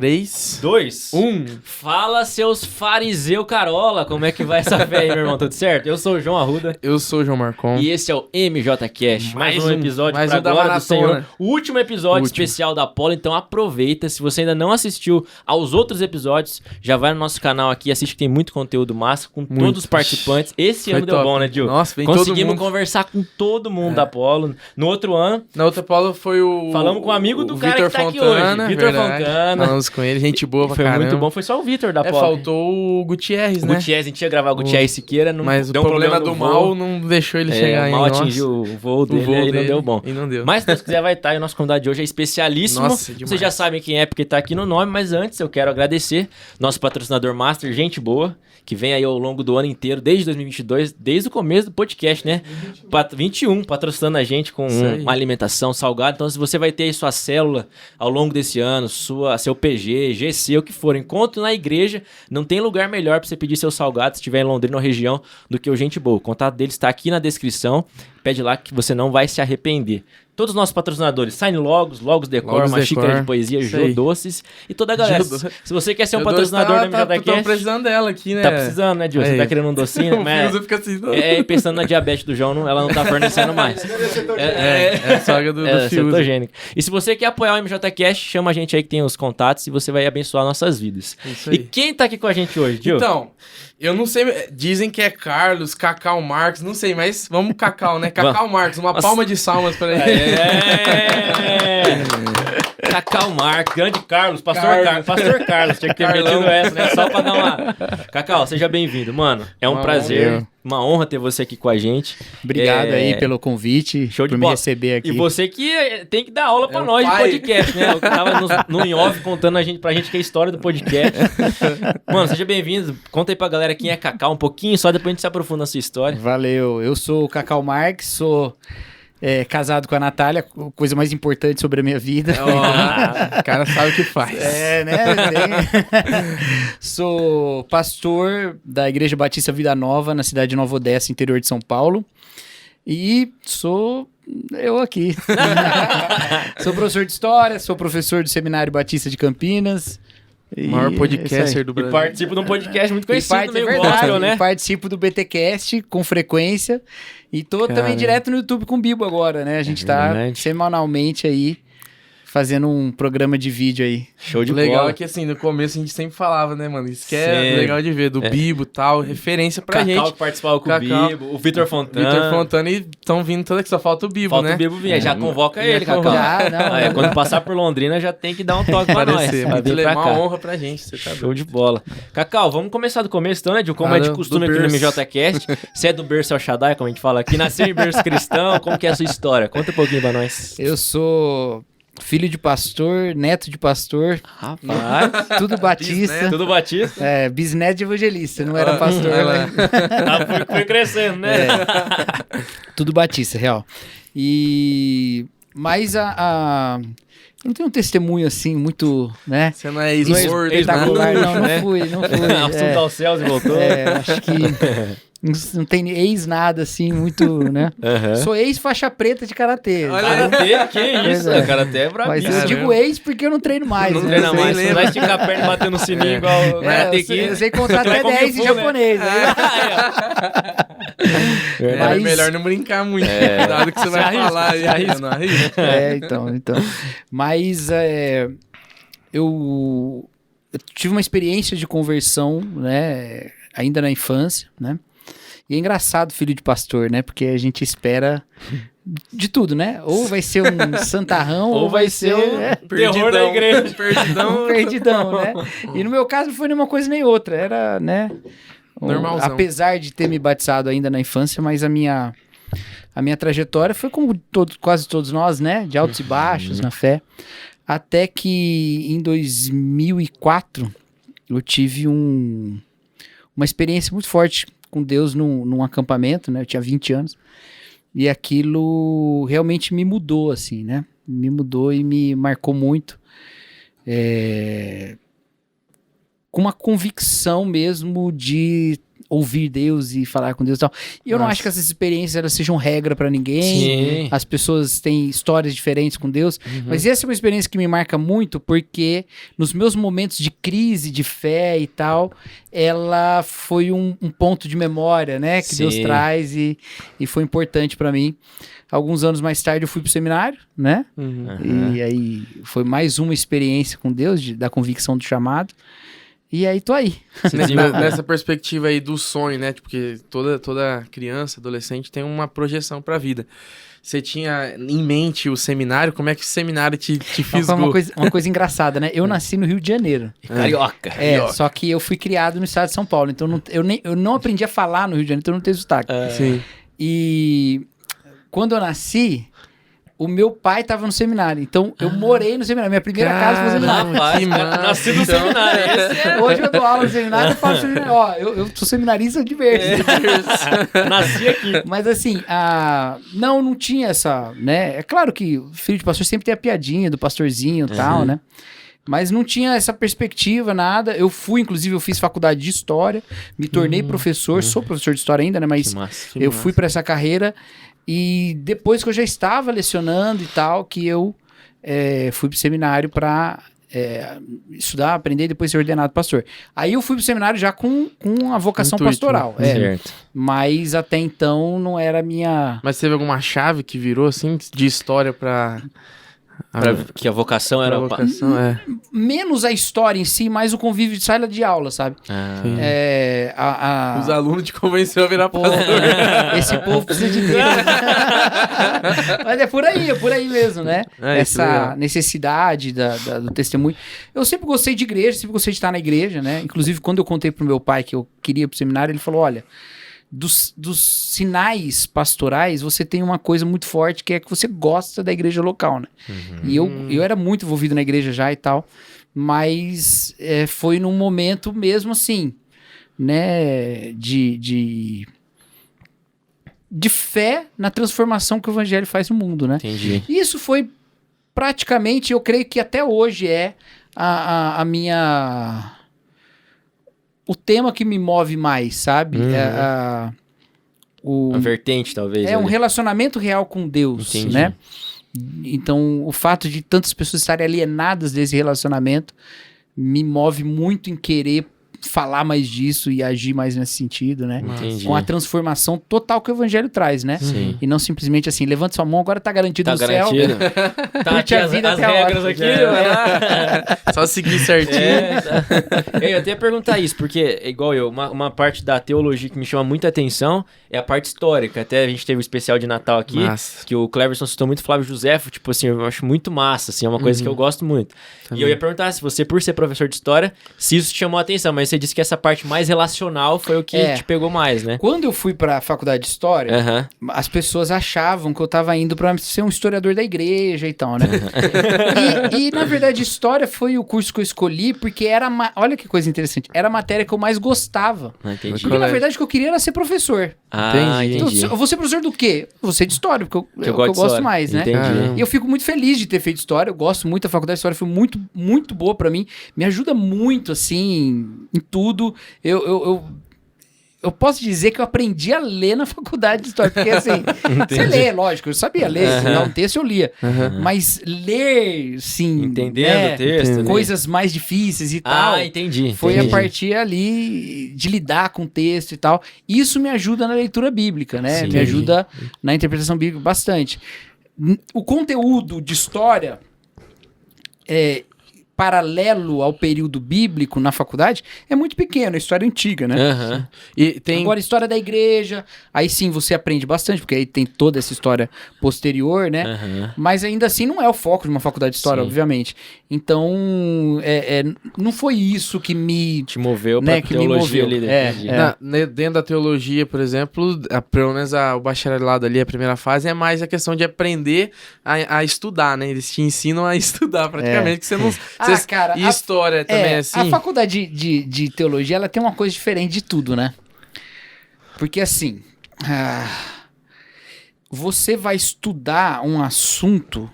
3, 2, 1. Fala, seus fariseu Carola, como é que vai essa fé aí, meu irmão? Tudo certo? Eu sou o João Arruda. Eu sou o João Marcon. E esse é o MJCast, mais um episódio mais pra um da glória do maratona. Senhor. O último episódio especial da Apollo, então aproveita. Se você ainda não assistiu aos outros episódios, já vai no nosso canal aqui, assiste que tem muito conteúdo massa, com todos os participantes. Esse Foi ano deu top. bom, né, Gil? Nossa, vem todo Conseguimos mundo. conversar com todo mundo da Apollo. No outro ano, Na outra Apollo foi o... falamos com um amigo do cara Vitor que tá aqui Fontana, hoje, Vitor verdade. Fontana. Falamos com ele, gente boa pra Foi caramba. muito bom, foi só o Vitor da Apollo. Faltou o Gutierrez, O né? Gutierrez, a gente ia gravar o Gutierrez Siqueira, não Mas o deu um problema no do voo. mal não deixou ele chegar O mal em atingiu o voo dele e não deu bom. E não deu. Mas se Deus quiser vai estar, e o nosso convidado de hoje é especialíssimo. Nossa, demais. Vocês já sabem quem é porque tá aqui no nome, mas antes eu quero agradecer nosso patrocinador master, gente boa, que vem aí ao longo do ano inteiro, desde 2022, desde o começo do podcast, né? 21, patrocinando a gente com uma alimentação salgada. Então, se você vai ter aí sua célula ao longo desse ano, seu PG, GC, o que for, encontro na igreja, não tem lugar melhor para você pedir seu salgado, se estiver em Londrina ou região, do que o Gente Boa. O contato dele está aqui na descrição. Pede lá que você não vai se arrepender. Todos os nossos patrocinadores, Sign Logos, Logos Decor, Logos uma Decor. xícara de poesia, Jô Doces e toda a galera. Se você quer ser um patrocinador da Tô MJCast, precisando dela aqui, né? tá precisando, né, Gil? Você Aí. tá querendo um docinho, O mas Fiuza fica assim... pensando na diabetes do João, ela não tá fornecendo mais. É a saga do Fiuza. Cetogênica. E se você quer apoiar o MJCast, chama a gente aí que tem os contatos e você vai abençoar nossas vidas. Isso aí. E quem tá aqui com a gente hoje, Gil? Então, eu não sei, dizem que é Carlos, Cacau Marques, não sei, mas vamos Cacau, né? Cacau Marques, uma palma de salmas pra ele. Cacau Marques, grande Carlos, Pastor Carlos, tinha que ter Carlão. metido essa, né? Só pra dar uma... Cacau, seja bem-vindo, mano. É um Uma prazer, honra. uma honra ter você aqui com a gente. Obrigado aí pelo convite, Show de por me bola. receber aqui. E você que tem que dar aula pra o nós de pai. podcast, né? Eu tava no in-off contando pra gente que é a história do podcast. Mano, seja bem-vindo. Conta aí pra galera quem é Cacau um pouquinho, só depois a gente se aprofunda na sua história. Valeu, eu sou o Cacau Marques, sou casado com a Natália, coisa mais importante sobre a minha vida. O cara sabe o que faz. Né? Sou pastor da Igreja Batista Vida Nova, na cidade de Nova Odessa, interior de São Paulo. E sou eu aqui. Sou professor de história, sou professor do Seminário Batista de Campinas. O maior podcaster do E Brasil. participo de um podcast muito conhecido, meio verdade, gospel, né? participo do BTcast com frequência e tô também direto no YouTube com o Bibo agora, né? A gente tá verdade. semanalmente aí fazendo um programa de vídeo aí. Show de O legal bola. é que, assim, no começo a gente sempre falava, né, mano? Isso que é Sempre. legal de ver, do Bibo e tal, referência pra Cacau gente. que participava com Cacau. o Bibo, o Vitor Fontana. Vitor Fontana e estão vindo toda que só falta o Bibo, Falta né? o Bibo vir, já convoca ele, Cacau. Já, não. Quando passar por Londrina já tem que dar um toque pra nós. Parecer, Pra vir pra uma cá. honra pra gente, você tá Show de bola. Cacau, vamos começar do começo então, né, Gil? Como é de do costume aqui no berço. MJCast. Você é do berço El Shaddai, como a gente fala aqui. Nasceu em berço cristão. Como que é a sua história? Conta um pouquinho pra nós. Eu sou filho de pastor, neto de pastor, Rapaz, tudo batista. tudo batista. Bisneto de evangelista, não era pastor, olha lá. né? Foi crescendo, né? Tudo batista, real. Mas eu não tenho um testemunho assim muito, né? Você não é Não é ex-gordo, Espetacular, né? não fui. Assunto aos céus e voltou. Acho que não tem ex nada assim muito, né? Sou ex faixa preta de karatê. Olha, Karatê, que isso? Pois é. Karatê é Mas brabíssimo. eu digo ex porque eu não treino mais. Não né? treina mais, lembra. não vai esticar a perna e bater no sininho igual o Eu Karate sei, Kid. eu sei contar Tu é até Kung 10 em Fu, né? japonês. né? É Mas- melhor não brincar muito. Cuidado que você vai arrisca, falar aí. se arrisca. Não arrisca. Então. Mas eu tive uma experiência de conversão, né? Ainda na infância, né? E é engraçado, filho de pastor, né? Porque a gente espera de tudo, né? Ou vai ser um santarrão, ou vai ser terror da igreja. Perdidão. um perdidão, né? E no meu caso não foi nenhuma coisa nem outra. Era, né? Normalzão. Apesar de ter me batizado ainda na infância, mas a minha trajetória foi como quase todos nós, né? De altos e baixos na fé. Até que em 2004 eu tive uma experiência muito forte com Deus num acampamento, né? Eu tinha 20 anos. E aquilo realmente me mudou, assim, né? Me mudou e me marcou muito. Com uma convicção mesmo de ouvir Deus e falar com Deus e tal. E eu não acho que essas experiências elas sejam regra pra ninguém. Sim. As pessoas têm histórias diferentes com Deus. Mas essa é uma experiência que me marca muito porque nos meus momentos de crise, de fé e tal, ela foi um ponto de memória, né? Que Deus Sim. traz e foi importante pra mim. Alguns anos mais tarde eu fui pro seminário, né? E aí foi mais uma experiência com Deus, da convicção do chamado. E aí tô aí. Nessa perspectiva aí do sonho, né? Porque toda criança, adolescente tem uma projeção pra vida. Você tinha em mente o seminário? Como é que o seminário te fisgou? Uma coisa engraçada, né? Eu nasci no Rio de Janeiro. Carioca. Só que eu fui criado no estado de São Paulo. Então eu não aprendi a falar no Rio de Janeiro, então eu não tenho sotaque. Sim. E quando eu nasci, o meu pai tava no seminário. Então eu morei no seminário. Minha primeira casa foi no seminário. Rapaz, nasci no seminário. Esse é... Hoje eu dou aula no seminário e falo seminário. Ó, eu sou seminarista de berço. Nasci aqui. Mas assim, não tinha essa, né? É claro que o filho de pastor sempre tem a piadinha do pastorzinho e tal, né? Mas não tinha essa perspectiva, nada. Eu fiz faculdade de História, me tornei professor, sou professor de História ainda, né? Mas Que massa. eu fui para essa carreira e depois que eu já estava lecionando e tal, que eu fui pro seminário para estudar, aprender e depois ser ordenado pastor. Aí eu fui pro seminário já com a vocação Intuito, pastoral. né? Certo. Mas até então não era a minha... Mas teve alguma chave que virou, assim, de história pra... Que a vocação era... vocação, Menos a história em si, mais o convívio de sala de aula, sabe? Sim. A Os alunos te convenceram a virar pastor. Esse povo precisa de Deus. Mas é por aí mesmo, né? Isso é Essa legal. necessidade do testemunho. Eu sempre gostei de igreja, sempre gostei de estar na igreja, né? Inclusive, quando eu contei pro meu pai que eu queria ir pro seminário, ele falou, olha, dos sinais pastorais, você tem uma coisa muito forte, que é que você gosta da igreja local, né? E eu era muito envolvido na igreja já e tal, mas foi num momento mesmo assim, né, de fé na transformação que o evangelho faz no mundo, né? Entendi. Isso foi praticamente, eu creio que até hoje a minha... O tema que me move mais, sabe? Uma vertente, talvez. Um ali. relacionamento real com Deus, Entendi. né? Então, o fato de tantas pessoas estarem alienadas desse relacionamento me move muito em querer falar mais disso e agir mais nesse sentido, né? Entendi. Com a transformação total que o evangelho traz, né? Sim. E não simplesmente assim, levante sua mão, agora tá garantido Tá no garantido. céu. Tá aqui a as vida até a regras hora. aqui. né? Só seguir certinho. Eu até ia perguntar isso, porque, igual uma parte da teologia que me chama muita atenção é a parte histórica. Até a gente teve um especial de Natal aqui, Massa. que o Cleverson citou muito Flávio Josefo, tipo assim, eu acho muito massa, assim, é uma coisa que eu gosto muito. E eu ia perguntar se você, por ser professor de história, se isso te chamou a atenção, mas você disse que essa parte mais relacional foi o que te pegou mais, né? Quando eu fui pra faculdade de História, as pessoas achavam que eu tava indo pra ser um historiador da igreja e tal, né? e na verdade, História foi o curso que eu escolhi porque olha que coisa interessante, era a matéria que eu mais gostava. Entendi. Porque na verdade o que eu queria era ser professor. Então, Entendi. eu vou ser professor do quê? Eu vou ser de História, porque Que eu gosto história. mais, né? Entendi. E eu fico muito feliz de ter feito História, eu gosto muito, a faculdade de História foi muito, muito boa pra mim, me ajuda muito, assim, em tudo. Eu posso dizer que eu aprendi a ler na faculdade de História, porque assim, você lê, lógico, eu sabia ler, se dar um texto eu lia, mas ler, sim, Entendendo o texto, né? coisas mais difíceis e tal, entendi. foi entendi. a partir ali de lidar com o texto e tal. Isso me ajuda na leitura bíblica, né? Sim. Me ajuda na interpretação bíblica bastante. O conteúdo de História paralelo ao período bíblico na faculdade é muito pequeno, é história antiga, né? E tem... Agora, história da igreja, aí sim você aprende bastante, porque aí tem toda essa história posterior, né? Mas ainda assim não é o foco de uma faculdade de história, Sim. obviamente. Então, não foi isso que me... Te moveu pra que me teologia moveu. ali. Entendi. Dentro da teologia, por exemplo, pelo menos o bacharelado ali, a primeira fase, é mais a questão de aprender a estudar, né? Eles te ensinam a estudar praticamente, que você não... cara, e história também, assim... A faculdade de teologia, ela tem uma coisa diferente de tudo, né? Porque, assim, você vai estudar um assunto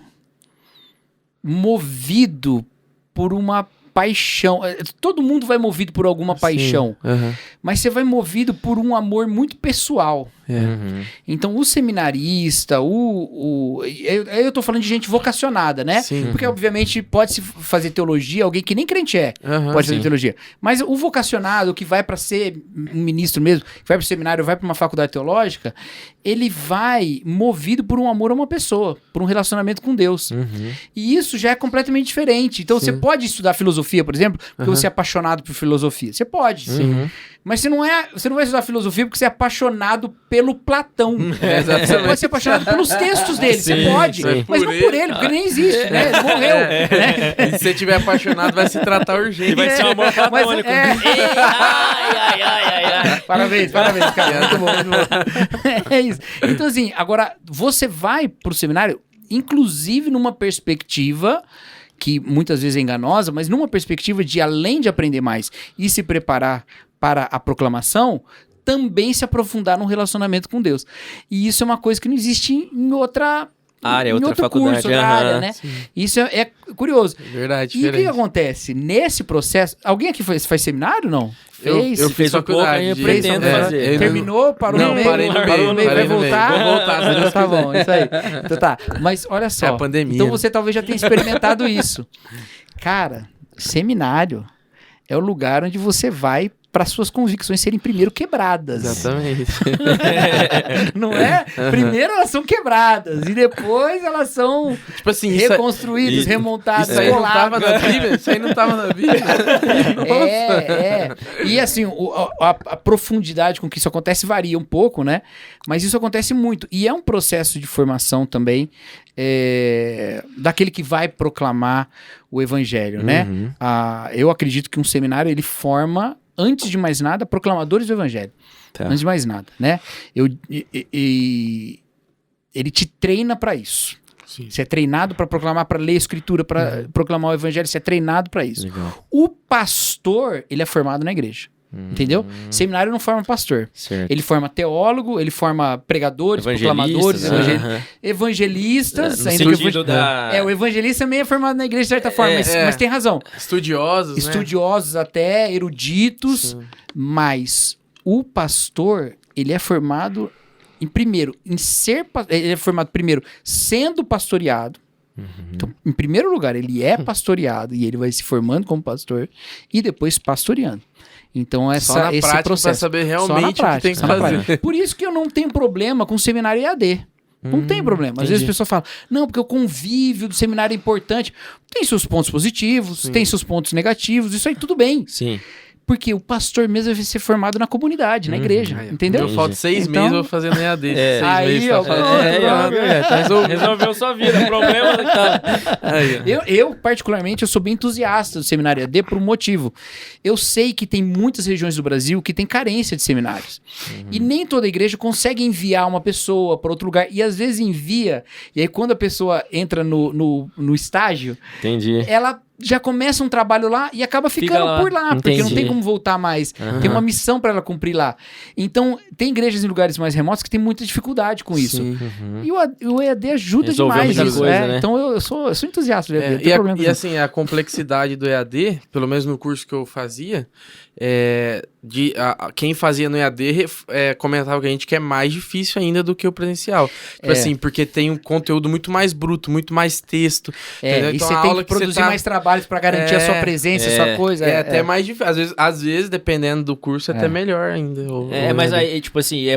movido por uma paixão. Todo mundo vai movido por alguma paixão, mas você vai movido por um amor muito pessoal. Então, o seminarista, eu tô falando de gente vocacionada, né? Sim. Porque, obviamente, pode-se fazer teologia, alguém que nem crente é, pode fazer teologia. Mas o vocacionado, que vai para ser um ministro mesmo, que vai para o seminário, vai para uma faculdade teológica, ele vai movido por um amor a uma pessoa, por um relacionamento com Deus. E isso já é completamente diferente. Então, você pode estudar filosofia, por exemplo, porque você é apaixonado por filosofia. Você pode. Mas você não vai estudar filosofia porque você é apaixonado pelo Platão. Você pode ser apaixonado pelos textos dele. Você pode. Mas não por ele, porque ele nem existe, né? Ele morreu. Né? E se você estiver apaixonado, vai se tratar urgente. Vai ser um amor platônico. Parabéns, cara. Muito bom. É isso. Então, assim, agora, você vai pro seminário, inclusive numa perspectiva que muitas vezes é enganosa, mas numa perspectiva de, além de aprender mais e se preparar para a proclamação, também se aprofundar num relacionamento com Deus. E isso é uma coisa que não existe em outra área, em outra outro faculdade. curso, outra área, né? Isso é curioso. Verdade, E o que acontece? Nesse processo... Alguém aqui faz seminário, não? Eu fiz um pouco e eu pretendo fazer. Terminou, parou no meio, parei no meio, vai voltar? Vou voltar, Então, tá bom, isso aí. Então tá, mas olha só. É a pandemia. Então você talvez já tenha experimentado isso. Cara, seminário é o lugar onde você vai para suas convicções serem primeiro quebradas. Exatamente. Não é? Primeiro elas são quebradas e depois elas são tipo assim, reconstruídas, remontadas, isso aí não tava na Bíblia? Isso aí não tava na Bíblia? E assim, a profundidade com que isso acontece varia um pouco, né? Mas isso acontece muito. E é um processo de formação também daquele que vai proclamar o evangelho, né? Eu acredito que um seminário, ele forma, antes de mais nada, proclamadores do evangelho. Tá. Antes de mais nada, né? Ele te treina para isso. Sim. Você é treinado para proclamar, para ler a escritura, para proclamar o evangelho. Você é treinado para isso. Legal. O pastor, ele é formado na igreja. Entendeu? Seminário não forma pastor. Certo. Ele forma teólogo, ele forma pregadores, proclamadores, evangelistas. Ainda que o evangelista também é formado na igreja de certa forma, mas tem razão. Estudiosos, Estudiosos até, eruditos. Sim. Mas o pastor, ele é formado ele é formado primeiro sendo pastoreado. Então, em primeiro lugar, ele é pastoreado e ele vai se formando como pastor e depois pastoreando. Então, esse processo. Para saber realmente o que tem que fazer. Por isso que eu não tenho problema com seminário EAD. Não tem problema. Às vezes a pessoa fala, não, porque o convívio do seminário é importante. Tem seus pontos positivos, tem seus pontos negativos, isso aí tudo bem. Sim. Porque o pastor mesmo vai ser formado na comunidade, na igreja, entendeu? Eu falto 6 meses, eu vou fazer no EAD. 6 meses, resolveu sua vida, o problema tá... Eu, particularmente, eu sou bem entusiasta do seminário EAD por um motivo. Eu sei que tem muitas regiões do Brasil que tem carência de seminários. E nem toda igreja consegue enviar uma pessoa para outro lugar. E às vezes envia, e aí quando a pessoa entra no estágio, ela já começa um trabalho lá e acaba ficando por lá, porque não tem como voltar mais. Tem uma missão para ela cumprir lá. Então, tem igrejas em lugares mais remotos que tem muita dificuldade com isso. E o EAD ajuda demais isso. Coisa, né? Então, eu sou entusiasta do EAD. E assim, a complexidade do EAD, pelo menos no curso que eu fazia, quem fazia no EAD comentava com a gente que é mais difícil ainda do que o presencial. Tipo assim, porque tem um conteúdo muito mais bruto, muito mais texto. E então, você tem que produzir mais trabalhos para garantir a sua presença, a sua coisa. É até mais difícil. Às vezes, dependendo do curso, é até melhor ainda. Mas aí, tipo assim,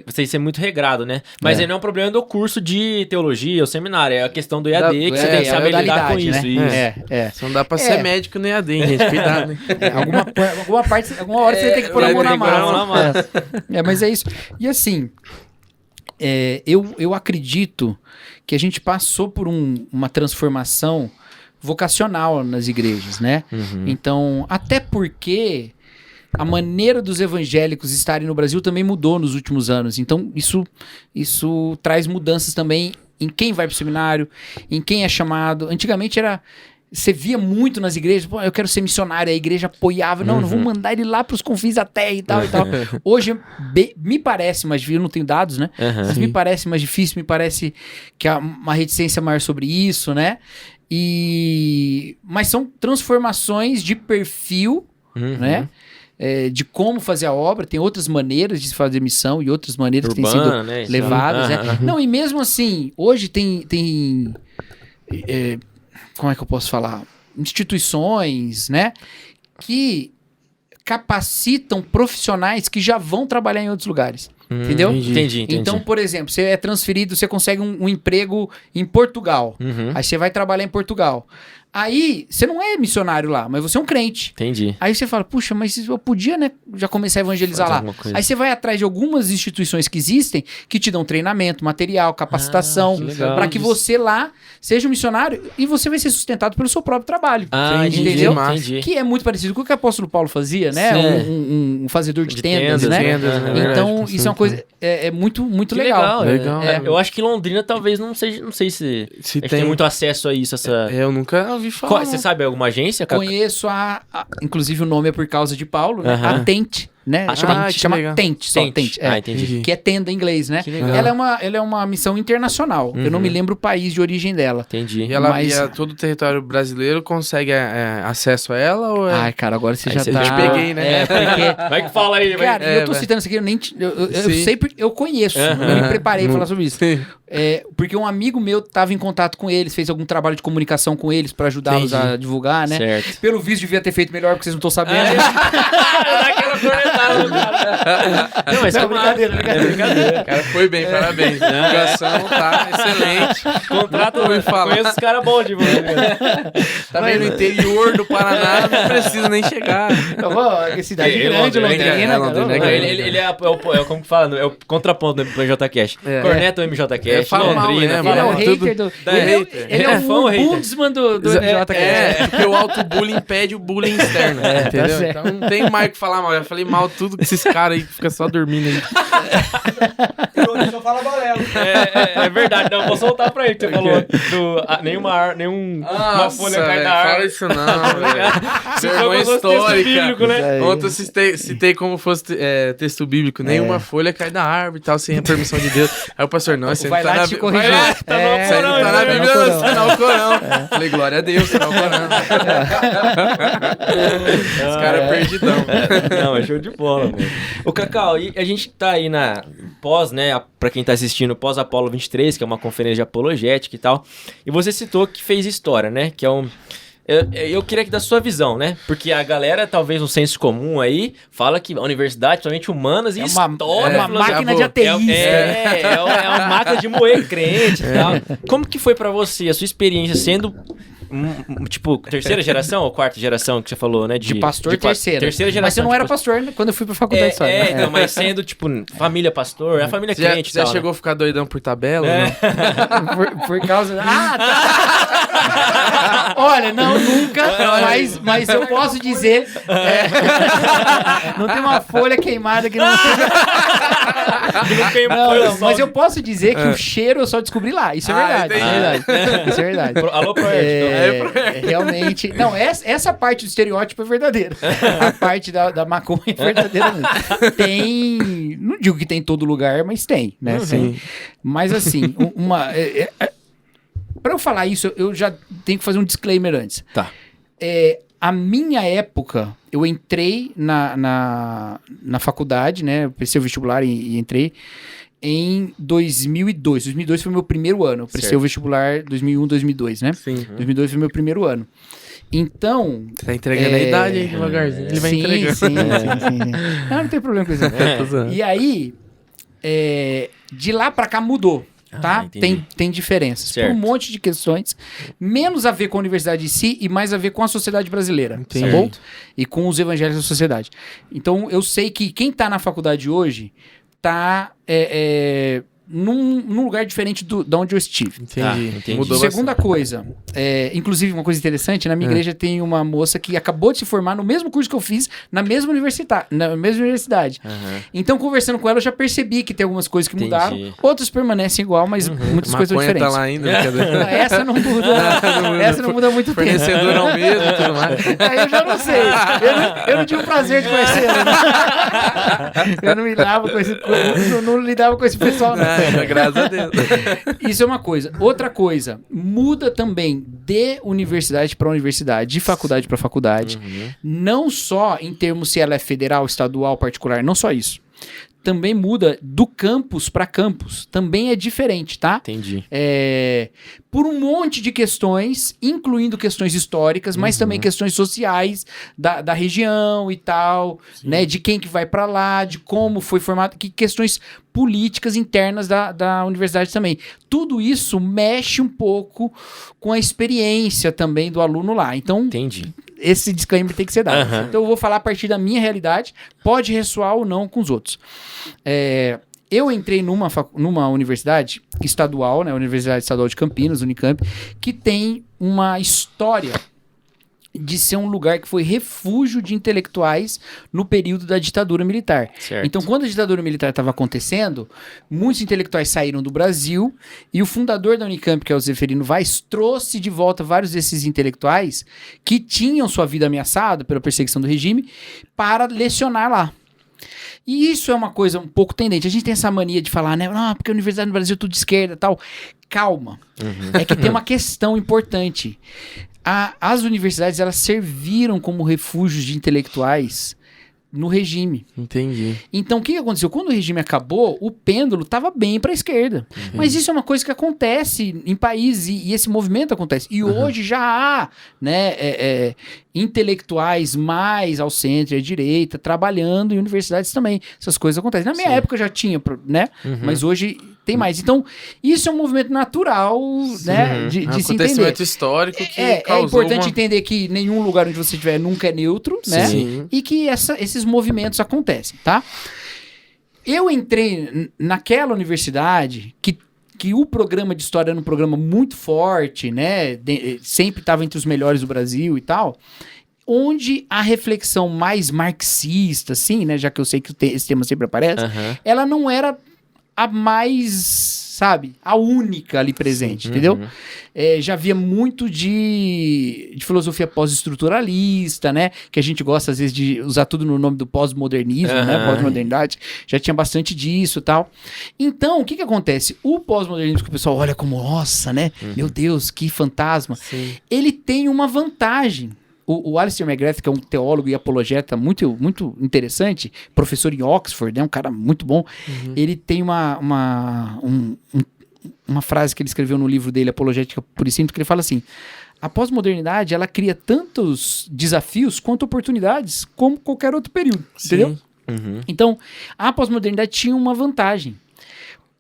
você ser muito regrado, né? Mas aí não é um problema do curso de teologia ou seminário, é a questão do EAD, que você tem que saber lidar com isso. Isso. Não dá pra ser médico no EAD, hein, gente? Cuidado, né? Alguma hora você tem que pôr a mão na massa. Mas é isso. E assim, eu acredito que a gente passou por uma transformação vocacional nas igrejas, né? Então, até porque a maneira dos evangélicos estarem no Brasil também mudou nos últimos anos. Então, isso traz mudanças também em quem vai para o seminário, em quem é chamado. Antigamente você via muito nas igrejas, eu quero ser missionário, a igreja apoiava, não vou mandar ele lá para os confins da terra e tal e tal. Hoje, me parece mais difícil, eu não tenho dados, né? Mas me parece mais difícil, me parece que há uma reticência maior sobre isso, né? Mas são transformações de perfil, né? De como fazer a obra, tem outras maneiras de se fazer missão e outras maneiras que têm sido né? levadas. Né? Não, e mesmo assim, hoje tem como é que eu posso falar? Instituições, né? Que capacitam profissionais que já vão trabalhar em outros lugares. Entendeu? Entendi. Então, por exemplo, você é transferido, você consegue um emprego em Portugal. Aí você vai trabalhar em Portugal. Aí, você não é missionário lá, mas você é um crente. Entendi. Aí você fala, puxa, mas eu podia, né, já começar a evangelizar lá. Aí você vai atrás de algumas instituições que existem, que te dão treinamento, material, capacitação, para que você lá seja um missionário e você vai ser sustentado pelo seu próprio trabalho. Entendeu? Entendi. Que é muito parecido com o que o apóstolo Paulo fazia, né? Um fazedor de tendas, né? Então, isso é uma coisa muito legal. Eu acho que em Londrina talvez não sei se tem muito acesso a isso. Eu nunca ouvi falar. Você sabe alguma agência? Conheço inclusive o nome é por causa de Paulo, né? A Tent, né? Chama Tent, só Tent. Entendi. Que é tenda em inglês, né? Ela é uma missão internacional. Eu não me lembro o país de origem dela. Entendi. E todo o território brasileiro consegue acesso a ela? Ou Ai, cara, agora você já tá... Eu te peguei, né? Vai que fala aí. Cara, eu tô citando isso aqui, eu sei porque eu conheço. Eu me preparei pra falar sobre isso. Porque um amigo meu tava em contato com eles, fez algum trabalho de comunicação com eles pra ajudá-los a divulgar, né? Certo. Pelo visto, devia ter feito melhor, porque vocês não estão sabendo. Daquela cornetada, cara. Não, mas é brincadeira. Cara, foi bem, parabéns. A divulgação tá excelente. Contrato, conheço os caras bons de você. Tá vendo no interior do Paraná, não precisa nem chegar. Que cidade grande, Londrina. Ele é como que fala? É o contraponto do MJCast. Corneta o MJCast. Londrina. Ele é o hater do... Ele é o Bundsman do MJCast. Porque o auto-bullying impede o bullying externo. Entendeu? Então não tem mais o que falar mal. Eu falei mal tudo que esses caras aí que ficam só dormindo aí. Só fala balela. É verdade, não, vou soltar pra ele que você falou nenhuma folha cai da árvore. Fala isso não, velho. Vergonha histórica. Bíblico, né? Ontem eu citei como fosse texto bíblico. Nenhuma folha cai da árvore e tal, sem a permissão de Deus. Aí o pastor, não, você não tá na Bíblia. Tá no Corão, tá na Bíblia, não, tá no Corão. Falei, glória a Deus, tá no Corão. Os caras perdidão. Não, é show de bola, mano. Ô, Cacau, e a gente tá aí na pós, né, pra quem tá assistindo, pós Apolo 23, que é uma conferência de apologética e tal, e você citou que fez história, né, que é um... Eu queria que da sua visão, né? Porque a galera, talvez no senso comum aí, fala que a universidade, principalmente humanas e história... É uma máquina de ateísta. É uma máquina de moer crente e tal. Como que foi pra você, a sua experiência sendo... tipo, terceira geração ou quarta geração que você falou, né? De pastor, terceira. Terceira geração. Mas você não era pastor, né? Quando eu fui pra faculdade só. Então, mas sendo, tipo, família pastor, a família crente e tal. Você chegou a ficar doidão por tabela? Por causa... tá. Olha, não, nunca, mas eu posso dizer... não tem uma folha queimada que não... Não, mas eu posso dizer que o cheiro eu só descobri lá. Isso é verdade. Isso é verdade. Alô, Proerd. Realmente. Não, essa parte do estereótipo é verdadeira. A parte da maconha é verdadeira mesmo. Tem. Não digo que tem em todo lugar, mas tem, né? Sim. Mas assim, pra eu falar isso, eu já tenho que fazer um disclaimer antes. Tá. A minha época, eu entrei na faculdade, né? Eu prestei o vestibular e entrei em 2002. 2002 foi o meu primeiro ano. Eu prestei o vestibular 2001, 2002, né? Sim. 2002 foi o meu primeiro ano. Então... Você tá entregando a idade aí devagarzinho. Ele vai entregando. Sim. Não tem problema com isso. E aí, de lá pra cá mudou. Tá? Tem diferenças. Certo. Por um monte de questões, menos a ver com a universidade em si e mais a ver com a sociedade brasileira. Entendi. Tá bom? E com os evangélicos da sociedade. Então, eu sei que quem tá na faculdade hoje tá num lugar diferente de onde eu estive. Entendi. Mudou segunda coisa, inclusive uma coisa interessante, na minha igreja tem uma moça que acabou de se formar no mesmo curso que eu fiz, na mesma universidade. Então, conversando com ela, eu já percebi que tem algumas coisas que mudaram, outras permanecem igual, mas muitas coisas diferentes. Tá lá ainda, essa não muda. Essa não muda há muito tempo. Fornecedor ao mesmo e tudo mais. Aí eu já não sei. Eu não tive o prazer de conhecer ela. Eu não lidava com esse pessoal, não. Graças a Deus. Isso é uma coisa. Outra coisa, muda também de universidade para universidade, de faculdade para faculdade. Não só em termos se ela é federal, estadual, particular, não só isso. Também muda do campus para campus. Também é diferente, tá? Entendi. Por um monte de questões, incluindo questões históricas, mas também questões sociais da região e tal, né? De quem que vai para lá, de como foi formado, que questões políticas internas da universidade também. Tudo isso mexe um pouco com a experiência também do aluno lá. Então, Entendi. esse disclaimer tem que ser dado. Então eu vou falar a partir da minha realidade, pode ressoar ou não com os outros. Eu entrei numa universidade estadual, né, Universidade Estadual de Campinas, Unicamp, que tem uma história de ser um lugar que foi refúgio de intelectuais no período da ditadura militar. Certo. Então, quando a ditadura militar estava acontecendo, muitos intelectuais saíram do Brasil e o fundador da Unicamp, que é o Zeferino Vaz, trouxe de volta vários desses intelectuais que tinham sua vida ameaçada pela perseguição do regime para lecionar lá. E isso é uma coisa um pouco tendente. A gente tem essa mania de falar, né? Ah, porque a universidade no Brasil é tudo de esquerda e tal. Calma. É que tem uma questão importante. As universidades, elas serviram como refúgios de intelectuais no regime. Entendi. Então, o que aconteceu? Quando o regime acabou, o pêndulo estava bem para a esquerda. Mas isso é uma coisa que acontece em países e esse movimento acontece. E hoje já há, né, intelectuais mais ao centro e à direita trabalhando em universidades também. Essas coisas acontecem. Na minha época já tinha, né? Mas hoje tem mais. Então, isso é um movimento natural, né, de se entender. Acontecimento histórico que É causou importante entender que nenhum lugar onde você estiver nunca é neutro, né? Sim. E que esses movimentos acontecem, tá? Eu entrei naquela universidade que o programa de história era um programa muito forte, né? Sempre estava entre os melhores do Brasil e tal, onde a reflexão mais marxista, assim, né? Já que eu sei que esse tema sempre aparece, ela não era a mais, sabe, a única ali presente, entendeu? Já havia muito de filosofia pós-estruturalista, né? Que a gente gosta, às vezes, de usar tudo no nome do pós-modernismo, né? Pós-modernidade. Já tinha bastante disso e tal. Então, o que acontece? O pós-modernismo, que o pessoal olha como, nossa, né? Meu Deus, que fantasma. Ele tem uma vantagem. O Alistair McGrath, que é um teólogo e apologeta muito, muito interessante, professor em Oxford, é um cara muito bom, ele tem uma frase que ele escreveu no livro dele, Apologética Pura e Simples, que ele fala assim: a pós-modernidade, ela cria tantos desafios quanto oportunidades, como qualquer outro período, entendeu? Então, a pós-modernidade tinha uma vantagem.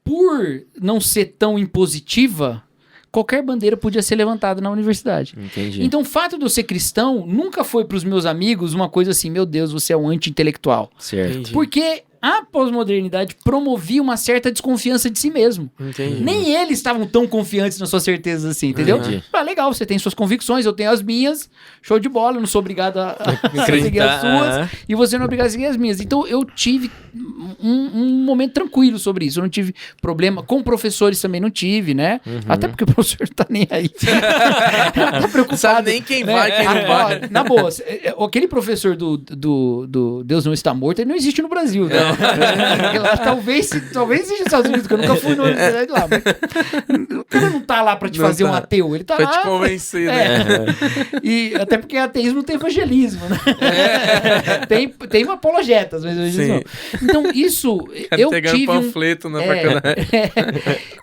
Por não ser tão impositiva, qualquer bandeira podia ser levantada na universidade. Entendi. Então, o fato de eu ser cristão nunca foi para os meus amigos uma coisa assim, meu Deus, você é um anti-intelectual. Certo. Entendi. Porque a pós-modernidade promovia uma certa desconfiança de si mesmo. Entendi. Nem eles estavam tão confiantes nas suas certezas assim, entendeu? Entendi. Legal, você tem suas convicções, eu tenho as minhas, show de bola, eu não sou obrigado a seguir as suas, e você não é obrigado a seguir as minhas. Então, eu tive um momento tranquilo sobre isso, eu não tive problema, com professores também não tive, né? Até porque o professor não tá nem aí. Tá preocupado. Sabe nem quem vai, quem não vai. Na boa, aquele professor do Deus Não Está Morto, ele não existe no Brasil, né? Lá, talvez exista nos Estados Unidos, que eu nunca fui na universidade lá. Mas o cara não tá lá pra te fazer um ateu, ele tá Pra lá... te convencer, né? E até porque ateísmo não tem evangelismo, né? Tem uma apologetas, mas evangelismo não. Então, isso... Cara, eu pegando tive panfleto na faculdade.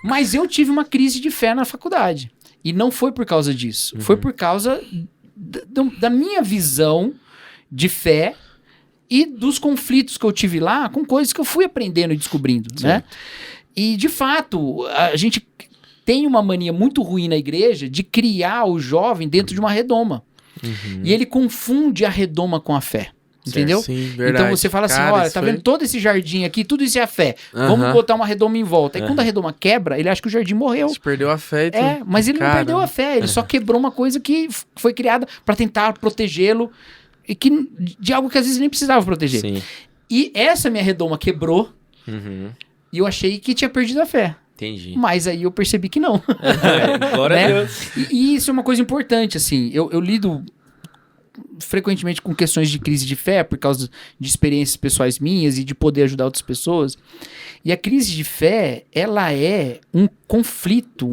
Mas eu tive uma crise de fé na faculdade. E não foi por causa disso. Foi por causa da minha visão de fé e dos conflitos que eu tive lá com coisas que eu fui aprendendo e descobrindo, né? E, de fato, a gente tem uma mania muito ruim na igreja de criar o jovem dentro de uma redoma. E ele confunde a redoma com a fé. Entendeu? Sim, verdade. Então você fala assim, Cara, olha, isso tá foi- vendo todo esse jardim aqui, tudo isso é a fé. Vamos botar uma redoma em volta. E quando a redoma quebra, ele acha que o jardim morreu. Você perdeu a fé e tudo. Mas ele não Cara, perdeu a fé, ele só quebrou uma coisa que foi criada pra tentar protegê-lo e que de algo que às vezes nem precisava proteger. Sim. E essa minha redoma quebrou e eu achei que tinha perdido a fé. Entendi. Mas aí eu percebi que não. Glória Né? a Deus. E isso é uma coisa importante, assim. Eu lido frequentemente com questões de crise de fé, por causa de experiências pessoais minhas e de poder ajudar outras pessoas. E a crise de fé, ela é um conflito,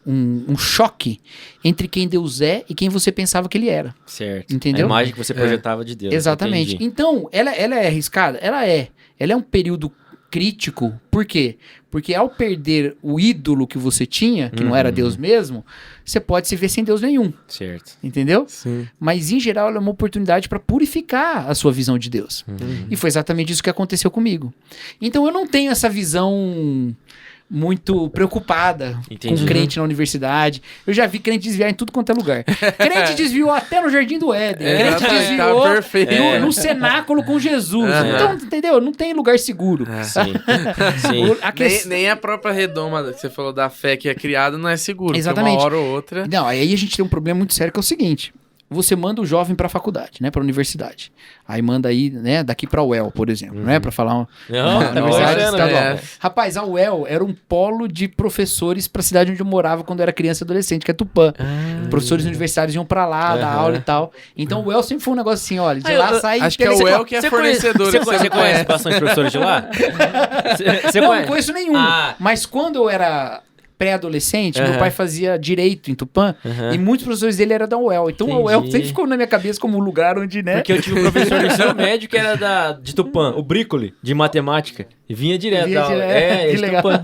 um choque entre quem Deus é e quem você pensava que ele era. Certo. Entendeu? A imagem que você projetava de Deus. Exatamente. Entendi. Então, ela é arriscada? Ela é. Ela é um período crítico. Por quê? Porque ao perder o ídolo que você tinha, que não era Deus mesmo, você pode se ver sem Deus nenhum. Certo. Entendeu? Sim. Mas, em geral, ela é uma oportunidade para purificar a sua visão de Deus. E foi exatamente isso que aconteceu comigo. Então, eu não tenho essa visão muito preocupada Entendi. com crente na universidade. Eu já vi crente desviar em tudo quanto é lugar. Crente desviou até no Jardim do Éden. Crente Tá desviou perfeito. no cenáculo com Jesus. Então, entendeu? Não tem lugar seguro. Sim. Sim. A que- Nem a própria redoma que você falou da fé que é criada não é seguro. Exatamente. Uma hora ou outra. Não, aí a gente tem um problema muito sério que é o seguinte. Você manda o jovem pra faculdade, né? Pra universidade. Aí manda aí, né? Daqui pra UEL, por exemplo, né? Pra falar uma Não, tá universidade conhecendo, estadual. né? Rapaz, a UEL era um polo de professores pra cidade onde eu morava quando eu era criança e adolescente, que é Tupã. Professores universitários iam pra lá, dar aula e tal. Então o UEL sempre foi um negócio assim, olha, de lá sai... Acho que é o UEL que é Você fornecedor. Você conhece bastante professores de lá? Você Não, conhece? não conheço nenhum. Ah. Mas quando eu era pré-adolescente, meu pai fazia direito em Tupã e muitos professores dele eram da UEL. Então a UEL Entendi. sempre ficou na minha cabeça como um lugar onde, né? Porque eu tive um professor do ensino médio que era de Tupã, o Brícoli, de matemática. E vinha direto. Vinha da aula. direto, que de legal. Tupã.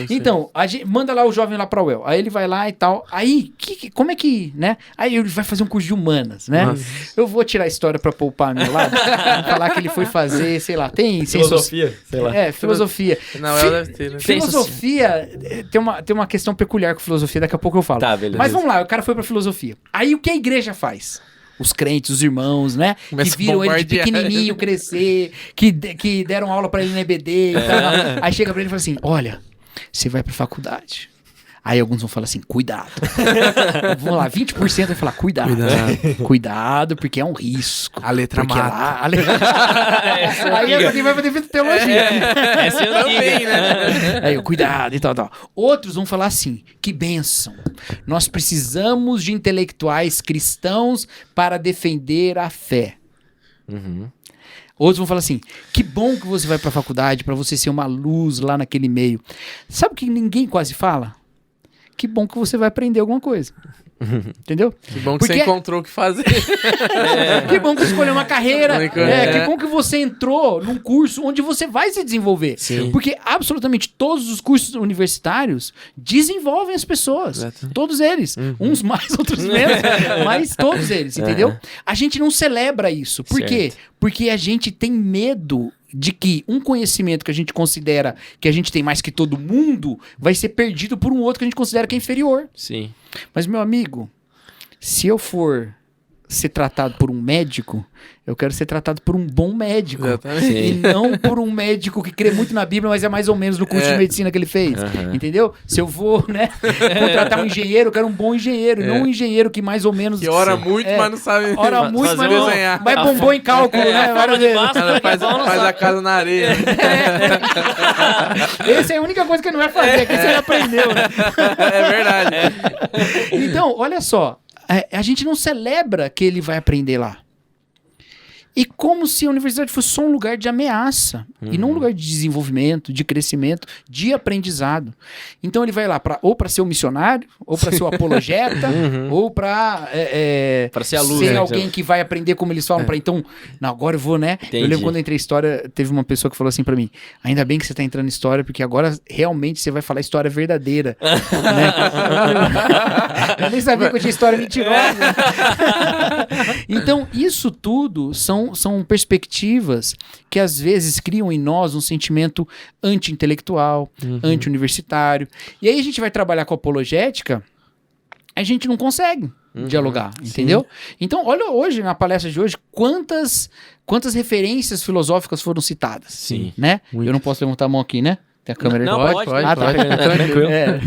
Então, a gente manda lá o jovem lá pra UEL. Aí ele vai lá e tal. Aí, como é que, né? Aí ele vai fazer um curso de humanas, né? Nossa. Eu vou tirar a história pra poupar meu lado. Falar que ele foi fazer, sei lá, tem Filosofia, sei lá. É, filosofia. Na UEL deve ter, né? Filosofia, tem uma questão peculiar com filosofia, daqui a pouco eu falo. Tá, beleza. Mas vamos lá, o cara foi pra filosofia. Aí o que a igreja faz? Os crentes, os irmãos, né? Começa que viram a ele de bombardear. pequenininho crescer, que deram aula pra ele no EBD e tal. Aí chega pra ele e fala assim, olha, você vai pra faculdade. Aí alguns vão falar assim, cuidado. Vamos lá, 20% vai falar, cuidado. Cuidado, porque é um risco. A letra Porque mata. lá... Aí é quem vai fazer teologia. Essa é Também, né? Aí, cuidado e tal, tal. Outros vão falar assim, que bênção. Nós precisamos de intelectuais cristãos para defender a fé. Outros vão falar assim, que bom que você vai para a faculdade para você ser uma luz lá naquele meio. Sabe o que ninguém quase fala? Que bom que você vai aprender alguma coisa. Entendeu? Que bom que Porque- você encontrou o que fazer. Que bom que você escolheu uma carreira. É. Que bom que você entrou num curso onde você vai se desenvolver. Sim. Porque absolutamente todos os cursos universitários desenvolvem as pessoas. Exato. Todos eles. Uns mais, outros menos. Mas todos eles, entendeu? A gente não celebra isso. Por quê? Porque a gente tem medo de que um conhecimento que a gente considera que a gente tem mais que todo mundo vai ser perdido por um outro que a gente considera que é inferior. Sim. Mas, meu amigo, se eu for ser tratado por um médico, eu quero ser tratado por um bom médico. Exatamente. E não por um médico que crê muito na Bíblia, mas é mais ou menos no curso de medicina que ele fez. Entendeu? Se eu vou, né, contratar um engenheiro, eu quero um bom engenheiro, não um engenheiro que mais ou menos... Que ora muito, mas não sabe Ora muito, mas não desenhar. mas bombou em cálculo, né? forma de massa, Ela faz a casa na areia. Essa é a única coisa que ele não vai fazer, que você aprendeu, né? É verdade. Então, olha só, a gente não celebra que ele vai aprender lá. E como se a universidade fosse só um lugar de ameaça, e não um lugar de desenvolvimento, de crescimento, de aprendizado. Então ele vai lá ou para ser um missionário, ou para ser um apologeta, ou para Pra ser a luz, ser né? alguém que vai aprender como eles falam, para então, não, agora eu vou, né? Entendi. Eu lembro quando eu entrei em história, teve uma pessoa que falou assim para mim, ainda bem que você tá entrando em história, porque agora realmente você vai falar história verdadeira. Né? Eu nem sabia que eu tinha história mentirosa. Então, isso tudo são perspectivas que às vezes criam em nós um sentimento anti-intelectual, anti-universitário. E aí a gente vai trabalhar com apologética, a gente não consegue dialogar, entendeu? Então, olha hoje, na palestra de hoje, quantas referências filosóficas foram citadas. Sim. Né? Eu não posso levantar a mão aqui, né? Tem a câmera Não, aí. pode. Ah, tá. Tranquilo. É.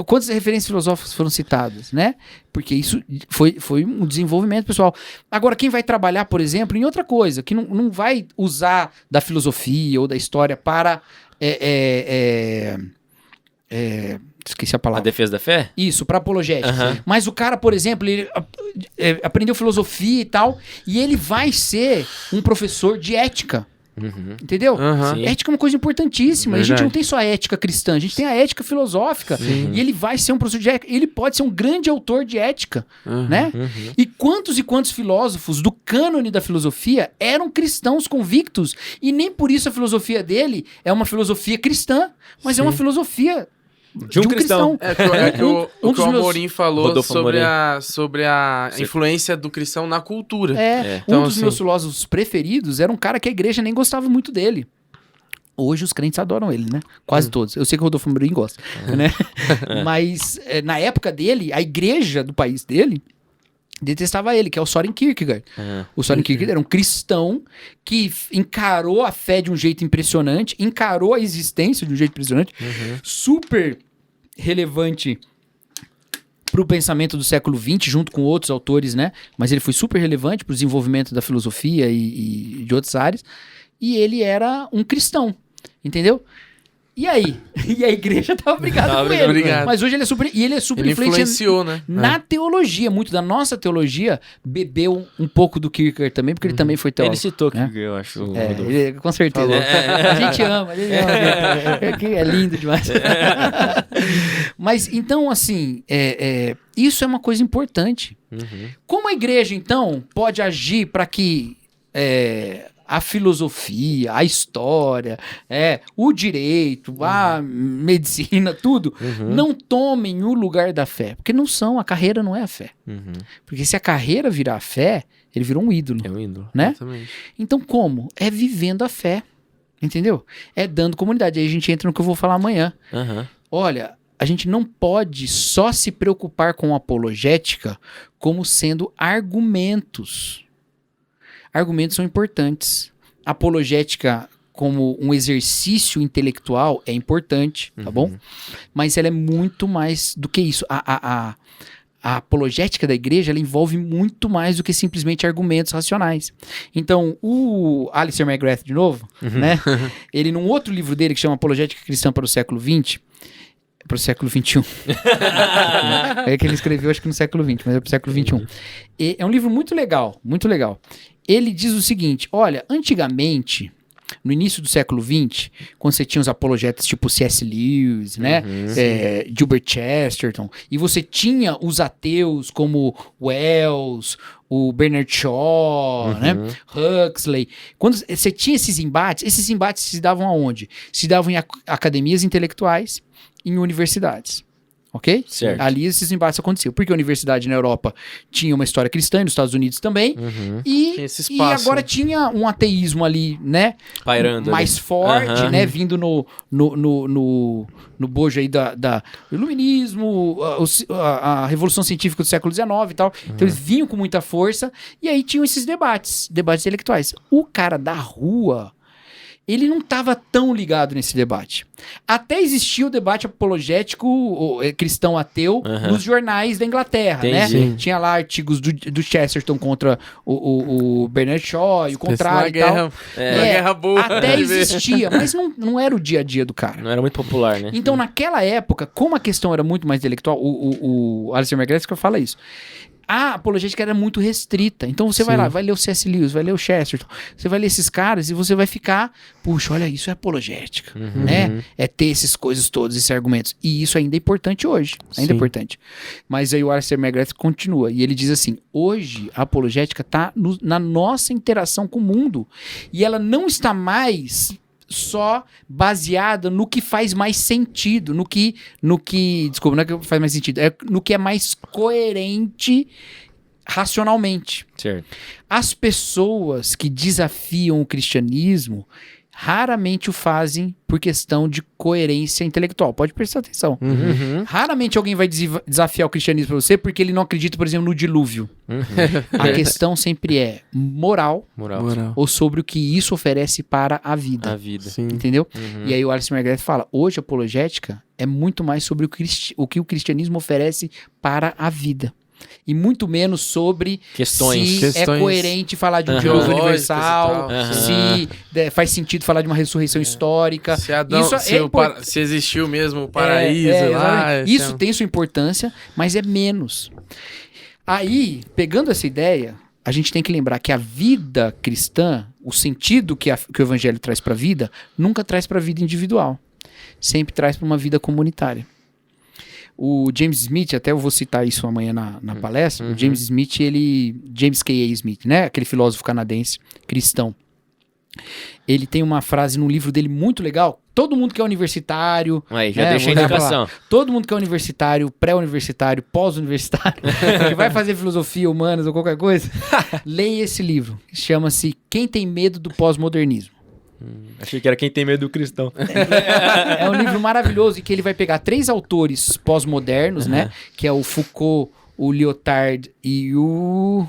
Quantas referências filosóficas foram citadas, né? Porque isso foi um desenvolvimento pessoal. Agora, quem vai trabalhar, por exemplo, em outra coisa, que não vai usar da filosofia ou da história para... esqueci a A palavra. defesa da fé? Isso, para apologética. Aham. Mas o cara, por exemplo, aprendeu filosofia e tal, e ele vai ser um professor de ética. Entendeu? Aham. Ética é uma coisa importantíssima. E a gente Verdade. não tem só a ética cristã, a gente tem a ética filosófica. E ele vai ser um professor de ética. Ele pode ser um grande autor de ética, né? E quantos filósofos do cânone da filosofia eram cristãos convictos e nem por isso a filosofia dele é uma filosofia cristã, mas é uma filosofia De um cristão. É que o Um que o dos meus- Amorim falou Rodolfo sobre Amorim. sobre a influência do cristão na cultura. Um Então, dos assim- meus filósofos preferidos era um cara que a igreja nem gostava muito dele. Hoje os crentes adoram ele, né? Quase todos. Eu sei que o Rodolfo Amorim gosta, né? Mas na época dele, a igreja do país dele detestava ele, que é o Soren Kierkegaard. O Soren Kierkegaard era um cristão que encarou a fé de um jeito impressionante, encarou a existência de um jeito impressionante, super relevante para o pensamento do século XX, junto com outros autores, né? Mas ele foi super relevante para o desenvolvimento da filosofia e de outras áreas. E ele era um cristão, entendeu? E aí? E a igreja tava brigada Tava com ele. brigada. Mas hoje ele é super Ele influente influenciou, né? na teologia. Muito da nossa teologia bebeu um pouco do Kierkegaard também, porque ele também foi teólogo. Ele citou que né? eu acho. o É, Rodolfo. ele- com certeza. A gente ama, é lindo demais. Mas então, assim, isso é uma coisa importante. Como a igreja, então, pode agir para que a filosofia, a história, o direito, a medicina, tudo, não tomem o lugar da fé? Porque não são, a carreira não é a fé. Porque se a carreira virar a fé, ele virou um ídolo. É um ídolo. Né? Exatamente. Então, como? É vivendo a fé. Entendeu? É dando comunidade. Aí a gente entra no que eu vou falar amanhã. Olha, a gente não pode só se preocupar com apologética como sendo argumentos. Argumentos são importantes. Apologética como um exercício intelectual é importante, tá bom? Mas ela é muito mais do que isso. A apologética da igreja, ela envolve muito mais do que simplesmente argumentos racionais. Então, o Alistair McGrath, de novo, né? Ele, num outro livro dele, que chama Apologética Cristã para o século XX, para o século XXI. É que ele escreveu, acho que no século XX, mas é para o século XXI. E é um livro muito legal, muito legal. Ele diz o seguinte, olha, antigamente, no início do século XX, quando você tinha os apologetas tipo C.S. Lewis, né? Gilbert Chesterton, e você tinha os ateus como Wells, o Bernard Shaw, né? Huxley. Quando você tinha esses embates se davam aonde? Se davam em academias intelectuais, em universidades. Ok? Certo. Ali esses embates aconteciam. Porque a universidade na Europa tinha uma história cristã, e nos Estados Unidos também. E, Tinha esse e espaço, agora né? tinha um ateísmo ali, né? Pairando. Mais forte, né? Vindo no bojo aí do iluminismo, a revolução científica do século XIX e tal. Então eles vinham com muita força. E aí tinham esses debates intelectuais. O cara da rua, ele não estava tão ligado nesse debate. Até existia o debate apologético cristão ateu nos jornais da Inglaterra, né? Entendi. Tinha lá artigos do Chesterton contra o Bernard Shaw e o contrário e tal. Uma guerra boa. Até de ver. existia, mas não era o dia a dia do cara. Não era muito popular, né? Então, naquela época, como a questão era muito mais intelectual, o Alistair McGrath que fala isso. A apologética era muito restrita. Então você vai lá, vai ler o C.S. Lewis, vai ler o Chesterton, você vai ler esses caras e você vai ficar, puxa, olha, isso é apologética, né? É ter essas coisas todas, esses argumentos. E isso ainda é importante hoje. Ainda é importante. Mas aí o Alistair McGrath continua e ele diz assim, hoje a apologética está na nossa interação com o mundo e ela não está mais só baseada no que faz mais sentido, desculpa, não é que faz mais sentido, é no que é mais coerente racionalmente. Certo. As pessoas que desafiam o cristianismo raramente o fazem por questão de coerência intelectual. Pode prestar atenção. Raramente alguém vai desafiar o cristianismo para você porque ele não acredita, por exemplo, no dilúvio. A questão sempre é moral ou sobre o que isso oferece para a vida. A vida. Sim. Entendeu? E aí o Alistair McGrath fala, hoje a apologética é muito mais sobre o que o cristianismo oferece para a vida. E muito menos sobre Questões. se é coerente falar de um dilúvio universal, Lógicas se faz sentido falar de uma ressurreição histórica. Se Adão, Isso se existiu mesmo o paraíso lá. Isso tem sua importância, mas é menos. Aí, pegando essa ideia, a gente tem que lembrar que a vida cristã, o sentido que o evangelho traz para a vida, nunca traz para a vida individual. Sempre traz para uma vida comunitária. O James Smith, até eu vou citar isso amanhã na palestra, o James Smith, James K.A. Smith, né? Aquele filósofo canadense cristão. Ele tem uma frase no livro dele muito legal. Todo mundo que é universitário... Aí, já né, deixei a vou indicação. falar. Todo mundo que é universitário, pré-universitário, pós-universitário, que vai fazer filosofia, humanas ou qualquer coisa, leia esse livro. Chama-se Quem Tem Medo do Pós-Modernismo. Achei que era Quem Tem Medo do Cristão. É um livro maravilhoso em que ele vai pegar 3 autores pós-modernos, né? Que é o Foucault, o Lyotard e o...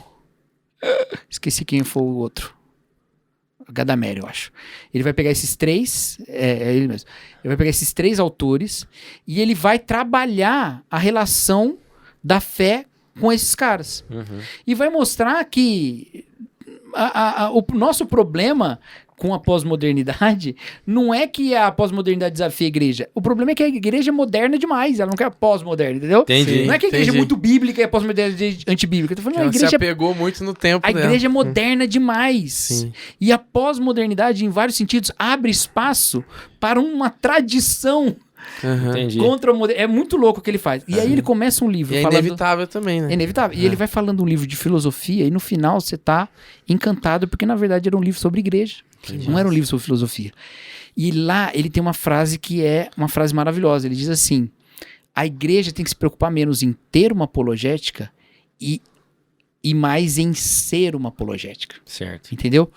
Esqueci quem foi o outro. Gadamer, eu acho. Ele vai pegar esses 3, é ele mesmo. Ele vai pegar esses 3 autores e ele vai trabalhar a relação da fé com esses caras. E vai mostrar que o nosso problema com a pós-modernidade não é que a pós-modernidade desafia a igreja. O problema é que a igreja é moderna demais. Ela não quer pós-moderna, entendeu? Entendi. Não é que a igreja é muito bíblica e a pós-modernidade é antibíblica. Eu tô falando, Ela a igreja se apegou muito no tempo a dela. igreja é moderna demais. Sim. E a pós-modernidade, em vários sentidos, abre espaço para uma tradição Entendi. contra o moderno. É muito louco o que ele faz. E aí ele começa um livro E é falando... inevitável também, né? É inevitável. E ele vai falando um livro de filosofia e no final você tá encantado porque na verdade era um livro sobre igreja. Não era um livro sobre filosofia. E lá ele tem uma frase que é uma frase maravilhosa. Ele diz assim: a igreja tem que se preocupar menos em ter uma apologética e mais em ser uma apologética. Certo. Entendeu?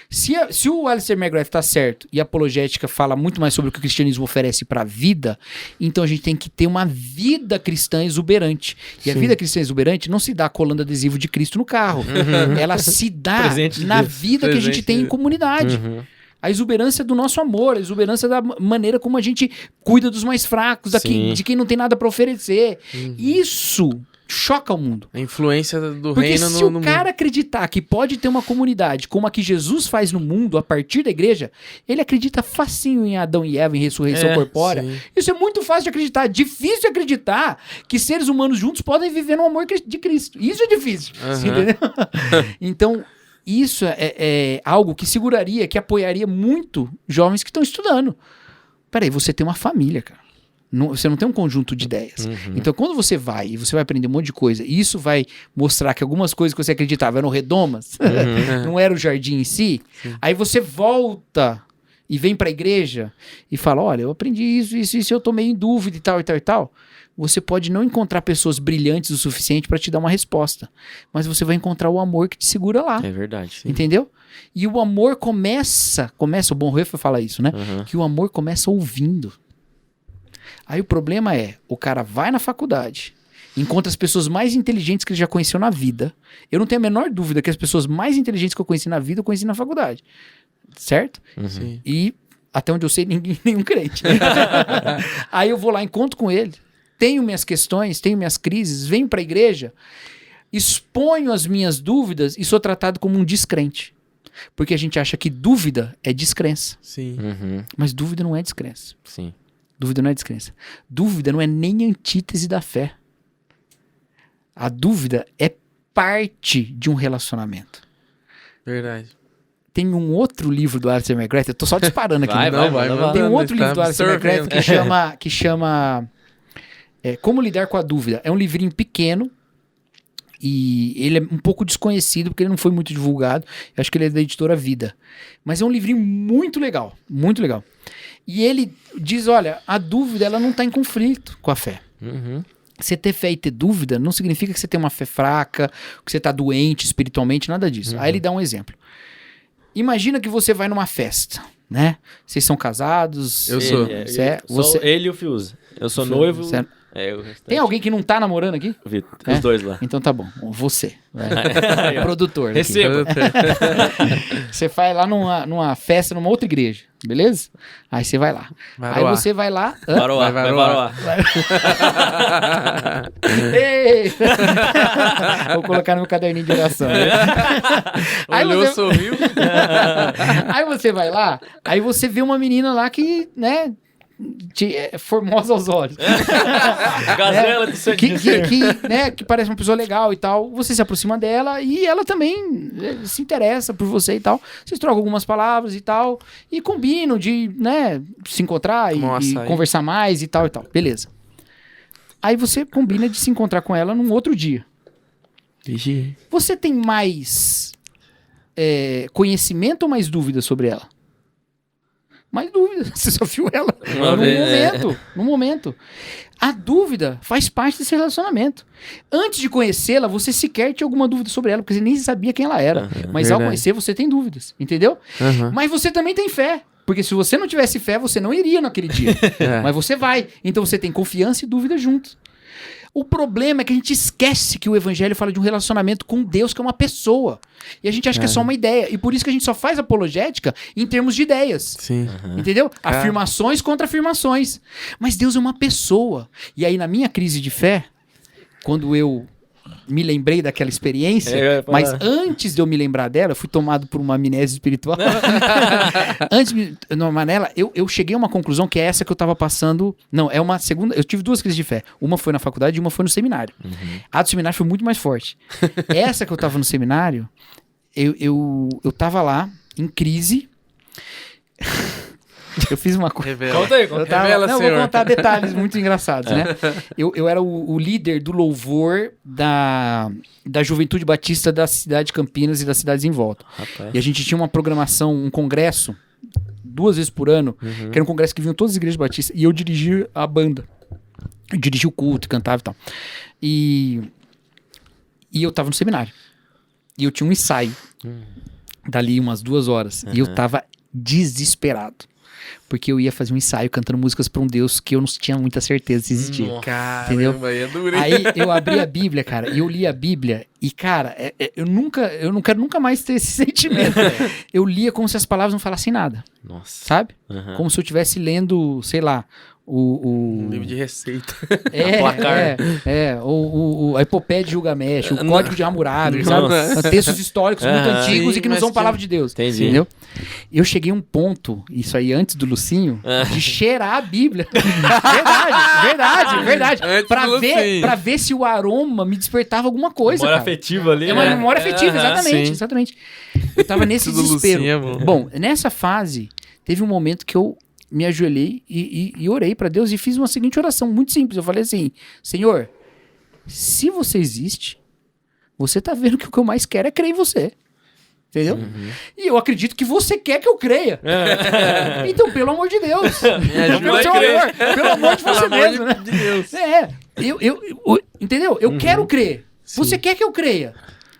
Se o Alistair McGrath tá certo e a apologética fala muito mais sobre o que o cristianismo oferece para a vida, então a gente tem que ter uma vida cristã exuberante. E a vida cristã exuberante não se dá colando adesivo de Cristo no carro. Ela se dá Presente de na Deus. vida que a gente tem em comunidade. A exuberância do nosso amor, a exuberância da maneira como a gente cuida dos mais fracos, Sim. de quem não tem nada para oferecer. Isso choca o mundo. A influência do Porque reino se no o cara acreditar que pode ter uma comunidade como a que Jesus faz no mundo a partir da igreja, ele acredita facinho em Adão e Eva, em ressurreição corpórea. sim. Isso é muito fácil de acreditar. Difícil de acreditar que seres humanos juntos podem viver no amor de Cristo. Isso é difícil. Entendeu? Então, isso é algo que seguraria, que apoiaria muito jovens que estão estudando. Peraí, você tem uma família, cara. Você não tem um conjunto de ideias. Então, quando você vai e você vai aprender um monte de coisa, e isso vai mostrar que algumas coisas que você acreditava eram redomas, não era o jardim em si, aí você volta e vem pra igreja e fala, olha, eu aprendi isso, eu tô meio em dúvida e tal, e tal, e tal. Você pode não encontrar pessoas brilhantes o suficiente pra te dar uma resposta, mas você vai encontrar o amor que te segura lá. É verdade. Entendeu? E o amor começa, o Bonhoeffer fala isso, né? Que o amor começa ouvindo. Aí o problema é, o cara vai na faculdade, encontra as pessoas mais inteligentes que ele já conheceu na vida. Eu não tenho a menor dúvida que as pessoas mais inteligentes que eu conheci na vida, eu conheci na faculdade. Certo? Sim. E, até onde eu sei, nenhum crente. Aí eu vou lá, encontro com ele, tenho minhas questões, tenho minhas crises, venho pra igreja, exponho as minhas dúvidas e sou tratado como um descrente. Porque a gente acha que dúvida é descrença. Sim. Mas dúvida não é descrença. Sim. Dúvida não é descrença. Dúvida não é nem antítese da fé. A dúvida é parte de um relacionamento. Verdade. Tem um outro livro do Alistair McGrath, eu tô só disparando aqui. Vai, né? vai, Tem um outro Tá livro do Alistair absorvendo. McGrath que chama Como Lidar com a Dúvida. É um livrinho pequeno e ele é um pouco desconhecido porque ele não foi muito divulgado. Eu acho que ele é da editora Vida. Mas é um livrinho muito legal, muito legal. E ele diz, olha, a dúvida ela não está em conflito com a fé. Você ter fé e ter dúvida não significa que você tem uma fé fraca, que você está doente espiritualmente, nada disso. Aí ele dá um exemplo. Imagina que você vai numa festa, né? Vocês são casados. Eu sou. Você Ele e o Fiuza. Eu sou noivo. Você é- O restante. Tem alguém que não tá namorando aqui? Vitor, É? os dois lá. Então tá bom. Você. Vai. Produtor. aqui. Receba. Você vai lá numa festa, numa outra igreja, beleza? Aí você vai lá. Varoar. Aí você vai lá. Hã? Varoar, Vai vai varoar. varoar. Ei! Vou colocar no meu caderninho de oração. Né? Aí Olhou, você- sorriu. Aí você vai lá, aí você vê uma menina lá que, né, formosa aos olhos. Gazela do sangue. Que parece uma pessoa legal e tal. Você se aproxima dela e ela também se interessa por você e tal. Vocês trocam algumas palavras e tal. E combinam de, né, se encontrar e conversar mais e tal e tal. Beleza. Aí você combina de se encontrar com ela num outro dia. Você tem mais conhecimento ou mais dúvidas sobre ela? Mais dúvidas. Você só viu ela no momento. A dúvida faz parte desse relacionamento. Antes de conhecê-la, você sequer tinha alguma dúvida sobre ela, porque você nem sabia quem ela era. Mas ao conhecer, você tem dúvidas. Entendeu? Mas você também tem fé. Porque se você não tivesse fé, você não iria naquele dia. Mas você vai. Então você tem confiança e dúvida juntos. O problema é que a gente esquece que o evangelho fala de um relacionamento com Deus, que é uma pessoa. E a gente acha que é só uma ideia. E por isso que a gente só faz apologética em termos de ideias. Sim. Entendeu? Afirmações contra afirmações. Mas Deus é uma pessoa. E aí, na minha crise de fé, quando eu me lembrei daquela experiência, mas antes de eu me lembrar dela, eu fui tomado por uma amnésia espiritual. Antes de me nela, eu cheguei a uma conclusão que é essa que eu tava passando. Não, é uma segunda. Eu tive 2 crises de fé. Uma foi na faculdade e uma foi no seminário. A do seminário foi muito mais forte. Essa que eu tava no seminário, eu tava lá, em crise. Eu fiz uma coisa. Conta aí, Revela, não, senhor. vou contar detalhes muito engraçados, né? Eu era o líder do louvor da Juventude Batista da cidade de Campinas e das cidades em volta. Rapaz. E a gente tinha uma programação, um congresso, 2 vezes por ano, que era um congresso que vinham todas as igrejas batistas, e eu dirigia a banda. Eu dirigia o culto, cantava e tal. E eu tava no seminário. E eu tinha um ensaio, dali umas 2 horas, e eu tava desesperado. Porque eu ia fazer um ensaio cantando músicas pra um Deus que eu não tinha muita certeza se existia. Caramba, é duro. Aí eu abri a Bíblia, cara, e eu li a Bíblia, e, cara, eu não quero nunca mais ter esse sentimento. Eu lia como se as palavras não falassem nada, Nossa. sabe? Como se eu estivesse lendo, sei lá, Um livro de receita. Placar. A Epopeia de Gilgamesh, o Código de Hammurabi, sabe? Textos históricos muito antigos e que não são palavra de Deus. Entendi. Entendeu? Eu cheguei a um ponto, isso aí antes do Lucinho, de cheirar a Bíblia. Verdade. Antes do Lucinho. Pra ver se o aroma me despertava alguma coisa, Memória cara. afetiva ali, É uma né? memória afetiva, sim. exatamente. Eu tava nesse Tudo desespero. Lucinha, mano. Bom, nessa fase, teve um momento que eu me ajoelhei e orei pra Deus e fiz uma seguinte oração, muito simples. Eu falei assim, Senhor, se você existe, você tá vendo que o que eu mais quero é crer em você. Entendeu? E eu acredito que você quer que eu creia. Então, pelo amor de Deus. ajuda Pelo a crer. amor, pelo amor de você mesmo, né? De Deus. Entendeu? Eu quero crer. Você quer que eu creia.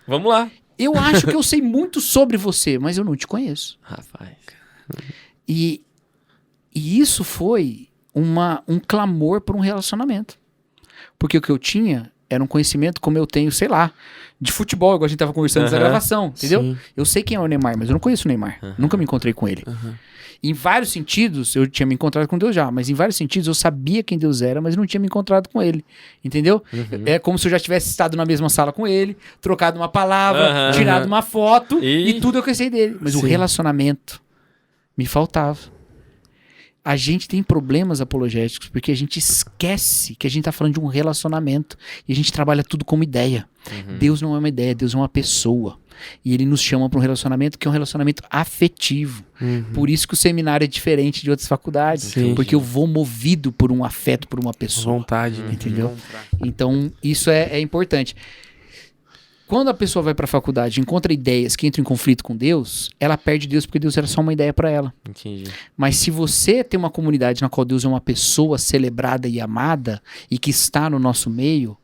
Vamos lá. Eu acho que eu sei muito sobre você, mas eu não te conheço. Rapaz. E isso foi um clamor por um relacionamento. Porque o que eu tinha era um conhecimento como eu tenho, sei lá, de futebol, igual a gente tava conversando nessa gravação, entendeu? Sim. Eu sei quem é o Neymar, mas eu não conheço o Neymar. Nunca me encontrei com ele. Em vários sentidos, eu tinha me encontrado com Deus já, mas em vários sentidos eu sabia quem Deus era, mas não tinha me encontrado com ele. Entendeu? É como se eu já tivesse estado na mesma sala com ele, trocado uma palavra, tirado uma foto e tudo eu conheci dele. Mas o relacionamento me faltava. A gente tem problemas apologéticos porque a gente esquece que a gente tá falando de um relacionamento e a gente trabalha tudo como ideia. Deus não é uma ideia, Deus é uma pessoa. E ele nos chama para um relacionamento que é um relacionamento afetivo. Por isso que o seminário é diferente de outras faculdades. Sim. Porque eu vou movido por um afeto, por uma pessoa. Vontade. Entendeu? Então, isso é importante. Quando a pessoa vai para a faculdade e encontra ideias que entram em conflito com Deus, ela perde Deus porque Deus era só uma ideia para ela. Entendi. Mas se você tem uma comunidade na qual Deus é uma pessoa celebrada e amada e que está no nosso meio,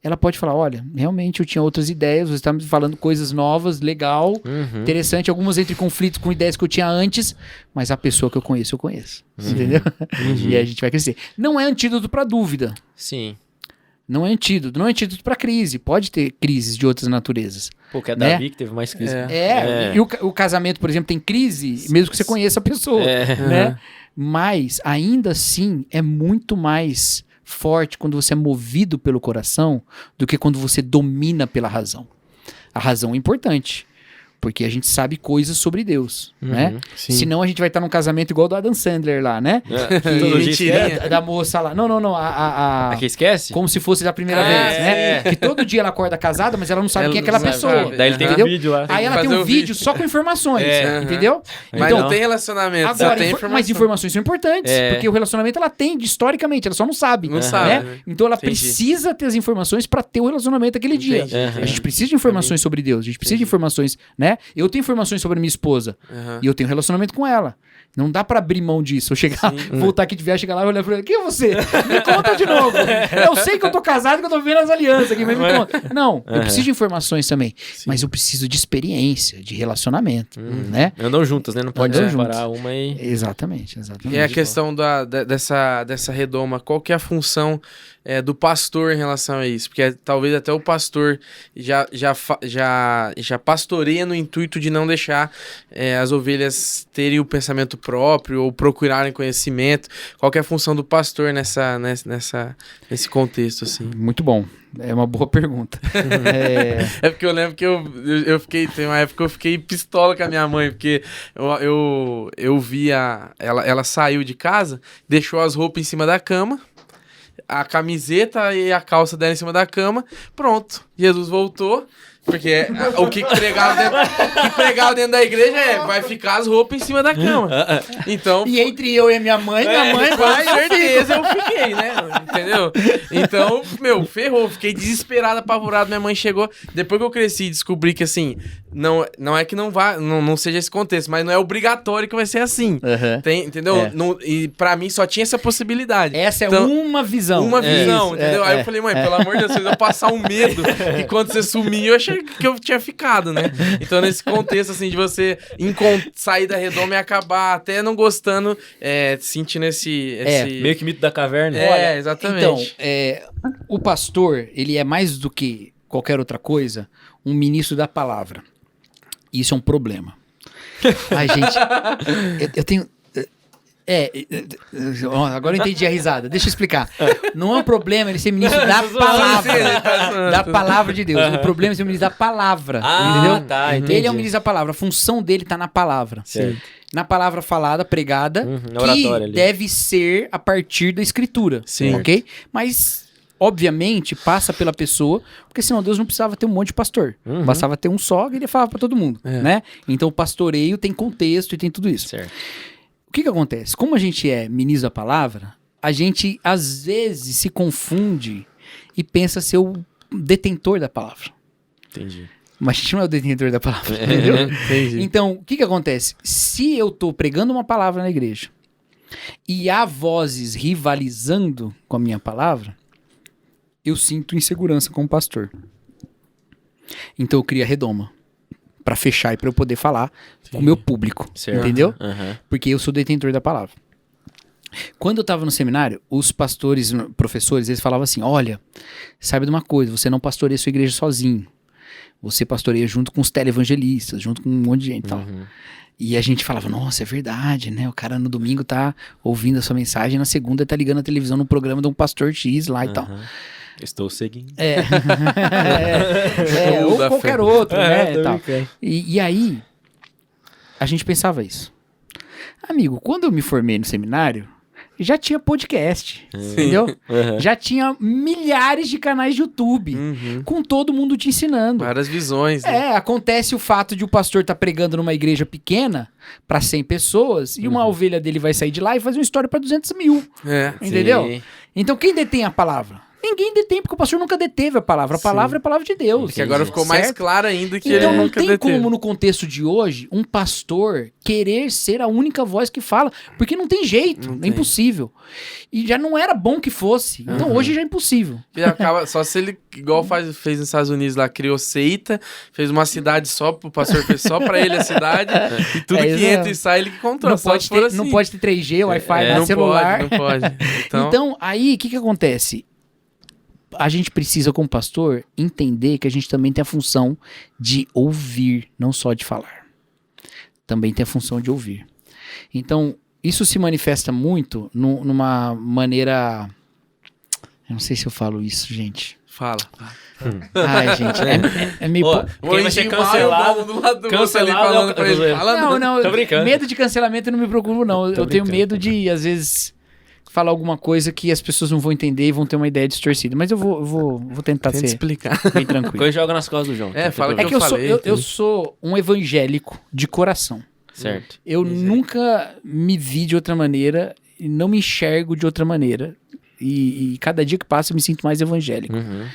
ela pode falar, olha, realmente eu tinha outras ideias, você está me falando coisas novas, legal, interessante, algumas entram em conflito com ideias que eu tinha antes, mas a pessoa que eu conheço, entendeu? E aí a gente vai crescer. Não é antídoto para dúvida. Sim. Não é antídoto para crise. Pode ter crises de outras naturezas. Pô, que é né? Davi que teve mais crise. E o casamento, por exemplo, tem crise, mesmo que você conheça a pessoa. Né? Mas, ainda assim, é muito mais forte quando você é movido pelo coração do que quando você domina pela razão. A razão é importante. Porque a gente sabe coisas sobre Deus, né? Sim. Senão a gente vai estar num casamento igual do Adam Sandler lá, né? Todo dia esquece. Da moça lá. Não. Aqui esquece? Como se fosse da primeira vez, né? Que todo dia ela acorda casada, mas ela não sabe Ela quem é aquela não pessoa. sabe. Daí ele tem Entendeu? um vídeo lá. Aí ela tem fazer um o vídeo só com informações, entendeu? Mas Então, não tem relacionamento, só Agora, tem informação. mas informações são importantes, É. porque o relacionamento ela tem historicamente, ela só não sabe. Não né? sabe, né? Então ela Entendi. precisa ter as informações para ter o relacionamento aquele dia. Entendi. A gente precisa de informações sobre Deus, a gente precisa de informações, né? Eu tenho informações sobre a minha esposa e eu tenho relacionamento com ela. Não dá pra abrir mão disso. Eu chegar, voltar aqui de viagem, chegar lá e olhar pra ele. Quem é você? Me conta de novo. Eu sei que eu tô casado, que eu tô vendo as alianças aqui, mas me conta. Não, eu preciso de informações também. Mas eu preciso de experiência, de relacionamento, né? Andam juntas, né? Não pode Andam separar uma e... Exatamente. E a questão dessa redoma, qual que é a função do pastor em relação a isso? Porque talvez até o pastor já pastoreia no intuito de não deixar as ovelhas terem o pensamento próprio ou procurarem conhecimento. Qual que é a função do pastor nesse contexto, assim? Muito bom. É uma boa pergunta. É porque eu lembro que eu fiquei... Tem uma época que eu fiquei pistola com a minha mãe, porque eu via... Ela saiu de casa, deixou as roupas em cima da cama, a camiseta e a calça dela em cima da cama, pronto. Jesus voltou, porque o que pregava dentro da igreja vai ficar as roupas em cima da cama. Então... E entre eu e minha mãe vai... Com certeza eu fiquei, né? Entendeu? Então, ferrou. Fiquei desesperado, apavorado. Minha mãe chegou... Depois que eu cresci e descobri que, assim, não é que não seja esse contexto, mas não é obrigatório que vai ser assim. Entendeu? E pra mim só tinha essa possibilidade. Essa é então, uma visão. Uma visão, Isso, entendeu? Aí eu falei, mãe, pelo amor de Deus, eu passar um medo que quando você sumir, eu achei que eu tinha ficado, né? Então, nesse contexto, assim, de você sair da redoma e acabar até não gostando, sentindo esse... Meio que mito da caverna. Olha, exatamente. Então, o pastor, ele é mais do que qualquer outra coisa, um ministro da palavra. Isso é um problema. Ai, gente, eu tenho... agora eu entendi a risada. Deixa eu explicar. Não é um problema ele ser ministro da palavra. Da palavra de Deus. O problema é ser ministro da palavra. Entendeu? Tá, entendi. Ele é o ministro da palavra. A função dele tá na palavra. Certo. Na palavra falada, pregada, que deve ser a partir da escritura. Sim. Ok? Mas, obviamente, passa pela pessoa, porque senão Deus não precisava ter um monte de pastor. Bastava ter um só e ele falava pra todo mundo. Né? Então o pastoreio tem contexto e tem tudo isso. Certo. O que acontece? Como a gente é ministro da palavra, a gente às vezes se confunde e pensa ser o detentor da palavra. Entendi. Mas a gente não é o detentor da palavra, entendeu? Entendi. Então, o que acontece? Se eu tô pregando uma palavra na igreja e há vozes rivalizando com a minha palavra, eu sinto insegurança como pastor. Então eu crio a redoma para fechar e para eu poder falar com o meu público, entendeu? Porque eu sou detentor da palavra. Quando eu estava no seminário, os pastores, professores, eles falavam assim, olha, saiba de uma coisa, você não pastoreia sua igreja sozinho. Você pastoreia junto com os televangelistas, junto com um monte de gente e tal. E a gente falava, nossa, é verdade, né? O cara no domingo tá ouvindo a sua mensagem, na segunda tá ligando a televisão num programa de um pastor X lá e tal. Estou seguindo. Ou qualquer outro, né? E, tal. E aí, a gente pensava isso. Amigo, quando eu me formei no seminário, já tinha podcast, entendeu? Já tinha milhares de canais de YouTube, com todo mundo te ensinando. Várias visões, né? Acontece o fato de o pastor estar pregando numa igreja pequena, para 100 pessoas, e uma ovelha dele vai sair de lá e fazer uma história para 200 mil. Entendeu? Sim. Então quem detém a palavra? Ninguém detém, porque o pastor nunca deteve a palavra. A palavra é a palavra de Deus. Que agora ficou mais claro ainda que então ele não nunca tem deteve. como, no contexto de hoje, um pastor querer ser a única voz que fala. Porque não tem jeito, é impossível. E já não era bom que fosse. Então hoje já é impossível. E acaba, só se ele, igual fez nos Estados Unidos lá, criou seita, fez uma cidade só, o pastor fez só pra ele a cidade, e tudo que entra e sai ele que controla. Não pode ter 3G, Wi-Fi, celular. Não pode. Então aí, o que acontece? A gente precisa, como pastor, entender que a gente também tem a função de ouvir, não só de falar. Também tem a função de ouvir. Então, isso se manifesta muito numa maneira... Eu não sei se eu falo isso, gente. Fala. Ai, gente, é meio... Ó, quem vai ser cancelado? Do lado do Cancelado você ali falando pra ele. Fala, Não, Tô brincando. medo de cancelamento eu não me preocupo, não. Eu tenho medo de, às vezes, falar alguma coisa que as pessoas não vão entender e vão ter uma ideia distorcida. Mas eu vou tentar Tenta ser explicar. bem tranquilo. Coisa joga nas costas do João. Fala É que falei, eu sou um evangélico de coração. Certo. Eu nunca me vi de outra maneira e não me enxergo de outra maneira. E cada dia que passa eu me sinto mais evangélico. Uhum.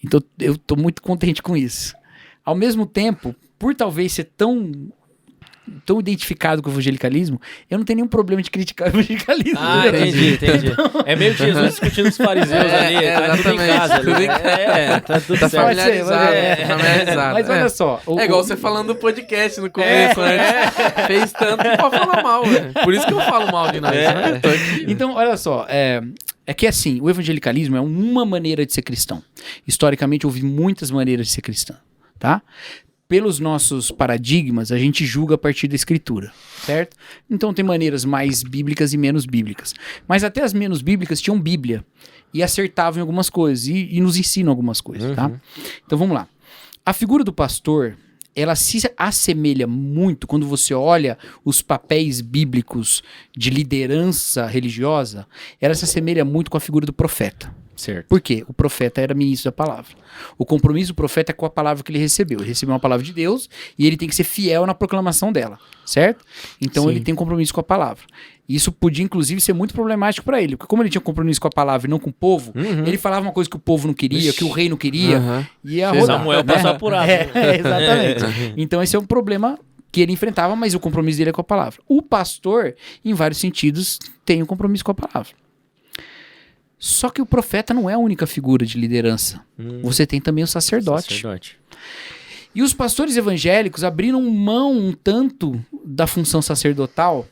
Então eu tô muito contente com isso. Ao mesmo tempo, por talvez ser tão identificado com o evangelicalismo, eu não tenho nenhum problema de criticar o evangelicalismo. Ah, entendi. É meio Jesus discutindo os fariseus ali. Tá tudo em casa. Tudo em casa. Tá tudo Tá certo. familiarizado. Mas olha só. É igual você falando do podcast no começo, antes. Fez tanto que pode falar mal, velho. Por isso que eu falo mal de nós, né? Tô aqui. Então, olha só, é que assim, o evangelicalismo é uma maneira de ser cristão. Historicamente, houve muitas maneiras de ser cristão, tá? Pelos nossos paradigmas, a gente julga a partir da escritura, certo? Então tem maneiras mais bíblicas e menos bíblicas. Mas até as menos bíblicas tinham Bíblia e acertavam em algumas coisas e nos ensinam algumas coisas, tá? Então vamos lá. A figura do pastor, ela se assemelha muito quando você olha os papéis bíblicos de liderança religiosa, ela se assemelha muito com a figura do profeta. Certo. Por quê? O profeta era ministro da palavra. O compromisso do profeta é com a palavra que ele recebeu. Ele recebeu uma palavra de Deus e ele tem que ser fiel na proclamação dela, certo? Então ele tem compromisso com a palavra. Isso podia, inclusive, ser muito problemático para ele, porque como ele tinha compromisso com a palavra e não com o povo, ele falava uma coisa que o povo não queria, que o rei não queria, e ia rodar. Samuel passou apurado. Exatamente. Então esse é um problema que ele enfrentava, mas o compromisso dele é com a palavra. O pastor, em vários sentidos, tem um compromisso com a palavra. Só que o profeta não é a única figura de liderança. Você tem também o sacerdote. E os pastores evangélicos abriram mão um tanto da função sacerdotal.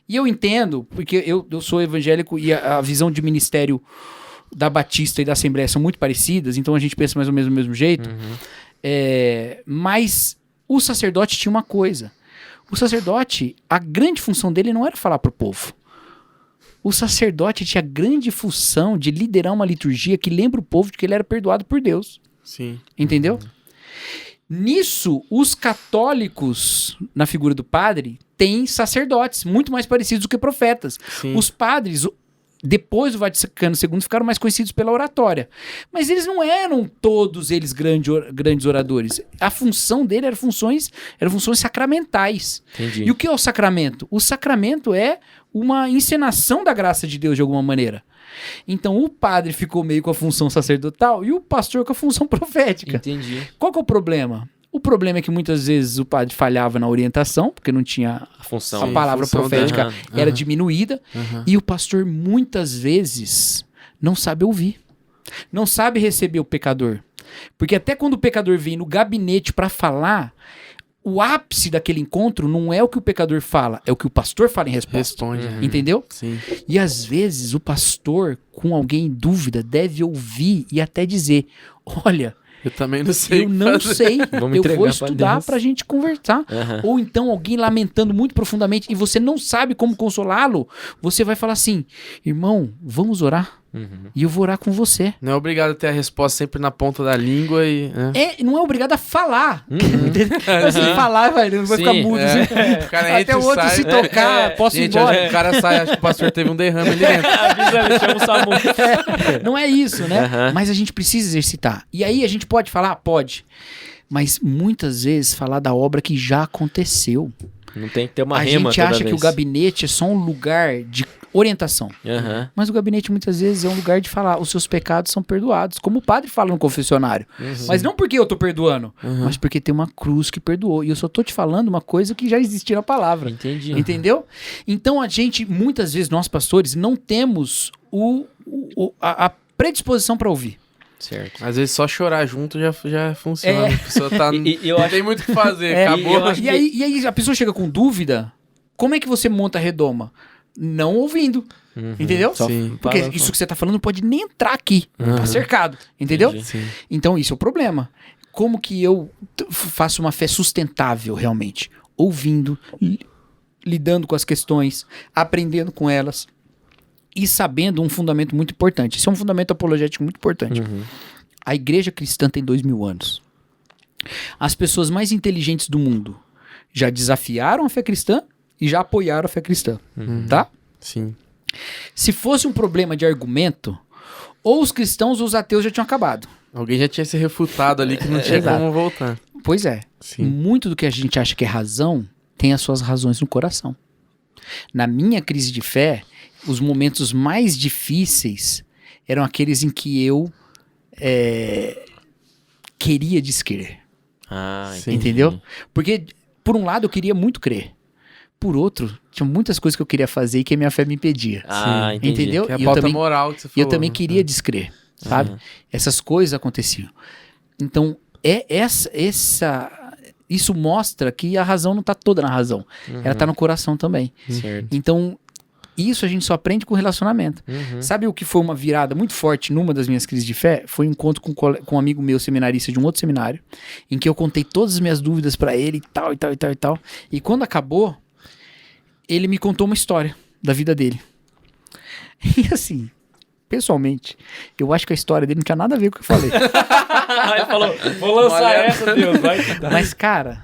E eu entendo, porque eu sou evangélico e a visão de ministério da Batista e da Assembleia são muito parecidas, então a gente pensa mais ou menos do mesmo jeito. Mas o sacerdote tinha uma coisa. O sacerdote, a grande função dele não era falar para o povo. O sacerdote tinha a grande função de liderar uma liturgia que lembra o povo de que ele era perdoado por Deus. Sim. Entendeu? Nisso, os católicos, na figura do padre, têm sacerdotes muito mais parecidos do que profetas. Sim. Os padres, depois do Vaticano II, ficaram mais conhecidos pela oratória. Mas eles não eram todos eles grandes oradores. A função dele eram funções sacramentais. Entendi. E o que é o sacramento? O sacramento é uma encenação da graça de Deus de alguma maneira. Então o padre ficou meio com a função sacerdotal e o pastor com a função profética. Entendi. Qual que é o problema? O problema é que muitas vezes o padre falhava na orientação, porque não tinha A função. a palavra função profética, dele. era diminuída, e o pastor muitas vezes não sabe ouvir, não sabe receber o pecador. Porque até quando o pecador vem no gabinete para falar, o ápice daquele encontro não é o que o pecador fala, é o que o pastor fala em resposta. Responde. Entendeu? Sim. E às vezes o pastor, com alguém em dúvida, deve ouvir e até dizer: olha, Eu também não sei. eu não sei, Vamos eu entregar vou pra estudar Deus. pra gente conversar. Ou então alguém lamentando muito profundamente e você não sabe como consolá-lo, você vai falar assim: irmão, vamos orar? E eu vou orar com você. Não é obrigado a ter a resposta sempre na ponta da língua e... né? Não é obrigado a falar. Se falar, vai Sim, ficar mudo. é. assim. O cara entra Até o e outro sai. se tocar, posso ir Gente, embora. o cara sai, acho que o pastor teve um derrame ali dentro. Avisa ele, chama o SAMU. Não é isso, né? Mas a gente precisa exercitar. E aí a gente pode falar? Pode. Mas muitas vezes falar da obra que já aconteceu. Não tem que ter uma A rema gente toda acha vez. que o gabinete é só um lugar de orientação. Mas o gabinete muitas vezes é um lugar de falar: os seus pecados são perdoados. Como o padre fala no confessionário. Mas não porque eu tô perdoando, mas porque tem uma cruz que perdoou. E eu só tô te falando uma coisa que já existia na palavra. Entendi. Entendeu? Então a gente, muitas vezes, nós pastores, não temos a predisposição para ouvir. Certo. Às vezes só chorar junto já funciona. A pessoa tá... E eu não acho- tem muito o que fazer, É, acabou. eu acho E aí a pessoa chega com dúvida, como é que você monta a redoma? Não ouvindo. Entendeu? Sim. Porque Falando, isso que você tá falando não pode nem entrar aqui. Tá cercado. Entendeu? Entendi. Sim. Então, isso é o problema. Como que eu faço uma fé sustentável, realmente? Ouvindo, lidando com as questões, aprendendo com elas e sabendo um fundamento muito importante. Isso é um fundamento apologético muito importante. A igreja cristã tem 2000 anos. As pessoas mais inteligentes do mundo já desafiaram a fé cristã e já apoiaram a fé cristã, tá? Sim. Se fosse um problema de argumento, ou os cristãos ou os ateus já tinham acabado. Alguém já tinha se refutado ali que não tinha Exato. como voltar. Pois é. Sim. Muito do que a gente acha que é razão tem as suas razões no coração. Na minha crise de fé, os momentos mais difíceis eram aqueles em que eu queria descrer. Sim. Entendeu? Porque, por um lado, eu queria muito crer. Por outro, tinha muitas coisas que eu queria fazer e que a minha fé me impedia. Entendi. Entendeu? Que é a E eu pauta também, moral que você e falou. eu também queria descrer, sabe? Essas coisas aconteciam. Então, isso mostra que a razão não está toda na razão. Ela está no coração também. Certo. Então, isso a gente só aprende com relacionamento. Sabe o que foi uma virada muito forte numa das minhas crises de fé? Foi um encontro com um amigo meu, seminarista de um outro seminário, em que eu contei todas as minhas dúvidas pra ele e tal, e tal, e tal, e tal. E quando acabou, ele me contou uma história da vida dele. E assim, pessoalmente, eu acho que a história dele não tinha nada a ver com o que eu falei. Ele falou, vou lançar essa, Deus, vai. Mas, cara,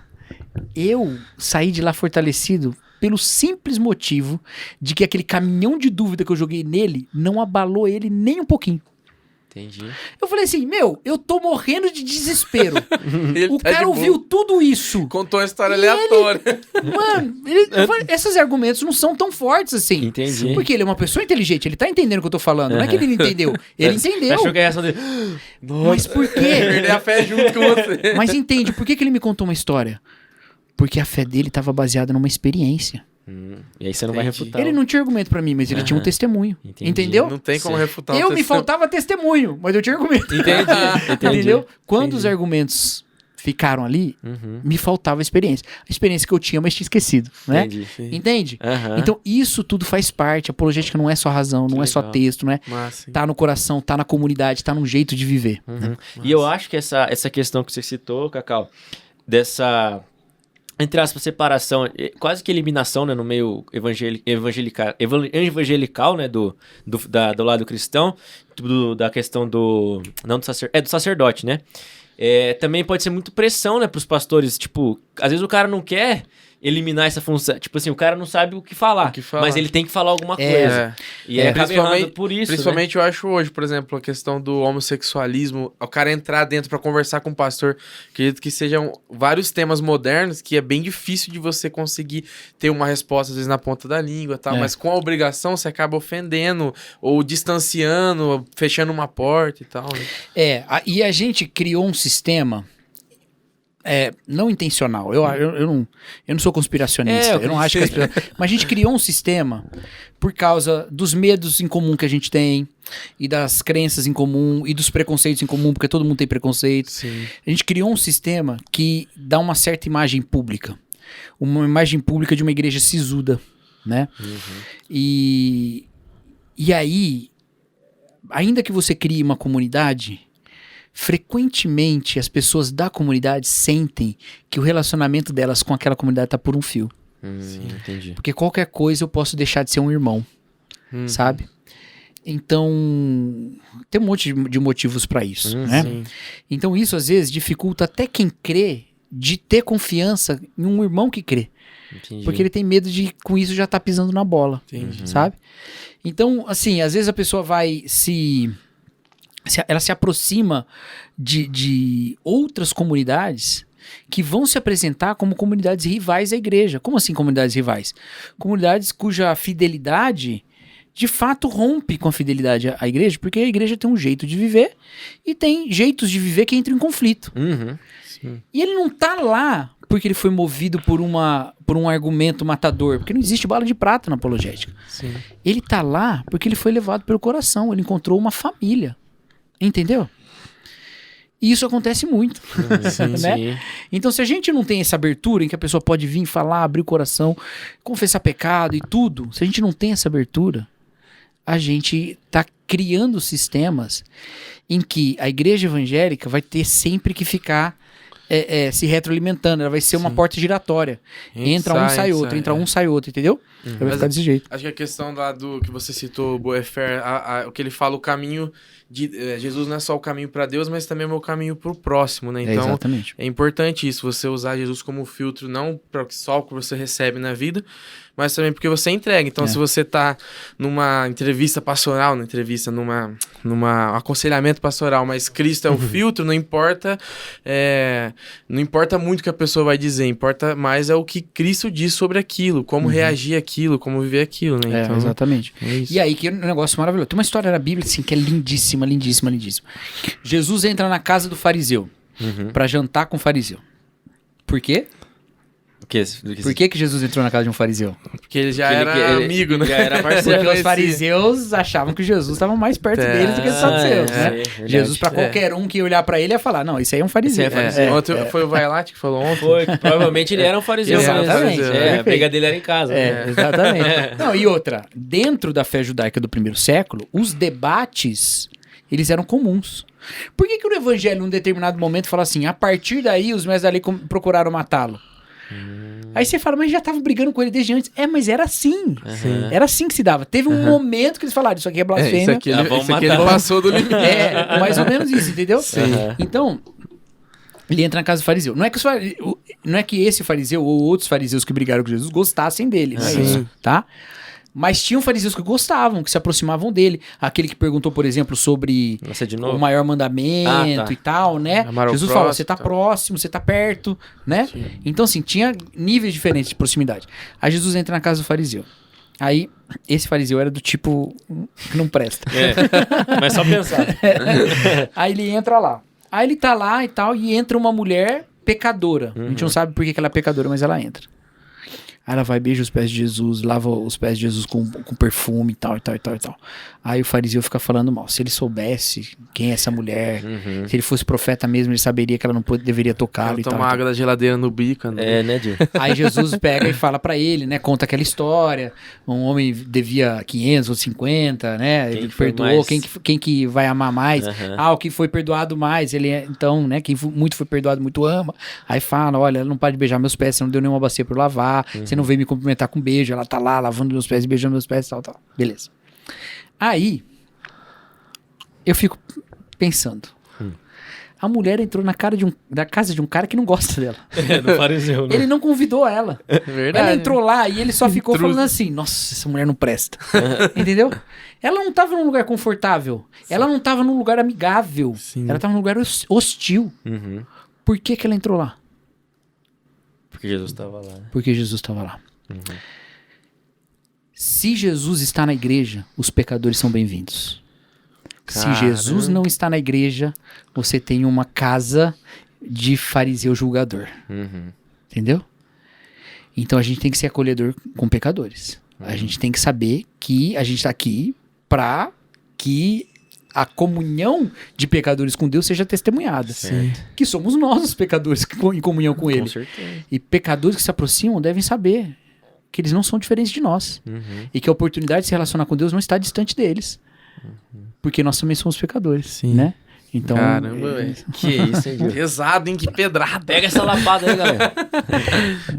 eu saí de lá fortalecido pelo simples motivo de que aquele caminhão de dúvida que eu joguei nele não abalou ele nem um pouquinho. Entendi. Eu falei assim, eu tô morrendo de desespero. O tá cara de ouviu boa. tudo isso. Contou uma história E aleatória. Mano, esses argumentos não são tão fortes assim. Entendi. Porque ele é uma pessoa inteligente, ele tá entendendo o que eu tô falando. Não é que ele não entendeu. Ele entendeu. Achou que a reação dele... Mas por quê? Perder a fé junto com você. Mas entende, por que ele me contou uma história? Porque a fé dele estava baseada numa experiência. E aí você não vai Entendi. refutar. Ele não tinha argumento pra mim, mas ele tinha um testemunho. Entendi. Entendeu? Não tem como Sim. refutar Eu o me testemunho. faltava testemunho, mas eu tinha argumento. Entendi. Entendeu? Quando os argumentos ficaram ali, me faltava experiência. A experiência que eu tinha, mas tinha esquecido, né? Entendi. Entende? Aham. Então, isso tudo faz parte. A apologética não é só razão, não é só legal. texto, não é? Massa, hein? Tá no coração, tá na comunidade, tá num jeito de viver. E eu acho que essa questão que você citou, Cacau, dessa, entre aspas, separação, quase que eliminação, né, no meio evangelical, né, do lado cristão, da questão do sacerdote, né? Também pode ser muito pressão, né, pros pastores, tipo, às vezes o cara não quer eliminar essa função, tipo assim, o cara não sabe o que falar, mas ele tem que falar alguma coisa. E acaba errando por isso, principalmente eu acho hoje, por exemplo, a questão do homossexualismo, o cara entrar dentro pra conversar com o pastor, acredito que sejam vários temas modernos que é bem difícil de você conseguir ter uma resposta, às vezes, na ponta da língua e tal, mas com a obrigação você acaba ofendendo, ou distanciando, fechando uma porta e tal, né? E a gente criou um sistema não intencional. Eu não sou conspiracionista. Eu não acho que mas a gente criou um sistema por causa dos medos em comum que a gente tem, e das crenças em comum, e dos preconceitos em comum, porque todo mundo tem preconceito. Sim. A gente criou um sistema que dá uma certa imagem pública. Uma imagem pública de uma igreja sisuda, né? E aí, ainda que você crie uma comunidade, frequentemente as pessoas da comunidade sentem que o relacionamento delas com aquela comunidade tá por um fio. Entendi. Porque qualquer coisa eu posso deixar de ser um irmão, sabe? Então, tem um monte de motivos pra isso, né? Sim. Então isso às vezes dificulta até quem crê de ter confiança em um irmão que crê. Entendi. Porque ele tem medo de, com isso, já tá pisando na bola, sabe? Então, assim, às vezes a pessoa vai ela se aproxima de outras comunidades que vão se apresentar como comunidades rivais à igreja. Como assim comunidades rivais? Comunidades cuja fidelidade de fato rompe com a fidelidade à igreja, porque a igreja tem um jeito de viver e tem jeitos de viver que entram em conflito. E ele não tá lá porque ele foi movido por um argumento matador, porque não existe bala de prata na apologética. Sim. Ele tá lá porque ele foi levado pelo coração, ele encontrou uma família. Entendeu? E isso acontece muito. Né? Então, se a gente não tem essa abertura em que a pessoa pode vir falar, abrir o coração, confessar pecado e tudo, se a gente não tem essa abertura, a gente tá criando sistemas em que a igreja evangélica vai ter sempre que ficar se retroalimentando, ela vai ser uma porta giratória. Entra um, sai outro, entra um, sai outro, entendeu? Ela vai ficar desse jeito. Acho que a questão lá do que você citou, Boefer, o que ele fala, o caminho de Jesus não é só o caminho para Deus, mas também é o meu caminho para o próximo, né? Então, exatamente. é importante isso, você usar Jesus como filtro, não só o que você recebe na vida, mas também porque você entrega. Então, se você tá numa entrevista pastoral, numa aconselhamento pastoral, mas Cristo é o filtro, não importa muito o que a pessoa vai dizer, importa mais é o que Cristo diz sobre aquilo, como reagir àquilo, como viver aquilo, né? Então, exatamente. É isso. E aí, que é um negócio maravilhoso. Tem uma história na Bíblia, assim, que é lindíssima, lindíssima, lindíssima. Jesus entra na casa do fariseu pra jantar com o fariseu. Por quê? Por que Jesus entrou na casa de um fariseu? Porque ele já era amigo, né? Já era parceiro. Porque os fariseus achavam que Jesus estava mais perto deles do que os saduceus, né? Jesus, pra qualquer um que olhar pra ele, ia falar, não, isso aí é um fariseu. Ontem foi o Vailate que falou ontem. Foi, provavelmente ele era um fariseu. Exatamente. A briga dele era em casa. Exatamente. Não, e outra, dentro da fé judaica do primeiro século, os debates, eles eram comuns. Por que o evangelho, num determinado momento, fala assim, a partir daí os mestres da lei procuraram matá-lo? Aí você fala, mas já tava brigando com ele desde antes. Mas era assim. Era assim que se dava. Teve um momento que eles falaram, isso aqui é blasfêmia. Isso aqui ele passou do limite. Mais ou menos isso, entendeu? Então, ele entra na casa do fariseu. Não é que esse fariseu ou outros fariseus que brigaram com Jesus gostassem dele, não é isso, tá? Mas tinham fariseus que gostavam, que se aproximavam dele. Aquele que perguntou, por exemplo, sobre o maior mandamento e tal, né? Jesus falou, você tá próximo, você tá perto, né? Sim. Então, assim, tinha níveis diferentes de proximidade. Aí Jesus entra na casa do fariseu. Aí, esse fariseu era do tipo que não presta. Mas só pensar. Aí ele entra lá. Aí ele tá lá e tal, e entra uma mulher pecadora. A gente não sabe por que ela é pecadora, mas ela entra. Aí ela vai, beija os pés de Jesus, lava os pés de Jesus com perfume e tal. Aí o fariseu fica falando mal. Se ele soubesse quem é essa mulher, se ele fosse profeta mesmo, ele saberia que ela não deveria tocá-lo e tal. Toma água da geladeira no bico. Né, Dio? Aí Jesus pega e fala pra ele, né? Conta aquela história. Um homem devia 500 ou 50, né? Ele perdoou. Quem que vai amar mais? O que foi perdoado mais. Então, né? Quem muito foi perdoado, muito ama. Aí fala, olha, ela não pode beijar meus pés, você não deu nenhuma bacia pra eu lavar. Você não veio me cumprimentar com beijo. Ela tá lá lavando meus pés, beijando meus pés e tal. Beleza. Aí, eu fico pensando. A mulher entrou na casa de um cara que não gosta dela. Do fariseu, né? Ele não convidou ela. Verdade. Ela entrou lá e ele só ficou falando assim, nossa, essa mulher não presta. Entendeu? Ela não tava num lugar confortável. Ela não tava num lugar amigável. Sim. Ela tava num lugar hostil. Por que ela entrou lá? Porque Jesus estava lá. Porque Jesus estava lá. Se Jesus está na igreja, os pecadores são bem-vindos. Se Jesus não está na igreja, você tem uma casa de fariseu julgador. Entendeu? Então a gente tem que ser acolhedor com pecadores. A gente tem que saber que a gente está aqui para que a comunhão de pecadores com Deus seja testemunhada. Que somos nós os pecadores em comunhão com Ele. Com certeza. E pecadores que se aproximam devem saber que eles não são diferentes de nós. E que a oportunidade de se relacionar com Deus não está distante deles. Porque nós também somos pecadores, né? Então, caramba, velho. Que isso, hein, Gil? Pesado, hein? Que pedrada. Pega essa lapada aí, galera.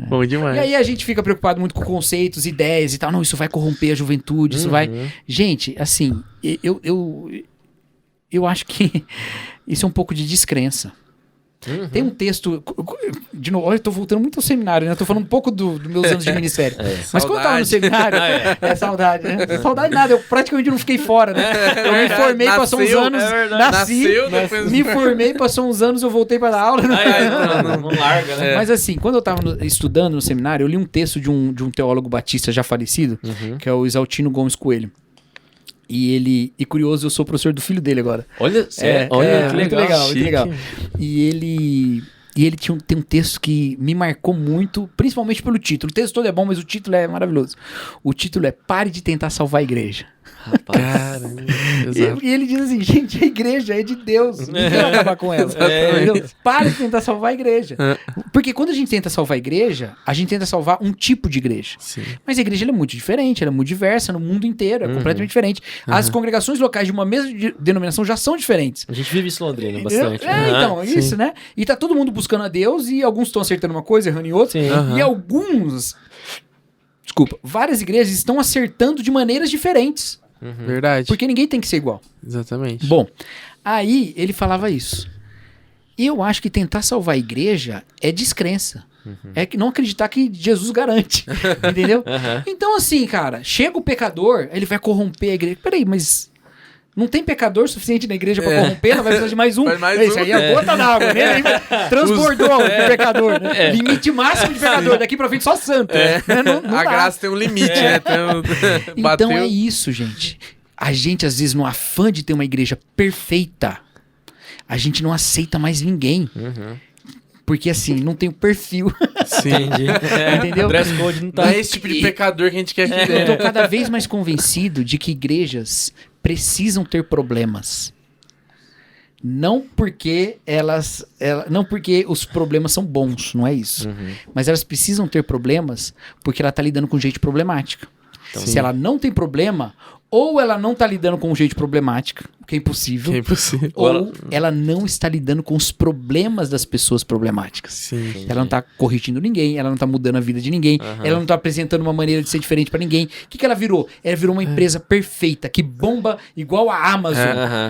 Bom demais. E aí a gente fica preocupado muito com conceitos, ideias e tal. Não, isso vai corromper a juventude, isso vai... Gente, assim, eu acho que isso é um pouco de descrença. Tem um texto... De novo, eu tô voltando muito ao seminário, né? Eu tô falando um pouco dos meus anos de ministério. Mas quando eu tava no seminário... É saudade, né? Saudade nada, eu praticamente não fiquei fora, né? Eu me formei, passou uns anos... Me formei, passou uns anos, eu voltei pra dar aula. Não larga, né? Mas assim, quando eu tava estudando no seminário, eu li um texto de um teólogo batista já falecido, que é o Exaltino Gomes Coelho. E curioso, eu sou professor do filho dele agora. Olha, que legal. Muito legal. E ele tem um texto que me marcou muito, principalmente pelo título. O texto todo é bom, mas o título é maravilhoso. O título é Pare de Tentar Salvar a Igreja. Rapaz. Caramba, exato. E ele diz assim, gente, a igreja é de Deus, não quero acabar com ela. Entendeu? Para de tentar salvar a igreja. Porque quando a gente tenta salvar a igreja, a gente tenta salvar um tipo de igreja. Sim. Mas a igreja ela é muito diferente, ela é muito diversa no mundo inteiro, é completamente diferente. As congregações locais de uma mesma denominação já são diferentes. A gente vive isso em Londrina bastante. Então, é isso, né? E tá todo mundo buscando a Deus e alguns estão acertando uma coisa, errando em outra. Sim. E alguns... Desculpa, várias igrejas estão acertando de maneiras diferentes. Verdade. Porque ninguém tem que ser igual. Exatamente. Bom, aí ele falava isso. Eu acho que tentar salvar a igreja é descrença. É que não acreditar que Jesus garante. Entendeu? Então, assim, cara, chega o pecador, ele vai corromper a igreja. Peraí, mas não tem pecador suficiente na igreja pra corromper, ela vai precisar de mais um. Isso aí é a gota d'água, né? Aí transbordou o pecador. Né? Limite máximo de pecador. Daqui pra frente só santo. Né? Não A dá. graça tem um limite, né? Bateu. Então é isso, gente. A gente, às vezes, no afã de ter uma igreja perfeita, a gente não aceita mais ninguém. Porque, assim, não tem o perfil. Sim. Entendi. Entendeu? O dress code não Não tá... é esse tipo de pecador que a gente quer que Eu tô cada vez mais convencido de que igrejas precisam ter problemas. Não porque não porque os problemas são bons, não é isso. Mas elas precisam ter problemas porque ela tá lidando com gente problemática. Então, se ela não tem problema, ou ela não tá lidando com gente problemática, o que é impossível, Que é impossível. ou ela não está lidando com os problemas das pessoas problemáticas. Sim. Ela não tá corrigindo ninguém, ela não tá mudando a vida de ninguém, ela não tá apresentando uma maneira de ser diferente pra ninguém. O que ela virou? Ela virou uma empresa perfeita, que bomba igual a Amazon.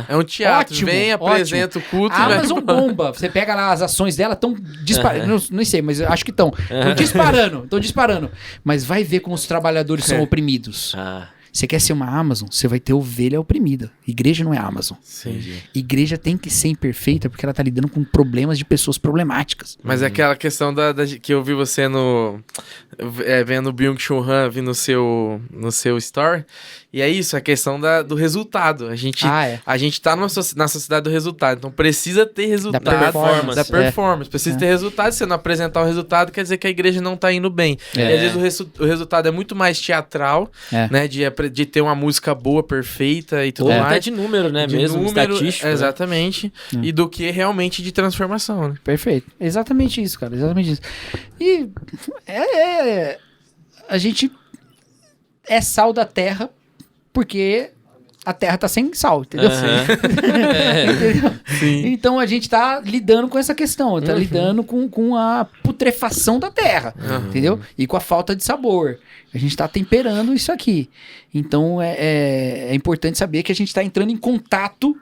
É um teatro. Ótimo, Vem, apresenta o culto. A vai- Amazon bomba. Você pega lá as ações dela, estão disparando. Não sei, mas eu acho que estão. Estão disparando. Mas vai ver como os trabalhadores são oprimidos. Você quer ser uma Amazon? Você vai ter ovelha oprimida. Igreja não é Amazon. Sim. Igreja tem que ser imperfeita porque ela tá lidando com problemas de pessoas problemáticas. Mas é aquela questão que eu vi você vendo o Byung-Chul Han vir no seu story. E é isso, a questão do resultado. A gente tá na sociedade do resultado. Então precisa ter resultado. performance. Da performance. Precisa ter resultado. Se você não apresentar o resultado, quer dizer que a igreja não tá indo bem. E às vezes o resultado é muito mais teatral, né? De ter uma música boa, perfeita e tudo Ou mais. até de número, né? Mesmo, estatístico. né? Exatamente. E do que realmente de transformação, né? Perfeito. Exatamente isso, cara. Exatamente isso. E a gente é sal da terra porque a terra tá sem sal, entendeu? Entendeu? Sim. Então a gente tá lidando com essa questão, tá lidando com a putrefação da terra, entendeu? E com a falta de sabor. A gente tá temperando isso aqui. Então é importante saber que a gente tá entrando em contato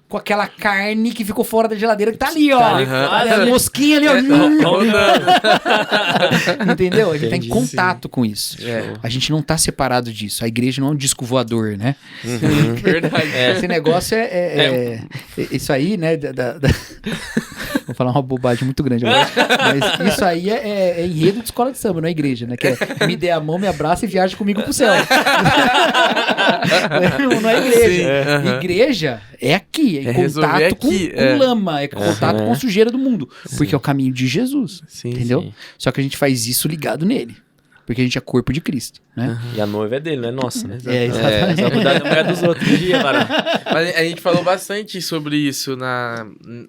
com aquela carne que ficou fora da geladeira que tá ali, ó. Tá ali, Olha a mosquinha ali, ó. Entendeu? A gente tá em contato com isso. A gente não tá separado disso. A igreja não é um disco voador, né? Verdade. Esse negócio isso aí, né? Vou falar uma bobagem muito grande agora. Mas isso aí é enredo de escola de samba, não é igreja, né? Que é me dê a mão, me abraça e viaje comigo pro céu. Não é igreja. Igreja é aqui, é em resolver contato aqui, com lama, é contato com sujeira do mundo. Porque é o caminho de Jesus. Sim, entendeu? sim. Só que a gente faz isso ligado nele. Porque a gente é corpo de Cristo, né? E a noiva é dele, não é nossa, né? Exatamente. Só cuidar da mulher dos outros dia, varão. Mas a gente falou bastante sobre isso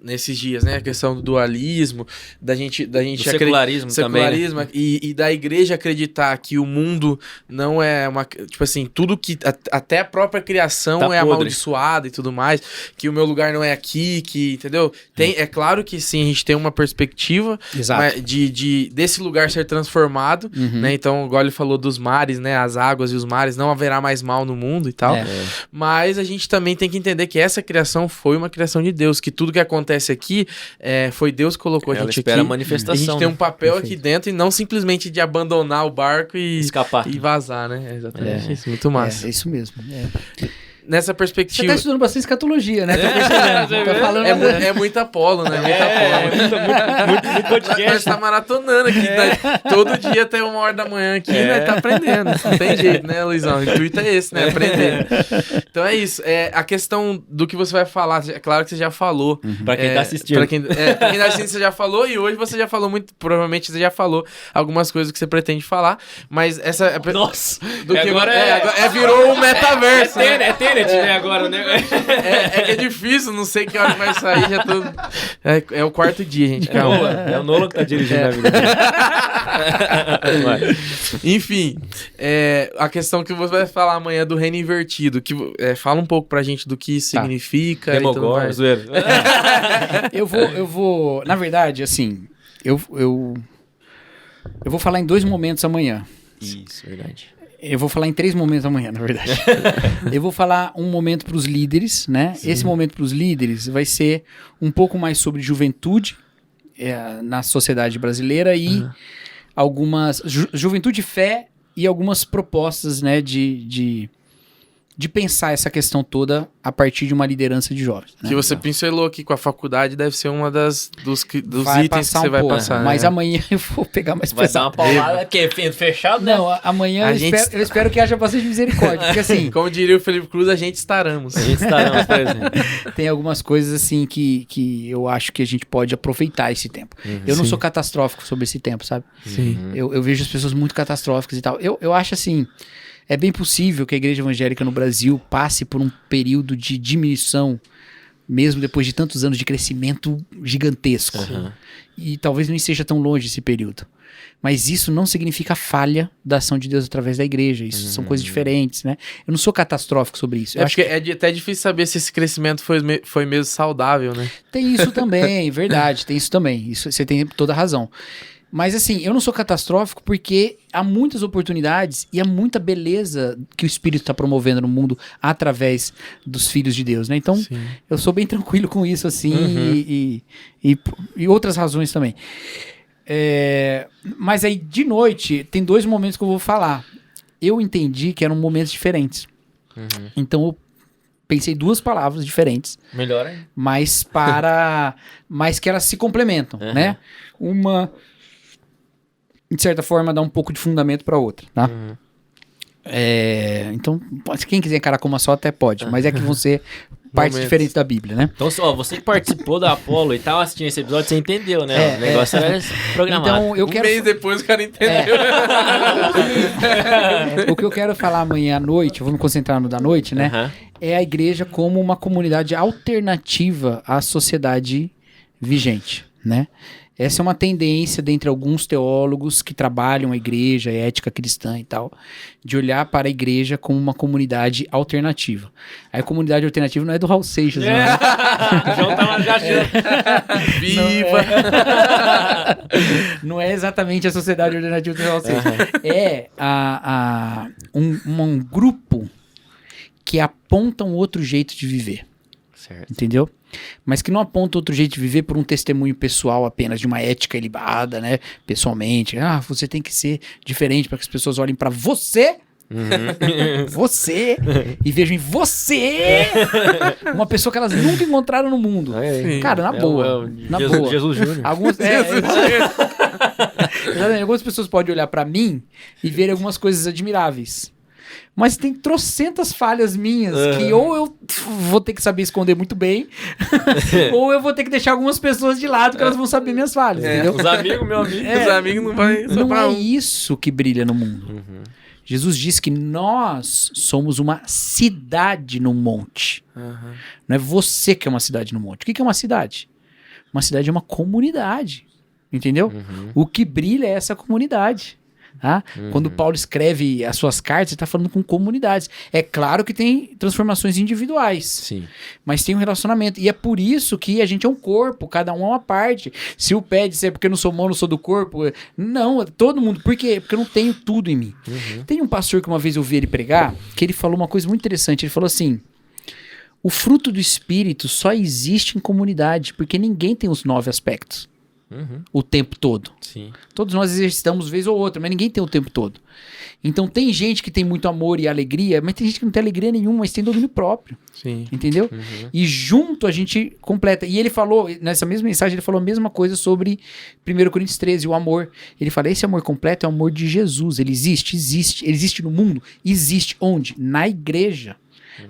nesses dias, né? A questão do dualismo, da gente Do secularismo também, né? e da igreja acreditar que o mundo não é uma... Tipo assim, tudo que... Até a própria criação Tá é podre. amaldiçoada e tudo mais, que o meu lugar não é aqui, que... Entendeu? É claro que sim, a gente tem uma perspectiva Exato. mas desse lugar ser transformado, né? Então, igual ele falou dos mares, né? As águas e os mares, não haverá mais mal no mundo e tal. Mas a gente também tem que entender que essa criação foi uma criação de Deus, que tudo que acontece aqui foi Deus que colocou a Ela gente espera aqui. a manifestação, A gente tem né? um papel aqui dentro e não simplesmente de abandonar o barco e Escapar. e vazar, né? É exatamente isso, muito massa. É isso mesmo. nessa Você perspectiva... tá estudando bastante escatologia, né? Tô percebendo. Tá falando É muito Apolo, né? Muito podcast. Nós tá maratonando aqui, né? Todo dia até 1h da manhã aqui, né? Tá aprendendo. Não tem jeito, né, Luizão? O intuito é esse, né? Aprender. Então é isso. A questão do que você vai falar, é claro que você já falou. Pra quem tá assistindo. Pra quem tá assistindo, você já falou, e hoje você já falou muito, provavelmente você já falou algumas coisas que você pretende falar, mas essa... Nossa! Do que agora virou um metaverso, né? É Tenet, né, agora, né? Que é difícil, não sei que hora que vai sair, já tô... É o 4º dia, gente, calma. É o Nolan que tá dirigindo a vida. Enfim, a questão que você vai falar amanhã do reino invertido, que fala um pouco pra gente do que isso significa. Demogorgon, zoeiro. Eu vou... Na verdade, assim, eu vou falar em 2 momentos amanhã. Isso, verdade. Eu vou falar em 3 momentos amanhã, na verdade. Eu vou falar um momento para os líderes, né? Sim. Esse momento para os líderes vai ser um pouco mais sobre juventude na sociedade brasileira e algumas... juventude, fé e algumas propostas, né? De pensar essa questão toda a partir de uma liderança de jovens. Né? Que você pincelou aqui com a faculdade, deve ser uma dos itens que você vai passar. Mas amanhã eu vou pegar mais pesado. Vai dar uma paulada, que é fechado, né? Não, amanhã eu espero que haja bastante misericórdia, porque assim... Como diria o Felipe Cruz, a gente estaramos. Por exemplo. Tem algumas coisas assim que eu acho que a gente pode aproveitar esse tempo. Eu não sou catastrófico sobre esse tempo, sabe? Sim. Eu vejo as pessoas muito catastróficas e tal. Eu acho assim... É bem possível que a igreja evangélica no Brasil passe por um período de diminuição, mesmo depois de tantos anos de crescimento gigantesco. E talvez nem seja tão longe esse período. Mas isso não significa falha da ação de Deus através da igreja. Isso são coisas diferentes, né? Eu não sou catastrófico sobre isso. Eu acho que é até difícil saber se esse crescimento foi mesmo saudável, né? Tem isso também, verdade. Tem isso também. Isso, você tem toda a razão. Mas assim, eu não sou catastrófico porque há muitas oportunidades e há muita beleza que o Espírito está promovendo no mundo através dos filhos de Deus, né? Então, eu sou bem tranquilo com isso, assim, e outras razões também. Mas aí, de noite, tem 2 momentos que eu vou falar. Eu entendi que eram momentos diferentes. Então, eu pensei 2 palavras diferentes. Melhor, hein? Mas que elas se complementam, né? Uma... de certa forma, dá um pouco de fundamento para outra, tá? Então, quem quiser encarar como uma só, até pode. Mas é que vão ser partes diferentes da Bíblia, né? Então, você que participou da Apolo e tal, assistindo esse episódio, você entendeu, né? O negócio era programado. Então, eu quero... mês depois o cara entendeu. O que eu quero falar amanhã à noite, eu vou me concentrar no da noite, né? É a igreja como uma comunidade alternativa à sociedade vigente, né? Essa é uma tendência dentre alguns teólogos que trabalham a igreja, a ética cristã e tal, de olhar para a igreja como uma comunidade alternativa. Aí a comunidade alternativa não é do Raul Seixas, não. O João tava já achando. Viva! Não é exatamente a sociedade alternativa do Raul Seixas. É um grupo que aponta um outro jeito de viver. Certo. Entendeu? Mas que não aponta outro jeito de viver por um testemunho pessoal apenas, de uma ética ilibada, né? Pessoalmente. Você tem que ser diferente para que as pessoas olhem para você. Você. E vejam em você uma pessoa que elas nunca encontraram no mundo. Cara, na boa. Na boa. Jesus Júnior. Algumas pessoas podem olhar para mim e ver algumas coisas admiráveis. Mas tem trocentas falhas minhas que ou eu vou ter que saber esconder muito bem, ou eu vou ter que deixar algumas pessoas de lado que elas vão saber minhas falhas, entendeu? Os amigos, meu amigo. Os amigos não vai... Não é isso que brilha no mundo. Jesus diz que nós somos uma cidade no monte. Não é você que é uma cidade no monte. O que é uma cidade? Uma cidade é uma comunidade, entendeu? O que brilha é essa comunidade. Tá? Quando Paulo escreve as suas cartas, ele está falando com comunidades. É claro que tem transformações individuais, sim, mas tem um relacionamento. E é por isso que a gente é um corpo, cada um é uma parte. Se o pé disser porque eu não sou mão, não sou do corpo, não, todo mundo. Por quê? Porque eu não tenho tudo em mim. Tem um pastor que uma vez eu vi ele pregar, que ele falou uma coisa muito interessante. Ele falou assim: o fruto do Espírito só existe em comunidade, porque ninguém tem os 9 aspectos. o tempo todo. Sim. Todos nós exercitamos vez ou outra, mas ninguém tem o tempo todo. Então tem gente que tem muito amor e alegria, mas tem gente que não tem alegria nenhuma, mas tem domínio próprio. Sim. Entendeu? E junto a gente completa. E ele falou, nessa mesma mensagem, ele falou a mesma coisa sobre 1 Coríntios 13, o amor. Ele fala, esse amor completo é o amor de Jesus. Ele existe. Ele existe no mundo. Existe onde? Na igreja.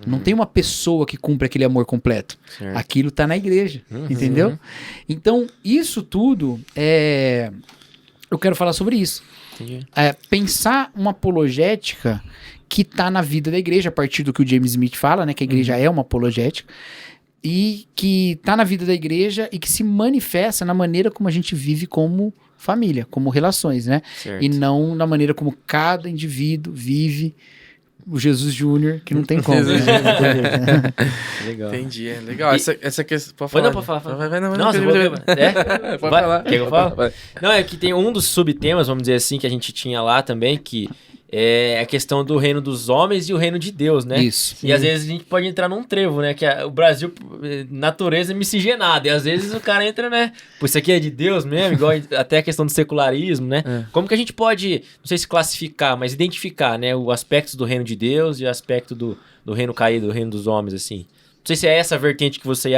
Não tem uma pessoa que cumpre aquele amor completo. Certo. Aquilo tá na igreja. Entendeu? Então, isso tudo eu quero falar sobre isso. Entendi. Pensar uma apologética que tá na vida da igreja, a partir do que o James Smith fala, né? Que a igreja é uma apologética. E que tá na vida da igreja e que se manifesta na maneira como a gente vive como família, como relações, né? Certo. E não na maneira como cada indivíduo vive o Jesus Júnior, que não tem como. Jesus né? Legal. Entendi, é legal. Essa questão. Pode Pode falar. não, pode falar. Vai, não, Nossa, não, pode Vai, falar. quer que eu fale? Vai. Não, é que tem um dos subtemas, vamos dizer assim, que a gente tinha lá também, que é a questão do reino dos homens e o reino de Deus, né? Isso. E às vezes a gente pode entrar num trevo, né? Que o Brasil, natureza miscigenada. E às vezes o cara entra, né? Pô, isso aqui é de Deus mesmo, igual até a questão do secularismo, né? Como que a gente pode, não sei se classificar, mas identificar, né? O aspecto do reino de Deus e o aspecto do reino caído, do reino dos homens, assim. Não sei se é essa vertente que você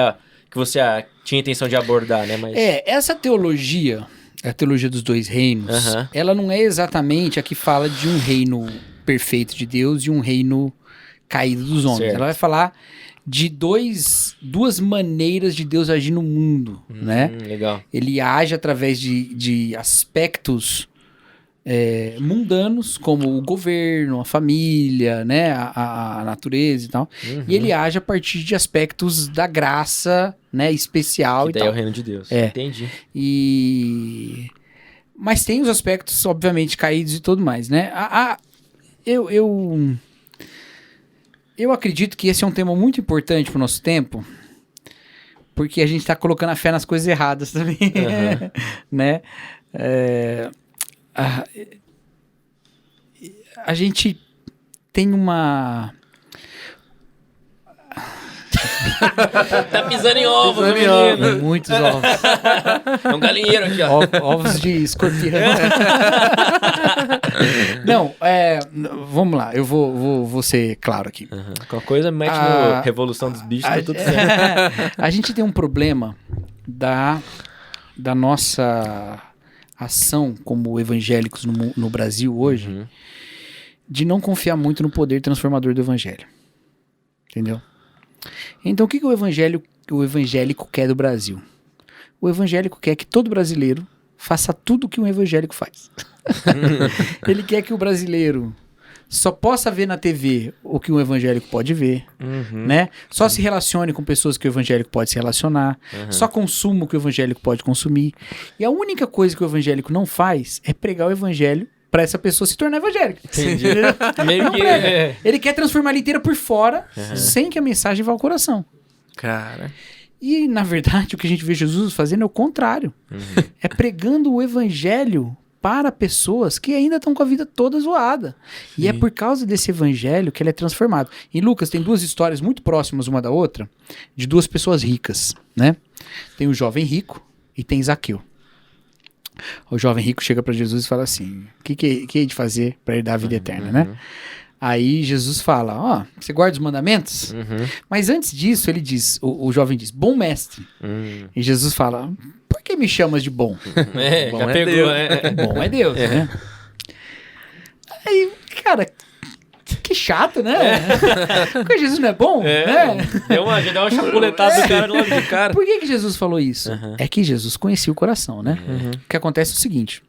tinha intenção de abordar, né? Mas... Essa teologia, a teologia dos dois reinos, ela não é exatamente a que fala de um reino perfeito de Deus e um reino caído dos homens. Certo. Ela vai falar de duas maneiras de Deus agir no mundo, né? Legal. Ele age através de aspectos mundanos, como o governo, a família, né? A natureza e tal. E ele age a partir de aspectos da graça, né? Especial Que e daí é tal. o reino de Deus. É. Entendi. Mas tem os aspectos, obviamente, caídos e tudo mais, né? Eu acredito que esse é um tema muito importante pro nosso tempo, porque a gente tá colocando a fé nas coisas erradas também, né? A gente tem uma... Tá pisando em ovos, Pisando em menino. Muitos ovos. É um galinheiro aqui, ó. Ovos de escorpião. Não, vamos lá, eu vou ser claro aqui. Qualquer coisa mete no Revolução dos Bichos, tá tudo certo. A gente tem um problema da nossa ação como evangélicos no Brasil hoje, de não confiar muito no poder transformador do evangelho. Entendeu? Então, o que o evangélico quer do Brasil? O evangélico quer que todo brasileiro faça tudo o que um evangélico faz. Ele quer que o brasileiro só possa ver na TV o que um evangélico pode ver, né? Só se relacione com pessoas que o evangélico pode se relacionar, só consuma o que o evangélico pode consumir. E a única coisa que o evangélico não faz é pregar o evangelho pra essa pessoa se tornar evangélica. Entendi. Entendeu? Meio Não que... prega. Ele quer transformar ela inteira por fora, sem que a mensagem vá ao coração. Cara. E, na verdade, o que a gente vê Jesus fazendo é o contrário. É pregando o evangelho para pessoas que ainda estão com a vida toda zoada. E é por causa desse evangelho que ele é transformado. Em Lucas tem duas histórias muito próximas uma da outra, de duas pessoas ricas, né? Tem o jovem rico e tem Zaqueu. O jovem rico chega para Jesus e fala assim, o que é de fazer para ele dar a vida eterna, né? Aí Jesus fala, você guarda os mandamentos? Mas antes disso, ele diz, o jovem diz, bom mestre. E Jesus fala, por que me chamas de bom? Bom já é pegou, Deus. né? Bom é Deus, né? Aí, cara, que chato, né? Porque Jesus não é bom, né? Já deu uma chapuletada do cara do lado de cara. Por que Jesus falou isso? É que Jesus conhecia o coração, né? O que acontece é o seguinte.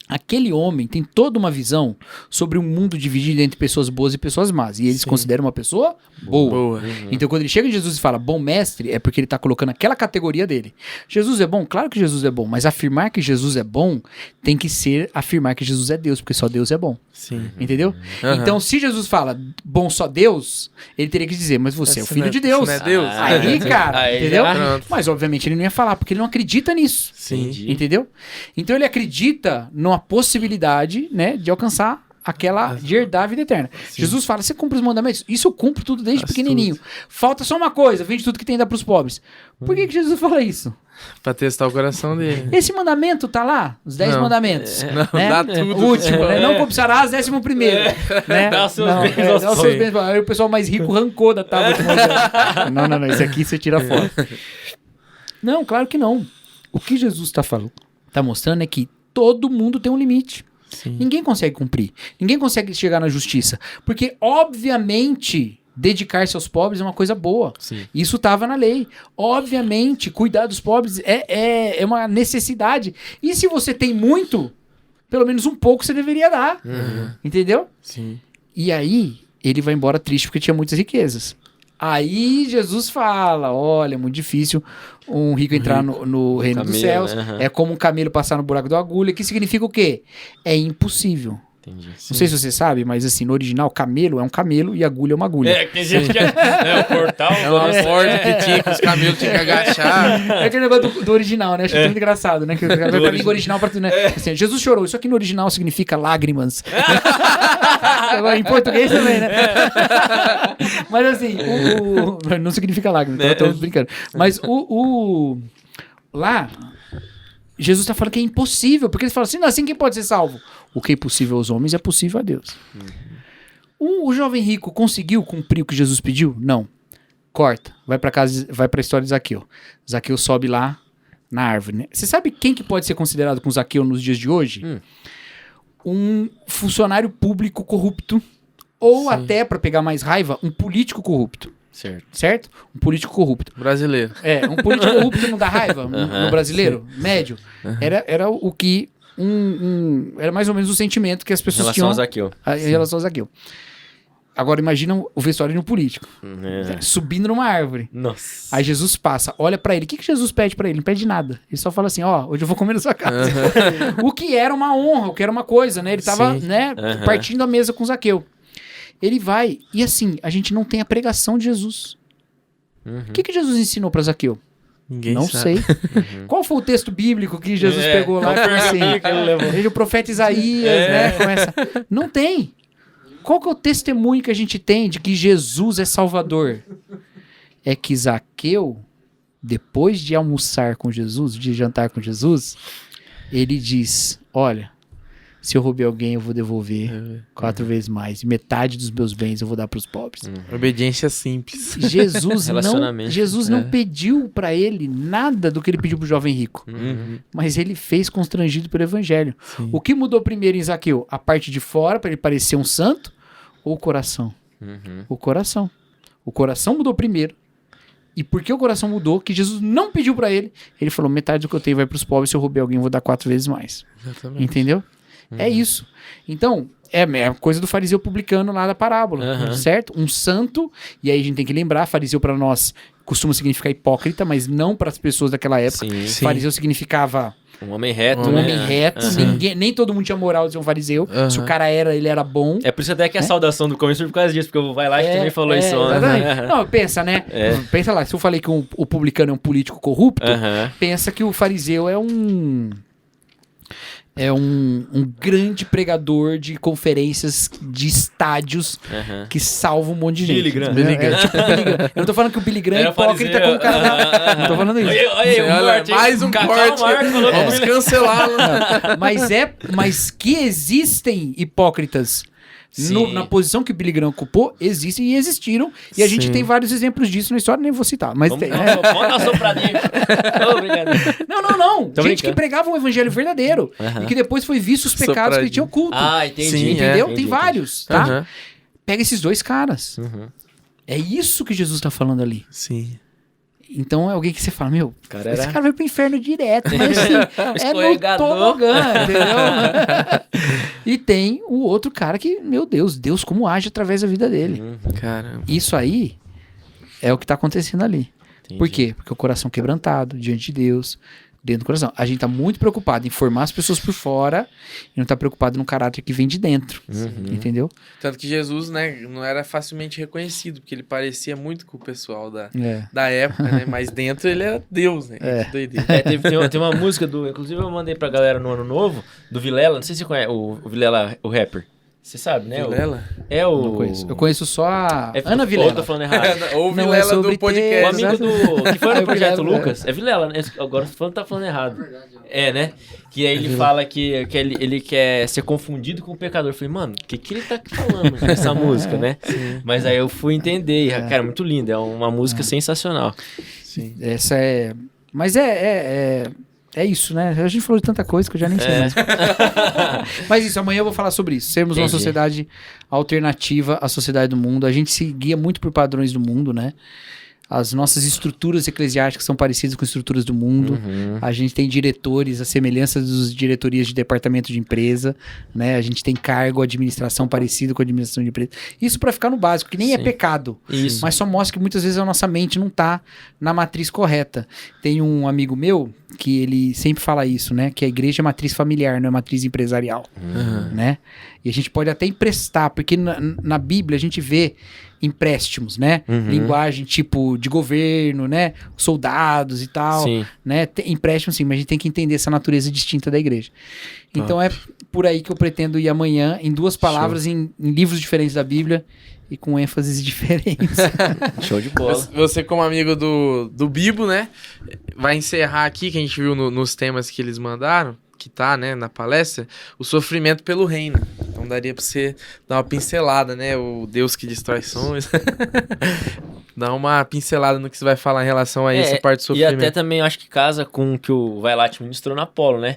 Aquele homem tem toda uma visão sobre um mundo dividido entre pessoas boas e pessoas más. E eles consideram uma pessoa boa. Então, quando ele chega em Jesus e fala bom mestre, é porque ele está colocando aquela categoria dele. Jesus é bom? Claro que Jesus é bom. Mas afirmar que Jesus é bom tem que ser afirmar que Jesus é Deus, porque só Deus é bom. Sim. Entendeu? Então, se Jesus fala bom só Deus, ele teria que dizer, mas você é o filho de Deus. Não é Deus. Aí, cara, Aí entendeu? já- Mas, obviamente, ele não ia falar, porque ele não acredita nisso. Sim. Entendi. Entendeu? Então ele acredita numa possibilidade, né, de alcançar aquela de herdar a vida eterna. Jesus fala, você cumpre os mandamentos? Isso eu cumpro tudo desde pequenininho. Falta só uma coisa, vende tudo que tem e dá pros pobres. Por que Jesus fala isso? Pra testar o coração dele. Esse mandamento tá lá, os 10 mandamentos. Não, né? dá tudo. O último, né? Não cobiçarás, 11º. Né? Dá seus Não, bens dá aos os seus bens. Aí o pessoal mais rico arrancou da tábua de Moisés. Não, esse aqui você tira fora. Não, claro que não. O que Jesus está falando, tá mostrando é que todo mundo tem um limite. Sim. Ninguém consegue cumprir. Ninguém consegue chegar na justiça. Porque, obviamente, dedicar-se aos pobres é uma coisa boa. Sim. Isso estava na lei. Obviamente, cuidar dos pobres é uma necessidade. E se você tem muito, pelo menos um pouco você deveria dar. Entendeu? Sim. E aí, ele vai embora triste porque tinha muitas riquezas. Aí Jesus fala, olha, é muito difícil um rico entrar no reino dos camelo, céus. né? É como um camelo passar no buraco da agulha, que significa o quê? É impossível. Entendi. Não sei se você sabe, mas assim, no original, camelo é um camelo e agulha é uma agulha. Tem gente que o portal... É uma porta que tinha, que os camelos tinham que agachar. É aquele negócio do original, né? Acho muito engraçado, né? Que vai pra língua original pra tudo, né? Assim, Jesus chorou. Isso aqui no original significa lágrimas. Em português também, né? Mas assim, não significa lágrimas, eu tô brincando. Mas lá, Jesus tá falando que é impossível, porque eles falam assim, não, assim quem pode ser salvo? O que é impossível aos homens é possível a Deus. O jovem rico conseguiu cumprir o que Jesus pediu? Não. Corta. Vai pra casa, vai pra história de Zaqueu. Zaqueu sobe lá na árvore, né? Você sabe quem que pode ser considerado com Zaqueu nos dias de hoje? Um funcionário público corrupto. Ou até, pra pegar mais raiva, um político corrupto. Certo? Um político corrupto. Brasileiro. Um político corrupto não dá raiva no brasileiro? Médio. Era o que... era mais ou menos o sentimento que as pessoas Em tinham relação a Zaqueu. em relação a Zaqueu. Agora imagina o vestuário no político, subindo numa árvore. Nossa. Aí Jesus passa, olha pra ele. O que Jesus pede pra ele? Não pede nada. Ele só fala assim, hoje eu vou comer na sua casa. O que era uma honra, o que era uma coisa, né? Ele tava, partindo a mesa com Zaqueu. Ele vai, e assim, a gente não tem a pregação de Jesus. O que Jesus ensinou pra Zaqueu? Ninguém Não sabe. sei. Qual foi o texto bíblico que Jesus pegou lá? Veja o profeta Isaías, né? Começa. Não tem. Qual que é o testemunho que a gente tem de que Jesus é Salvador? É que Zaqueu, depois de almoçar com Jesus, de jantar com Jesus, ele diz, olha, se eu roubei alguém eu vou devolver 4 vezes mais. E metade dos meus bens eu vou dar para os pobres. Obediência simples. Jesus não pediu para ele nada do que ele pediu pro jovem rico. Mas ele fez constrangido pelo evangelho. Sim. O que mudou primeiro em Zaqueu? A parte de fora, para ele parecer um santo? Ou o coração? O coração. O coração mudou primeiro. E porque o coração mudou, que Jesus não pediu para ele, ele falou, metade do que eu tenho vai para os pobres, se eu roubei alguém eu vou dar 4 vezes mais. Exatamente. Entendeu? É isso. Então, é a coisa do fariseu publicano lá da parábola, certo? Um santo, e aí a gente tem que lembrar, fariseu para nós costuma significar hipócrita, mas não para as pessoas daquela época. Sim. Fariseu significava Um homem reto, um né? homem reto, nem todo mundo tinha moral de ser um fariseu. Se o cara ele era bom. É por isso até que a saudação do começo foi por causa disso, porque o Vai lá também falou isso exatamente. ontem. Não, pensa, né? Pensa lá, se eu falei que o publicano é um político corrupto, pensa que o fariseu é um grande pregador de conferências de estádios que salva um monte de gente. Billy Graham. Tipo Billy Graham. Eu não tô falando que o Billy Graham é hipócrita como o cara. Não tô falando isso. Olha, mais um corte. Vamos cancelá-lo. Mas que existem hipócritas na posição que o Billy Graham ocupou, existem e existiram. E a gente tem vários exemplos disso na história, nem vou citar. Mas tem. Bota a sopradinha. Obrigado. Não. Gente que pregava um evangelho verdadeiro. E que depois foi visto os pecados que ele tinha oculto. Ah, entendi. Sim, Entendeu? Entendi. Tem vários, tá? Pega esses 2 caras. É isso que Jesus tá falando ali. Sim. Então é alguém que você fala, meu, Cara esse era- cara vai pro inferno direto, mas assim, é no Escorregador. tobogã, entendeu? E tem o outro cara que, meu Deus, como age através da vida dele. Caramba. Isso aí é o que tá acontecendo ali. Entendi. Por quê? Porque o coração quebrantado diante de Deus, dentro do coração. A gente tá muito preocupado em formar as pessoas por fora e não tá preocupado no caráter que vem de dentro. Entendeu? Tanto que Jesus, né, não era facilmente reconhecido, porque ele parecia muito com o pessoal da É. época, né? Mas dentro ele era Deus, né? É. Que doideira. Tem uma música do... Inclusive eu mandei pra galera no Ano Novo, do Vilela. Não sei se você conhece o Vilela, o rapper. Você sabe, né? Vilela? É o... Não conheço. Eu conheço só a Ana Ou Vilela. tô falando errado. Ou Não, Vilela é sobre do podcast. O amigo do... Que foi É no Projeto Vilela, Lucas. É Vilela, né? Agora você tá falando errado. É, né? Que aí ele fala que ele quer ser confundido com o pecador. Eu falei, mano, o que ele tá falando nessa música, né? Mas aí eu fui entender. E, cara, é muito lindo. É uma música sensacional. Sim. Essa é... Mas é isso, né? A gente falou de tanta coisa que eu já nem sei mais. Mas isso, amanhã eu vou falar sobre isso. Sermos uma Entendi. sociedade alternativa à sociedade do mundo. A gente se guia muito por padrões do mundo, né? As nossas estruturas eclesiásticas são parecidas com estruturas do mundo. A gente tem diretores, a semelhança das diretorias de departamento de empresa, né? A gente tem cargo, administração parecido com a administração de empresa. Isso para ficar no básico, que nem é Sim. pecado. Isso. Mas só mostra que muitas vezes a nossa mente não tá na matriz correta. Tem um amigo meu que ele sempre fala isso, né? Que a igreja é matriz familiar, não é matriz empresarial, né? E a gente pode até emprestar, porque na Bíblia a gente vê empréstimos, né? Linguagem tipo de governo, né? Soldados e tal, Sim. né? Tem empréstimo sim, mas a gente tem que entender essa natureza distinta da igreja. Então é por aí que eu pretendo ir amanhã, em duas palavras, em livros diferentes da Bíblia e com ênfases diferentes. Show de bola. Você, como amigo do Bibo, né? Vai encerrar aqui, que a gente viu nos temas que eles mandaram, que tá, né, na palestra, o sofrimento pelo reino. Então daria pra você dar uma pincelada, né? O Deus que destrói sonhos. Dar uma pincelada no que você vai falar em relação a essa parte do E sofrimento. até também eu acho que casa com o que o Vailate ministrou na Apolo, né?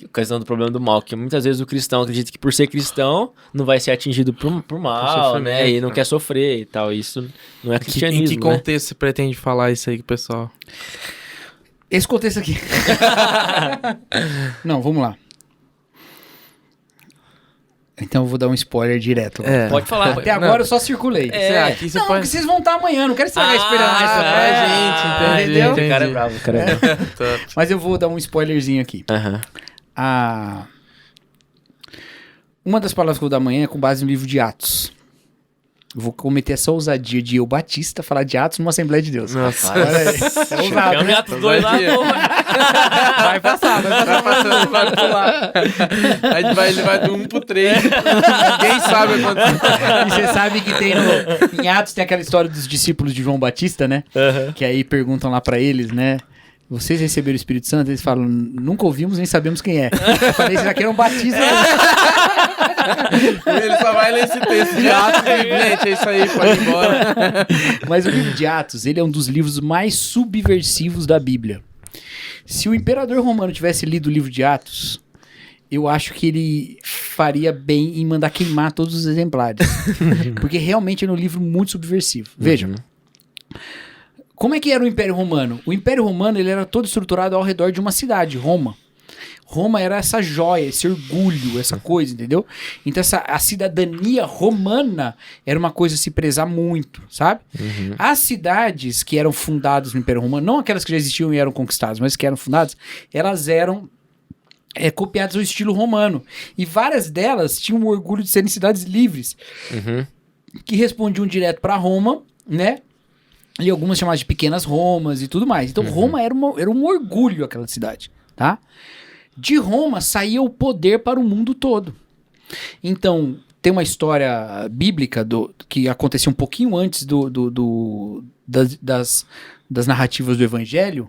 A questão do problema do mal, que muitas vezes o cristão acredita que por ser cristão não vai ser atingido por mal, sofrimento, né? E não né? quer sofrer e tal. Isso não é Em cristianismo, que contexto você pretende falar isso aí com o pessoal? Esse contexto aqui. Não, vamos lá. Então eu vou dar um spoiler direto. né? Pode falar. Até agora eu só circulei. Aqui você Não, pode... porque vocês vão estar amanhã, não quero estragar a esperança. pra gente, entendi. O cara é bravo, o cara é bravo. Top. Mas eu vou dar um spoilerzinho aqui. Aham. Uma das palavras que eu vou dar amanhã é com base no livro de Atos. Eu vou cometer essa ousadia de eu, Batista, falar de Atos numa Assembleia de Deus. Nossa. Olha aí. É ousado, Chama né? Atos 2 lá, Vai porra. Vai passar, vai passar. Vai passando, vai pular. Aí ele vai do 1 pro 3. Ninguém sabe o quanto. E você sabe que tem em Atos tem aquela história dos discípulos de João Batista, né? Que aí perguntam lá pra eles, né? Vocês receberam o Espírito Santo? Eles falam, nunca ouvimos nem sabemos quem é. Eu falei, será que era um batista? Ele só vai ler esse texto de Atos e, gente, é isso aí, pode ir embora. Mas o livro de Atos, ele é um dos livros mais subversivos da Bíblia. Se o imperador romano tivesse lido o livro de Atos, eu acho que ele faria bem em mandar queimar todos os exemplares. Porque realmente é um livro muito subversivo. Vejam. Como é que era o Império Romano? O Império Romano ele era todo estruturado ao redor de uma cidade, Roma. Roma era essa joia, esse orgulho, essa coisa, entendeu? Então a cidadania romana era uma coisa a se prezar muito, sabe? As cidades que eram fundadas no Império Romano, não aquelas que já existiam e eram conquistadas, mas que eram fundadas, elas eram copiadas ao estilo romano. E várias delas tinham o orgulho de serem cidades livres, que respondiam direto para Roma, né? E algumas chamadas de pequenas Romas e tudo mais. Então Roma era um orgulho aquela cidade, tá? De Roma saía o poder para o mundo todo. Então, tem uma história bíblica que acontecia um pouquinho antes das narrativas do Evangelho,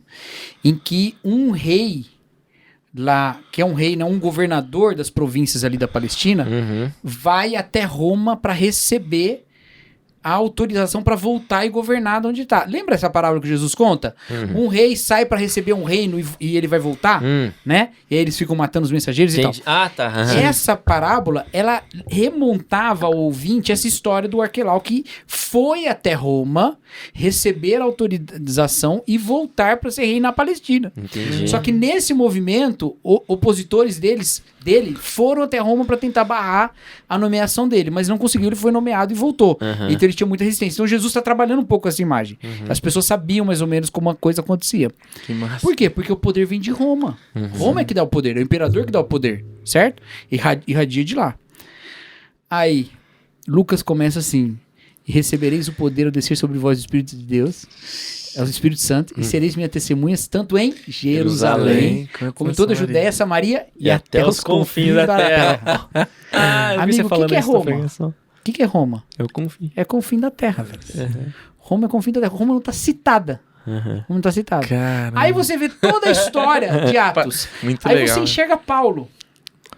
em que um rei lá, que é um rei, não um governador das províncias ali da Palestina, vai até Roma para receber a autorização para voltar e governar de onde está. Lembra essa parábola que Jesus conta? Um rei sai para receber um reino e ele vai voltar, né? E aí eles ficam matando os mensageiros e tal. Ah, tá. Essa parábola, ela remontava ao ouvinte essa história do Arquelau que foi até Roma receber a autorização e voltar para ser rei na Palestina. Entendi. Só que nesse movimento, opositores dele foram até Roma para tentar barrar a nomeação dele, mas não conseguiu, ele foi nomeado e voltou. Então ele tinha muita resistência. Então Jesus está trabalhando um pouco essa imagem. As pessoas sabiam mais ou menos como a coisa acontecia. Que massa. Por quê? Porque o poder vem de Roma. Roma é que dá o poder, é o imperador que dá o poder, certo? Irradia de lá. Aí, Lucas começa assim, e recebereis o poder ao descer sobre vós o Espírito de Deus, é o Espírito Santo, e sereis minhas testemunhas tanto em Jerusalém, como em toda a Judéia, Samaria e até os confins da terra. Eu vi Amigo, você o que falando que é isso da Roma? pregação. O que é Roma? Eu confio. É confim da terra, velho. Roma é confim da terra. Roma não tá citada. Roma não tá citada. Caramba. Aí você vê toda a história de Atos. Muito Aí legal. você enxerga Paulo.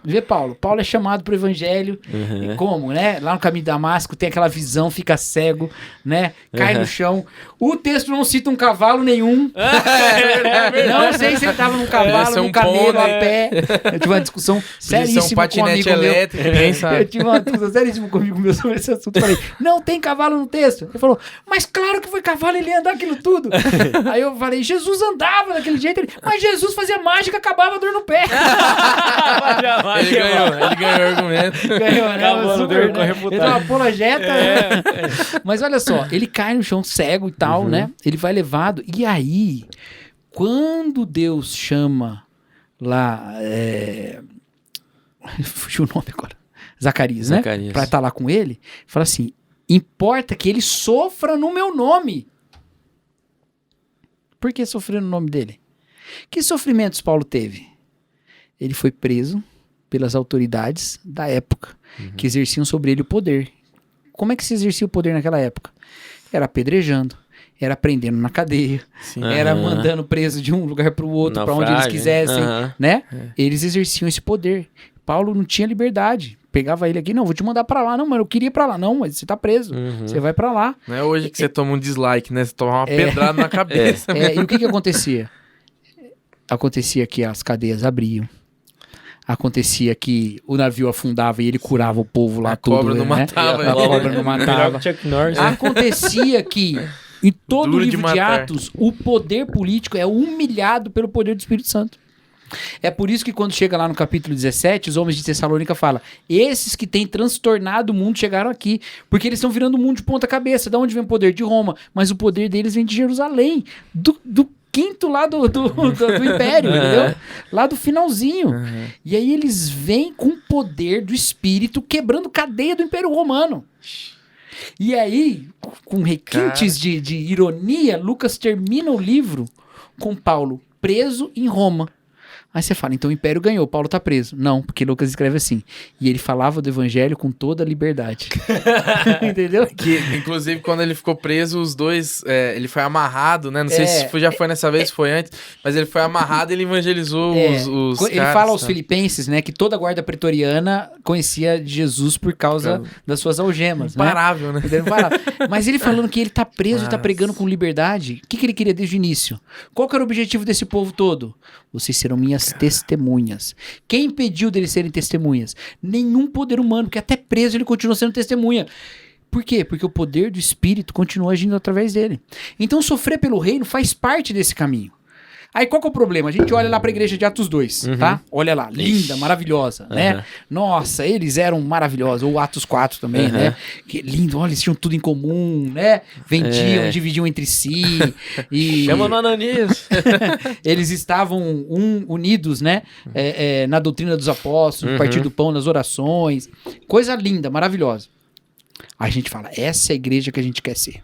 Vê Paulo. Paulo é chamado pro evangelho. E como, né? Lá no caminho de Damasco tem aquela visão, fica cego, né? Cai no chão. O texto não cita um cavalo nenhum. Não sei se ele tava num cavalo, num camelo, a pé. Eu tive uma discussão seríssima com um amigo meu. elétrico, ninguém sabe. Eu tive uma discussão seríssima comigo meu sobre esse assunto. Eu falei, não tem cavalo no texto. Ele falou, mas claro que foi cavalo, ele ia andar aquilo tudo. Aí eu falei, Jesus andava daquele jeito. Ele, mas Jesus fazia mágica, acabava a dor no pé. Ele ganhou o argumento. Ganhou, né? Acabou, Super, deu com né? refutado. Ele é uma apologeta, né? Mas olha só, ele cai no chão cego e tal, né? Ele vai levado. E aí, quando Deus chama lá... Fugiu o nome agora. Zacarias, né? Zacarias. Pra estar lá com ele. Fala assim, importa que ele sofra no meu nome. Por que sofrer no nome dele? Que sofrimentos Paulo teve? Ele foi preso pelas autoridades da época, que exerciam sobre ele o poder. Como é que se exercia o poder naquela época? Era apedrejando, era prendendo na cadeia, era mandando preso de um lugar para o outro, para onde eles quisessem, né? Eles exerciam esse poder. Paulo não tinha liberdade. Pegava ele aqui, não, vou te mandar pra lá. Não, mano, eu queria ir pra lá. Não, mas você tá preso. Você vai pra lá. Não é hoje que você toma um dislike, né? Você toma uma pedrada na cabeça. E o que acontecia? Acontecia que as cadeias abriam. Acontecia que o navio afundava e ele curava o povo lá. A cobra não né? matava. A cobra não matava. Chuck Norris. Acontecia que em todo o Duro de livro de matar. Atos, o poder político é humilhado pelo poder do Espírito Santo. É por isso que quando chega lá no capítulo 17, os homens de Tessalônica falam, esses que têm transtornado o mundo chegaram aqui, porque eles estão virando o mundo de ponta cabeça. Da onde vem o poder? De Roma. Mas o poder deles vem de Jerusalém, do quinto lá do império, entendeu? Lá do finalzinho. E aí eles vêm com o poder do Espírito quebrando cadeia do Império Romano. E aí, com requintes de ironia, Lucas termina o livro com Paulo preso em Roma. Aí você fala, então o Império ganhou, Paulo tá preso. Não, porque Lucas escreve assim. E ele falava do Evangelho com toda a liberdade. Entendeu? Que, inclusive, quando ele ficou preso, os dois... ele foi amarrado, né? Não sei se já foi nessa vez, foi antes. Mas ele foi amarrado e ele evangelizou os Ele caras, fala aos tá? filipenses, né? Que toda a guarda pretoriana conhecia Jesus por causa das suas algemas, né? Imparável, né? Entendeu? Mas ele falando que ele tá preso e tá Nossa. pregando com liberdade. O que ele queria desde o início? Qual que era o objetivo desse povo todo? Vocês serão minhas testemunhas. Quem impediu deles serem testemunhas? Nenhum poder humano, porque até preso ele continua sendo testemunha. Por quê? Porque o poder do Espírito continua agindo através dele. Então sofrer pelo reino faz parte desse caminho. Aí qual que é o problema? A gente olha lá pra igreja de Atos 2, tá? Olha lá, linda, maravilhosa, né? Nossa, eles eram maravilhosos. Ou Atos 4 também, né? Que lindo, olha, eles tinham tudo em comum, né? Vendiam, dividiam entre si. E Chama no Ananias. eles estavam unidos, né? Na doutrina dos apóstolos, no partir do pão, nas orações. Coisa linda, maravilhosa. A gente fala, essa é a igreja que a gente quer ser.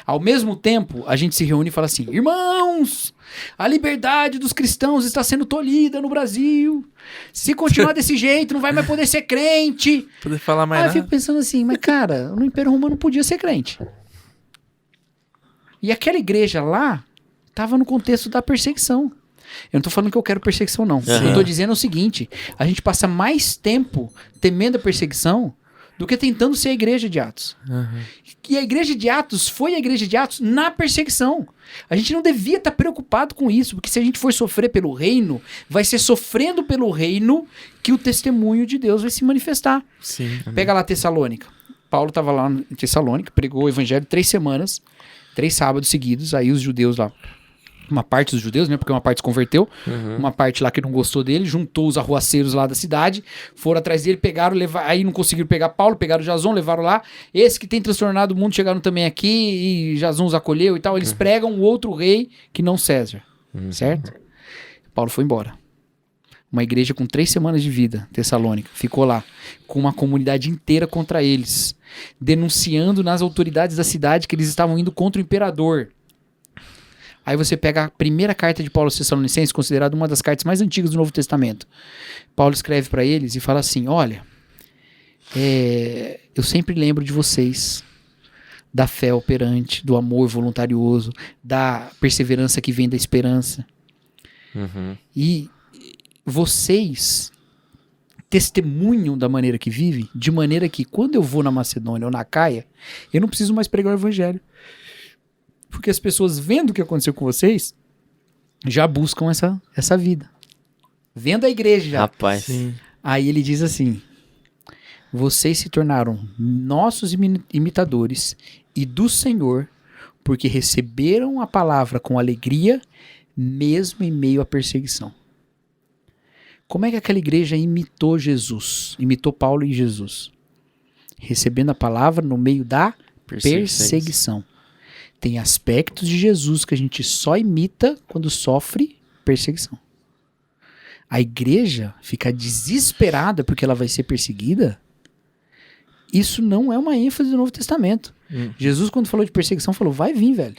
Ao mesmo tempo, a gente se reúne e fala assim, irmãos, a liberdade dos cristãos está sendo tolhida no Brasil. Se continuar desse jeito, não vai mais poder ser crente. Poder falar mais Aí eu nada. fico pensando assim, mas cara, no Império Romano podia ser crente. E aquela igreja lá estava no contexto da perseguição. Eu não tô falando que eu quero perseguição, não. Eu tô dizendo o seguinte, a gente passa mais tempo temendo a perseguição do que tentando ser a igreja de Atos. E a igreja de Atos foi a igreja de Atos na perseguição. A gente não devia estar preocupado com isso, porque se a gente for sofrer pelo reino, vai ser sofrendo pelo reino que o testemunho de Deus vai se manifestar. Sim. Pega lá Tessalônica. Paulo estava lá em Tessalônica, pregou o evangelho 3 semanas, 3 sábados seguidos, aí os judeus lá, uma parte dos judeus, né, porque uma parte se converteu, uma parte lá que não gostou dele, juntou os arruaceiros lá da cidade, foram atrás dele, pegaram, aí não conseguiram pegar Paulo, pegaram Jason, levaram lá, esse que tem transtornado o mundo chegaram também aqui, e Jason os acolheu e tal, eles pregam o outro rei que não César, certo? Paulo foi embora. Uma igreja com 3 semanas de vida, Tessalônica, ficou lá, com uma comunidade inteira contra eles, denunciando nas autoridades da cidade que eles estavam indo contra o imperador. Aí você pega a primeira carta de Paulo aos Tessalonicenses, considerada uma das cartas mais antigas do Novo Testamento. Paulo escreve para eles e fala assim, olha, eu sempre lembro de vocês, da fé operante, do amor voluntarioso, da perseverança que vem da esperança. E vocês testemunham da maneira que vivem, de maneira que quando eu vou na Macedônia ou na Caia, eu não preciso mais pregar o evangelho. Porque as pessoas vendo o que aconteceu com vocês, já buscam essa vida. Vendo a igreja já. Rapaz. Sim. Aí ele diz assim, vocês se tornaram nossos imitadores e do Senhor, porque receberam a palavra com alegria, mesmo em meio à perseguição. Como é que aquela igreja imitou Jesus? Imitou Paulo e Jesus? Recebendo a palavra no meio da perseguição. Tem aspectos de Jesus que a gente só imita quando sofre perseguição. A igreja fica desesperada porque ela vai ser perseguida. Isso não é uma ênfase do Novo Testamento. Jesus, quando falou de perseguição, falou, vai vir, velho.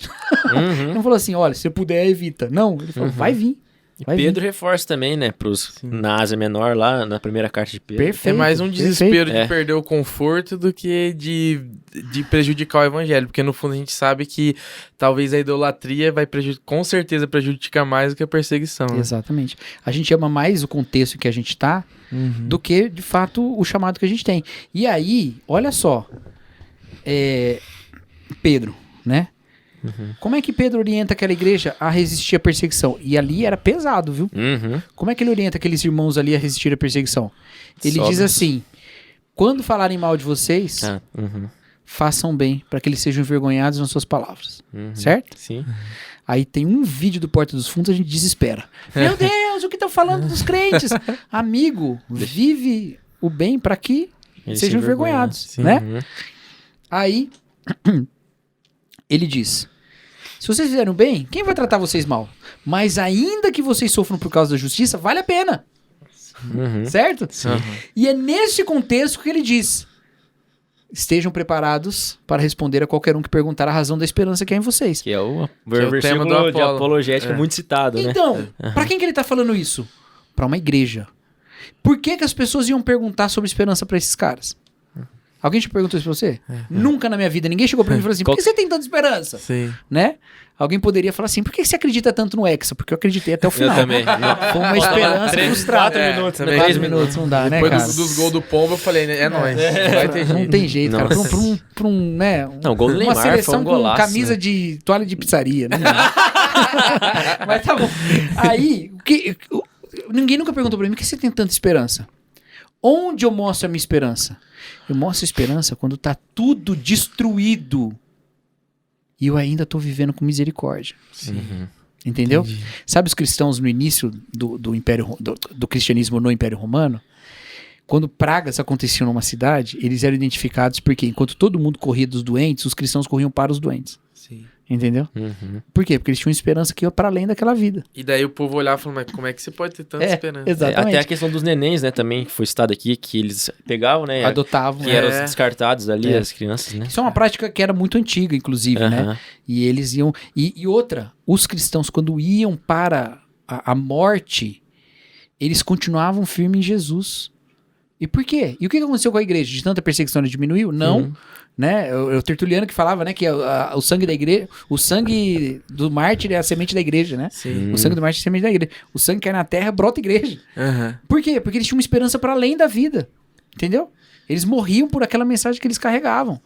Ele não falou assim, olha, se você puder, evita. Não, ele falou, vai vir. E Pedro reforça também, né, na Ásia Menor, lá na primeira carta de Pedro. Perfeito. É mais um desespero perfeito. de perder o conforto do que de prejudicar o evangelho. Porque no fundo a gente sabe que talvez a idolatria vai com certeza prejudicar mais do que a perseguição. Né? Exatamente. A gente ama mais o contexto em que a gente tá do que, de fato, o chamado que a gente tem. E aí, olha só, Pedro, né? Como é que Pedro orienta aquela igreja a resistir à perseguição? E ali era pesado, viu? Como é que ele orienta aqueles irmãos ali a resistir à perseguição? Ele diz assim, quando falarem mal de vocês, façam bem para que eles sejam envergonhados nas suas palavras. Certo? Sim. Aí tem um vídeo do Porta dos Fundos, a gente desespera. Meu Deus, o que estão falando dos crentes? Amigo, vive o bem para que Eles sejam se envergonhados, envergonham. né? Aí ele diz, se vocês fizeram bem, quem vai tratar vocês mal? Mas ainda que vocês sofram por causa da justiça, vale a pena. Certo? E é nesse contexto que ele diz, estejam preparados para responder a qualquer um que perguntar a razão da esperança que há em vocês. Que é o tema versículo do de Apolo. apologética muito citado, né? Então, pra quem que ele tá falando isso? Pra uma igreja. Por que que as pessoas iam perguntar sobre esperança pra esses caras? Alguém te perguntou isso pra você? Nunca na minha vida. Ninguém chegou pra mim e falou assim, por que você tem tanta esperança? Sim. Né? Alguém poderia falar assim, por que você acredita tanto no Hexa? Porque eu acreditei até o final. Eu também. Foi uma esperança frustrada. 4 minutos, né? também. 3 minutos não dá, né, Depois cara? dos gols do Pombo, eu falei, né, nóis. Vai ter Não jeito. tem jeito, cara. Nossa. Pra um, né? Não, o gol do uma Neymar foi seleção um com golaço, camisa né? de toalha de pizzaria, né? Mas tá bom. Aí, ninguém nunca perguntou pra mim, por que você tem tanta esperança? Onde eu mostro a minha esperança? Eu mostro a esperança quando tá tudo destruído e eu ainda tô vivendo com misericórdia. Entendeu? Entendi. Sabe os cristãos no início do Império, do cristianismo no Império Romano? Quando pragas aconteciam numa cidade, eles eram identificados porque enquanto todo mundo corria dos doentes, os cristãos corriam para os doentes. Sim. Entendeu? Por quê? Porque eles tinham esperança que ia para além daquela vida. E daí o povo olhava e falava, mas como é que você pode ter tanta esperança? Exatamente. Até a questão dos nenéns, né, também, que foi citado aqui, que eles pegavam, né? Adotavam. Que eram os É. descartados ali, as crianças, né? Isso é uma prática que era muito antiga, inclusive, né? E eles iam... E outra, os cristãos, quando iam para a morte, eles continuavam firmes em Jesus. E por quê? E o que aconteceu com a igreja? De tanta perseguição ela diminuiu? Não. Né? O Tertuliano que falava, né, que o sangue da igreja, o sangue do mártir é a semente da igreja, né? Sim. O sangue do mártir é a semente da igreja. O sangue que cai na terra brota igreja. Por quê? Porque eles tinham uma esperança para além da vida. Entendeu? Eles morriam por aquela mensagem que eles carregavam.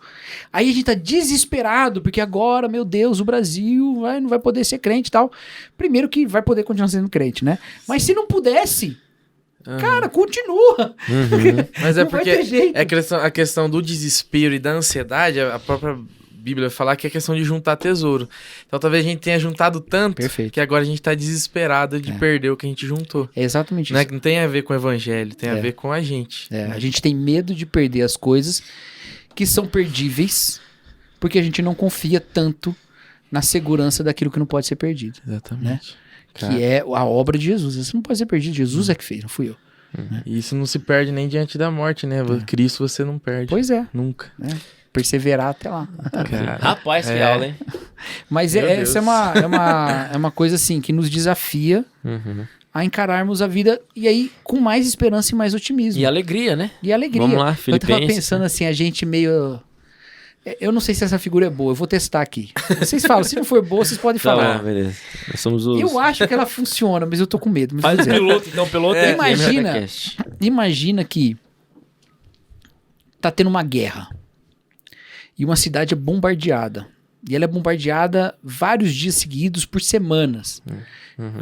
Aí a gente tá desesperado, porque agora, meu Deus, o Brasil não vai poder ser crente e tal. Primeiro que vai poder continuar sendo crente, né? Mas se não pudesse, cara, continua. Mas é Não vai porque ter jeito. a questão do desespero e da ansiedade, a própria Bíblia vai falar que é questão de juntar tesouro. Então talvez a gente tenha juntado tanto Perfeito. que agora a gente tá desesperado de perder o que a gente juntou. É exatamente Não, isso. não tem a ver com o evangelho, tem a ver com a gente. A gente tem medo de perder as coisas que são perdíveis, porque a gente não confia tanto na segurança daquilo que não pode ser perdido. Exatamente. que é a obra de Jesus. Isso não pode ser perdido. Jesus é que fez, não fui eu. E isso não se perde nem diante da morte, né? Cristo você não perde. Pois é. Nunca. Perseverar até lá. Cara, Rapaz, que aula, hein? Mas Meu essa Deus. é uma coisa assim que nos desafia a encararmos a vida e aí com mais esperança e mais otimismo. E alegria, né? E alegria. Vamos lá, Eu tava Filipenses. pensando assim, a gente meio... Eu não sei se essa figura é boa, eu vou testar aqui. Vocês falam, se não for boa, vocês podem Tá falar. bom, beleza. Nós somos os... Eu acho que ela funciona, mas eu tô com medo. Mas Faz vou o dizer. piloto, então. Piloto é Imagina- MRTcast. Imagina que tá tendo uma guerra e uma cidade é bombardeada. E ela é bombardeada vários dias seguidos por semanas.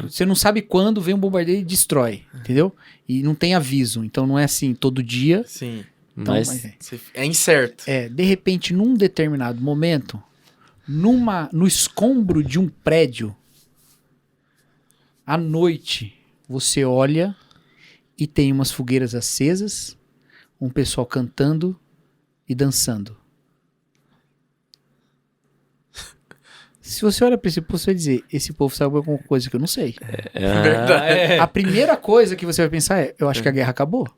Você não sabe quando vem um bombardeio e destrói, entendeu? E não tem aviso. Então não é assim todo dia. sim. Então, Mas... É incerto. de repente, num determinado momento, no escombro de um prédio, à noite, você olha e tem umas fogueiras acesas, um pessoal cantando e dançando. Se você olha para esse povo, você vai dizer, esse povo sabe alguma coisa que eu não sei. Verdade. A primeira coisa que você vai pensar é, eu acho que a guerra acabou.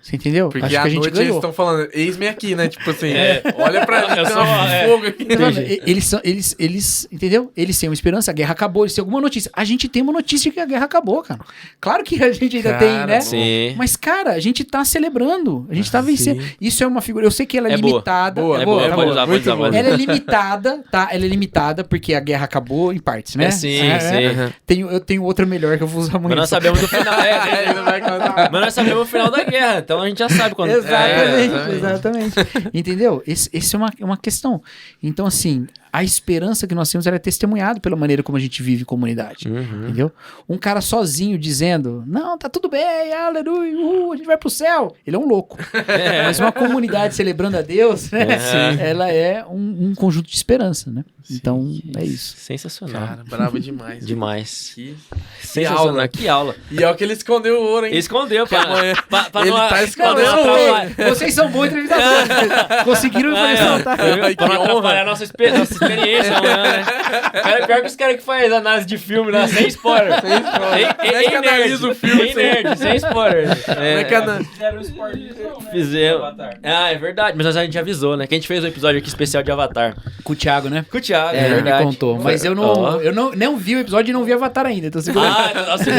Você entendeu? Porque acho à que a gente noite eles ganhou. estão falando, eis-me aqui, né? Tipo assim, olha pra mim, Eu tem sou- um fogo aqui. Tá vendo? Eles, entendeu? Eles têm uma esperança, a guerra acabou, eles têm alguma notícia. A gente tem uma notícia de que a guerra acabou, cara. Claro que a gente ainda Cara, tem, né? Sim. Mas, cara, a gente tá celebrando, a gente tá vencendo. sim. Isso é uma figura, eu sei que ela é, É boa. limitada. Boa, É boa, tá pode boa. usar, pode Muito usar. boa. pode usar. Ela é limitada, tá? Ela é limitada porque a guerra acabou em partes, né? Sim, sim. Eu tenho outra melhor que eu vou usar Mas amanhã. nós sabemos do final. Ele não vai contar. Mas nós sabemos o final da guerra, então a gente já sabe quando. Exatamente, exatamente. exatamente. Entendeu? Esse é uma questão. Então, assim, a esperança que nós temos ela é testemunhada pela maneira como a gente vive em comunidade. Entendeu? Um cara sozinho dizendo, não, tá tudo bem, aleluia, a gente vai pro céu. Ele é um louco. Mas uma comunidade celebrando a Deus, né? Ela é um conjunto de esperança, né? Então, é isso. Sensacional. Cara, bravo demais. Demais. Que Sensacional. aula. Que aula. E é o que ele escondeu o ouro, hein? Ele escondeu, Que amanhã- pra ele não, tá pra escondendo não o ouro. atrapalhar. Vocês são bons entrevistadores. Conseguiram me ressaltar. Ai, Pra que não honra. atrapalhar nossa experiência amanhã, né? Cara, pior que os caras que fazem análise de filme lá, sem spoiler. Como é que analisa o filme Sem nerd, sem spoiler. Como é que ana- Fizemos. Ah, é verdade. Mas a gente avisou, né? Que a gente fez um episódio aqui especial de Avatar. Com o Thiago, né? Com o Thiago, É, ele me contou. Mas eu Ó. não vi o episódio e não vi Avatar ainda. Então segurando. Nossa, é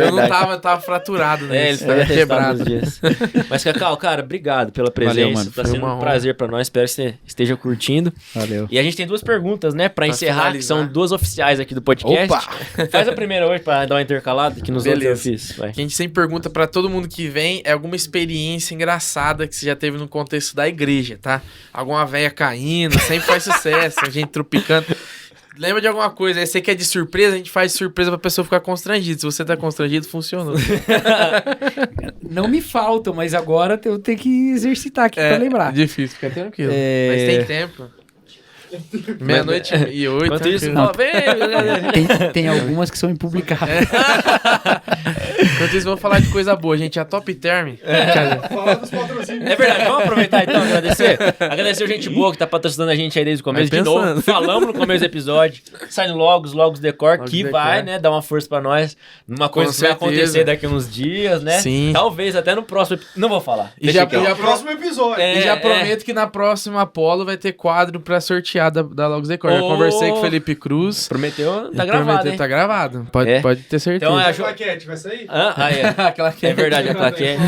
Eu não verdade. tava fraturado, né? É, ele ficou quebrado. quebrado nos dias. Mas, Cacau, cara, obrigado pela presença. Valeu, mano. Tá Foi sendo uma um honra. prazer pra nós. Espero que você esteja curtindo. Valeu. E a gente tem duas perguntas, né? Pra encerrar, finalizar. que são duas oficiais aqui do podcast. Opa! Faz a primeira hoje pra dar uma intercalada, que nos outros eu Beleza. fiz. Vai. Que a gente sempre pergunta pra todo mundo que vem é alguma experiência engraçada que você já teve no contexto da igreja, tá? Alguma véia caindo, sempre faz sucesso, a gente tropicando. Lembra de alguma coisa? Aí você quer de surpresa, a gente faz de surpresa pra pessoa ficar constrangida. Se você tá constrangido, funcionou. Não me faltam, mas agora eu tenho que exercitar aqui pra lembrar. Difícil, fica tranquilo. É. Mas tem tempo. Meia-noite e 8. Enquanto isso, tranquilo. ó, vem. Tem algumas que são impublicáveis. Enquanto isso, vamos falar de coisa boa, gente. A Top Term. Fala dos patrocínios. É verdade, vamos aproveitar então, agradecer. Agradecer o gente boa que tá patrocinando a gente aí desde o começo. Vai De novo, pensando. falamos no começo do episódio. Saindo Logos Decor, Logos que Decor. vai, né, dar uma força pra nós. Numa coisa Com que vai certeza. acontecer daqui a uns dias, né? Sim. Talvez até no próximo. Não vou falar. E Deixa já, quieto. já, Próximo episódio. É. e já prometo que na próxima Apolo vai ter quadro pra sortear da Logos Decor. Já conversei com o Felipe Cruz. Prometeu, tá Ele gravado, prometeu, hein? Tá gravado. Pode, É. pode ter certeza. Então, A a claquete vai sair? Aquela é verdade, a claquete.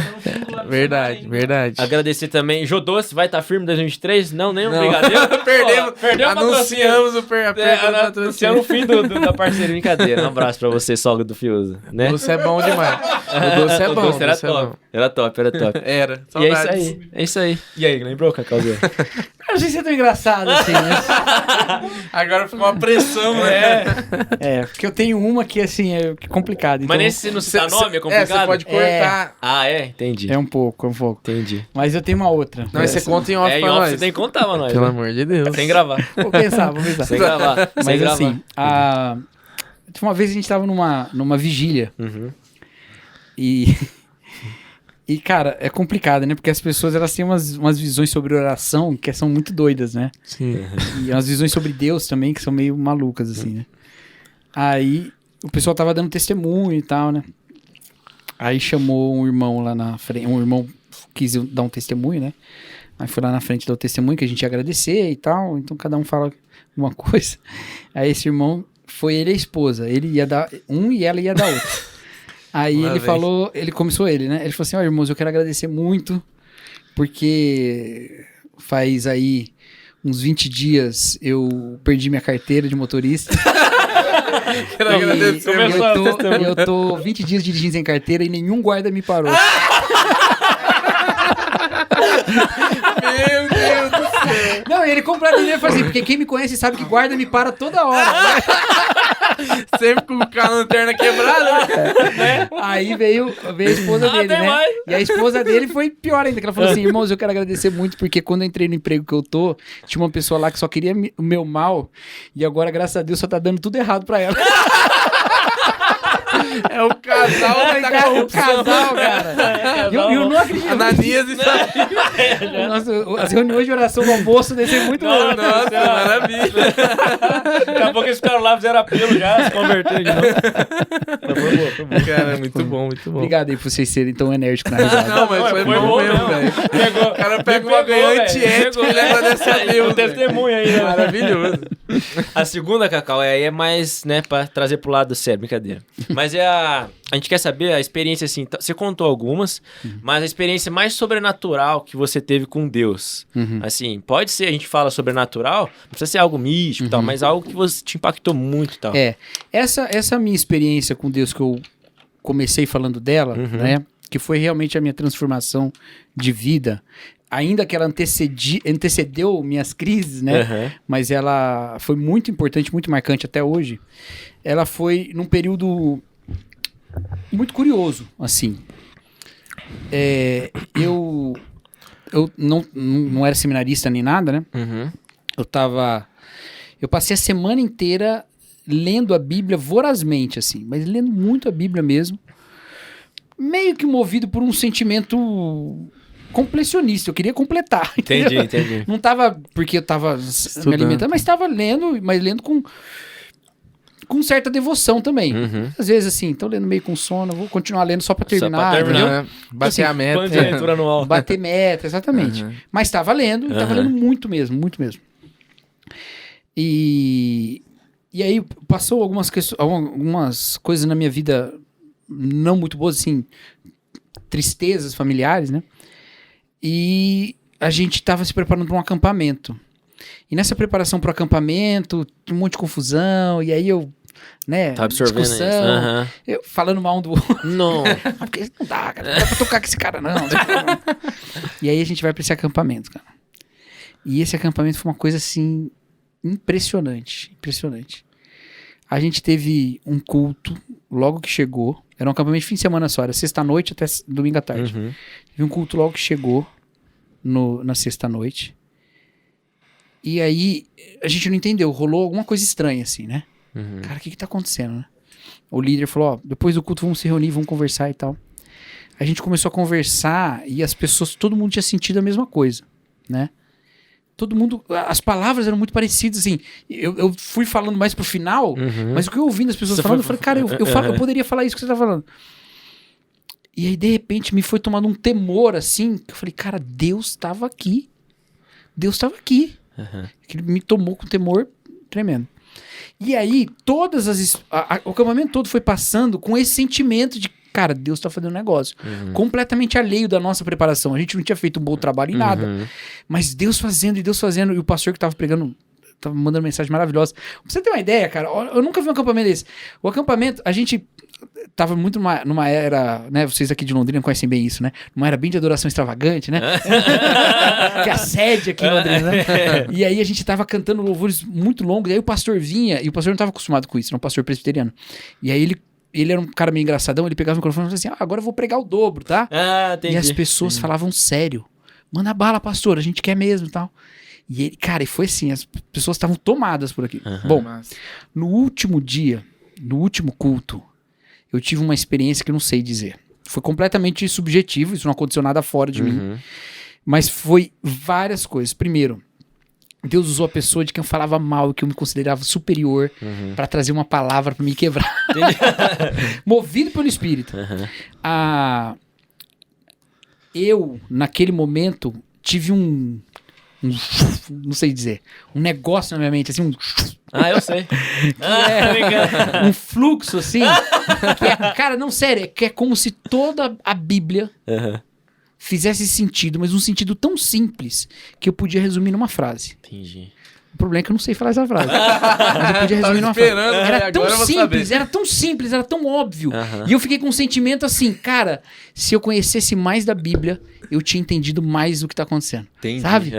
Verdade, verdade. Agradecer também. Jodoce vai estar firme em 2023? Não, nem um Não. brigadeiro. Perdemos, Pô, perdeu o patrocínio. anunciamos o perda do Anunciando o patrocínio. fim da parceria. Brincadeira. Um abraço pra você, sogra do Fiuza. Né? O doce é bom demais. O doce é O bom. doce era o doce é top. bom. Era top, era top. Era. E é isso Saudades. aí. É isso aí. E aí, lembrou, Cacauzinho? Eu não sei se é tão engraçado assim, mas... Agora ficou uma pressão, né? Porque eu tenho uma que, assim, é complicada. Então Mas nesse não citar nome é complicado? você pode cortar. Ah, é? Entendi. é um pouco. Entendi. Mas eu tenho uma outra. Não, mas você conta em off É, em pra off nós. você tem que contar pra nós. Pelo né? amor de Deus. Sem gravar. Vou pensar. Sem gravar. Sem Mas gravar. assim, uma vez a gente tava numa vigília Uhum. e... E, cara, é complicado, né? Porque as pessoas, elas têm umas visões sobre oração que são muito doidas, né? Sim. E umas visões sobre Deus também que são meio malucas, assim, né? Aí, o pessoal tava dando testemunho e tal, né? Aí chamou um irmão lá na frente, um irmão quis dar um testemunho, né? Aí foi lá na frente dar o testemunho que a gente ia agradecer e tal, então cada um fala uma coisa. Aí esse irmão, foi ele e a esposa, ele ia dar um e ela ia dar outro. Aí ele falou, né? Ele falou assim, ó, irmãos, eu quero agradecer muito, porque faz aí uns 20 dias eu perdi minha carteira de motorista. Quero agradecer. Eu tô 20 dias dirigindo sem carteira e nenhum guarda me parou. Meu Deus do céu. Não, ele completamente falou assim, porque quem me conhece sabe que guarda me para toda hora. Sempre com a lanterna quebrada, né? Aí veio a esposa dele, né? Mais. E a esposa dele foi pior ainda, que ela falou assim, irmãos, eu quero agradecer muito, porque quando eu entrei no emprego que eu tô, tinha uma pessoa lá que só queria o meu mal, e agora, graças a Deus, só tá dando tudo errado pra ela. É o casal da O corrupção. casal, cara. Eu não acredito. Ananias e Safira. Nossa, as reuniões de oração no almoço devem ser muito boas. Nossa, maravilha. Daqui a pouco eles ficaram lá, fizeram apelo já, se converteram de novo. Foi bom. Cara, muito bom, muito bom. Obrigado aí por vocês serem tão enérgicos na risada. Não, mas foi bom mesmo, velho. O cara pega uma ganhante antiético e ele agradece a Deus. Um testemunho aí, né? Maravilhoso. A segunda, Cacau, aí é mais, né, pra trazer pro lado sério, brincadeira. Mas é a gente quer saber a experiência, assim, você contou algumas, mas a experiência mais sobrenatural que você teve com Deus. Assim, pode ser, a gente fala sobrenatural, não precisa ser algo místico e tal, mas algo que você te impactou muito e tal. Essa minha experiência com Deus que eu comecei falando dela, né, que foi realmente a minha transformação de vida, ainda que ela antecedeu minhas crises, né? Mas ela foi muito importante, muito marcante até hoje. Ela foi num período muito curioso, assim. Eu não era seminarista nem nada, né? Eu passei a semana inteira lendo a Bíblia vorazmente, assim, mas lendo muito a Bíblia mesmo, meio que movido por um sentimento completionista, eu queria completar. Entendi. Não tava porque eu tava me alimentando, mas tava lendo, com certa devoção também. Às vezes assim, tô lendo meio com sono, vou continuar lendo só pra terminar, entendeu? Né? Bater a meta. Plano de leitura anual. Bater meta, exatamente. Mas tava lendo, tava lendo muito mesmo. E aí passou algumas coisas na minha vida não muito boas, assim, tristezas familiares, né? E a gente estava se preparando para um acampamento. E nessa preparação para o acampamento, um monte de confusão, e aí eu, né, tá absorvendo discussão, eu falando mal um do outro. Não. Porque não dá, cara, não dá pra tocar com esse cara, não. E aí a gente vai para esse acampamento, cara. E esse acampamento foi uma coisa, assim, impressionante. A gente teve um culto logo que chegou. Era um acampamento de fim de semana só, era sexta-noite até domingo à tarde. Teve um culto logo que chegou na sexta-noite. E aí, a gente não entendeu, rolou alguma coisa estranha, assim, né? Cara, o que tá acontecendo, né? O líder falou, ó, depois do culto vamos se reunir, vamos conversar e tal. A gente começou a conversar e as pessoas, todo mundo tinha sentido a mesma coisa, né? Todo mundo, as palavras eram muito parecidas, assim. Eu fui falando mais pro final, mas o que eu ouvi das pessoas falando, eu falei, cara, eu poderia falar isso que você tá falando. E aí, de repente, me foi tomando um temor, assim, que eu falei, cara, Deus estava aqui. Que ele me tomou com temor tremendo. E aí, o acampamento todo foi passando com esse sentimento de, cara, Deus tá fazendo um negócio. Completamente alheio da nossa preparação. A gente não tinha feito um bom trabalho em nada. Mas Deus fazendo. E o pastor que tava pregando, tava mandando mensagem maravilhosa. Pra você ter uma ideia, cara, eu nunca vi um acampamento desse. O acampamento, a gente tava muito numa era, né, vocês aqui de Londrina conhecem bem isso, né? Numa era bem de adoração extravagante, né? Que a sede aqui em Londrina, né? E aí a gente tava cantando louvores muito longos, e aí o pastor vinha, e o pastor não tava acostumado com isso, era um pastor presbiteriano. E aí ele era um cara meio engraçadão, ele pegava o microfone e falava assim, agora eu vou pregar o dobro, tá? Entendi. E as pessoas falavam sério. Manda bala, pastor, a gente quer mesmo e tal. E ele, cara, e foi assim, as pessoas estavam tomadas por aqui. Bom, no último dia, no último culto, eu tive uma experiência que eu não sei dizer. Foi completamente subjetivo, isso não aconteceu nada fora de mim. Mas foi várias coisas. Primeiro, Deus usou a pessoa de quem eu falava mal, que eu me considerava superior, pra trazer uma palavra pra me quebrar. Movido pelo Espírito. Eu, naquele momento, tive não sei dizer, um negócio na minha mente, assim, Eu sei. Legal. um fluxo, assim, que cara, não, sério, que é como se toda a Bíblia fizesse sentido, mas um sentido tão simples que eu podia resumir numa frase. Entendi. O problema é que eu não sei falar essa frase. Mas eu podia resumir numa frase. Era tão simples, era tão óbvio. E eu fiquei com um sentimento assim, cara, se eu conhecesse mais da Bíblia, eu tinha entendido mais do que tá acontecendo. Entendi. Sabe?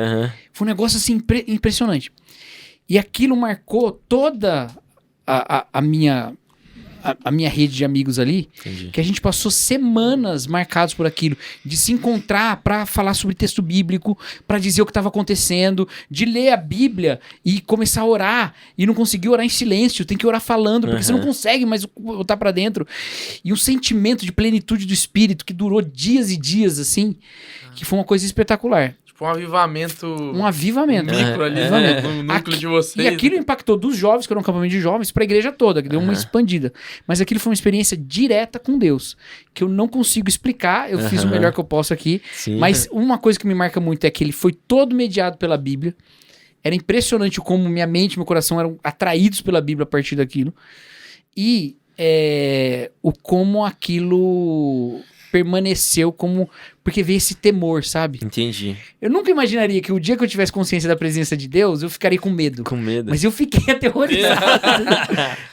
Foi um negócio assim impressionante. E aquilo marcou toda a minha rede de amigos ali, Entendi. que a gente passou semanas marcados por aquilo, de se encontrar pra falar sobre texto bíblico, pra dizer o que estava acontecendo, de ler a Bíblia e começar a orar, e não conseguir orar em silêncio, tem que orar falando, porque você não consegue mais botar pra dentro. E um sentimento de plenitude do Espírito que durou dias e dias, assim, que foi uma coisa espetacular. Tipo um avivamento. Um avivamento. Micro ali, no núcleo de vocês. E aquilo impactou dos jovens, que era um acampamento de jovens, pra igreja toda, que deu uma expandida. Mas aquilo foi uma experiência direta com Deus, que eu não consigo explicar, eu fiz o melhor que eu posso aqui. Sim. Mas uma coisa que me marca muito é que ele foi todo mediado pela Bíblia. Era impressionante como minha mente e meu coração eram atraídos pela Bíblia a partir daquilo. E como aquilo permaneceu como... Porque veio esse temor, sabe? Entendi. Eu nunca imaginaria que o dia que eu tivesse consciência da presença de Deus, eu ficaria com medo. Com medo. Mas eu fiquei aterrorizado.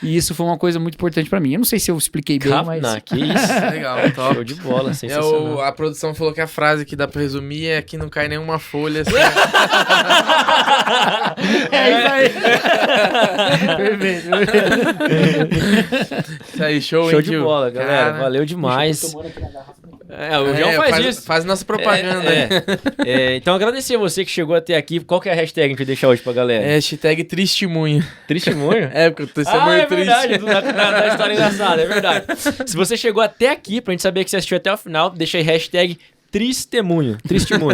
E isso foi uma coisa muito importante pra mim. Eu não sei se eu expliquei bem, mas... Não, que isso. Legal, top. Show de bola, sensacional. A produção falou que a frase que dá pra resumir é que não cai nenhuma folha. Assim. É isso aí. Perfeito. Isso aí, show, Show hein, de Gil? bola, galera. Cara, Valeu demais. O João faz isso. Faz nossa propaganda. Então agradecer você que chegou até aqui. Qual que é a hashtag que a gente vai deixar hoje pra galera? Hashtag testemunho. Testemunho? Porque o testemunho é triste. verdade, da história engraçada, é verdade. Se você chegou até aqui, pra gente saber que você assistiu até o final, deixa aí hashtag Tristemunho,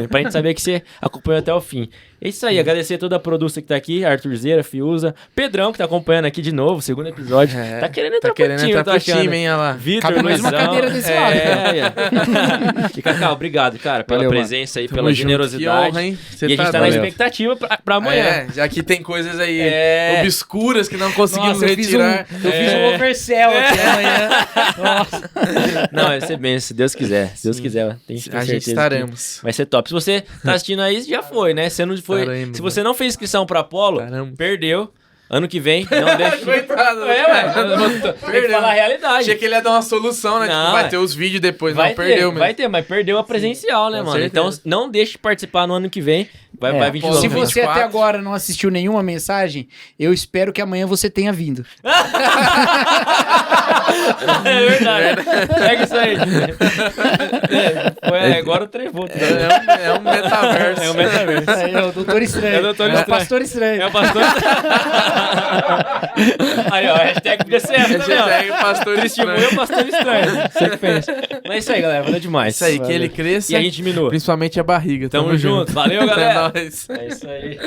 pra gente saber que você acompanhou até o fim. É isso aí, agradecer toda a produção que tá aqui, Arthurzeira, Fiuza, Pedrão que tá acompanhando aqui de novo, segundo episódio. Tá querendo entrar pro time, eu tô achando. Hein, olha lá. Vitor, Cabe mais uma Luizão. cadeira desse lado. E Cacau, obrigado, cara, pela Valeu, presença aí, Tamo pela junto, generosidade. que honra, hein? Cê E a gente tá na doido. expectativa pra amanhã. Já que tem coisas aí É. obscuras que não conseguimos Nossa, retirar. eu fiz um oversell aqui amanhã. Nossa. Não, vai ser bem, se Deus quiser. Se Deus quiser, tem A certeza gente que estaremos. vai ser top. Se você tá assistindo aí, já foi, né? Se, não foi, Caramba. se você não fez inscrição pra Apolo, Caramba. perdeu. Ano que vem, não deixa. Coitado. Tem que falar a realidade. Achei que ele ia dar uma solução, né? Não, Tipo, vai ter os vídeos depois. Vai Não, ter, perdeu mesmo. vai ter, mas perdeu a presencial, né, com mano? certeza. Então não deixe de participar no ano que vem. Vai vir de Apolo novo. Se você 24. até agora não assistiu nenhuma mensagem, eu espero que amanhã você tenha vindo. É verdade. Pega isso aí. Agora o trem volta. É um metaverso. É o metaverso. É o Doutor Estranho. É o Doutor É o Estranho. Pastor Estranho. É o pastor. Aí, ó, hashtag podia ser essa também, ó. Hashtag pastor Testemunho estranho. é pastor estranho. Você que pensa. Mas é isso aí, galera. Valeu demais. Isso aí, que ele cresça. E a gente diminua. Principalmente a barriga. Tamo junto. Valeu, É galera. nóis. É isso aí.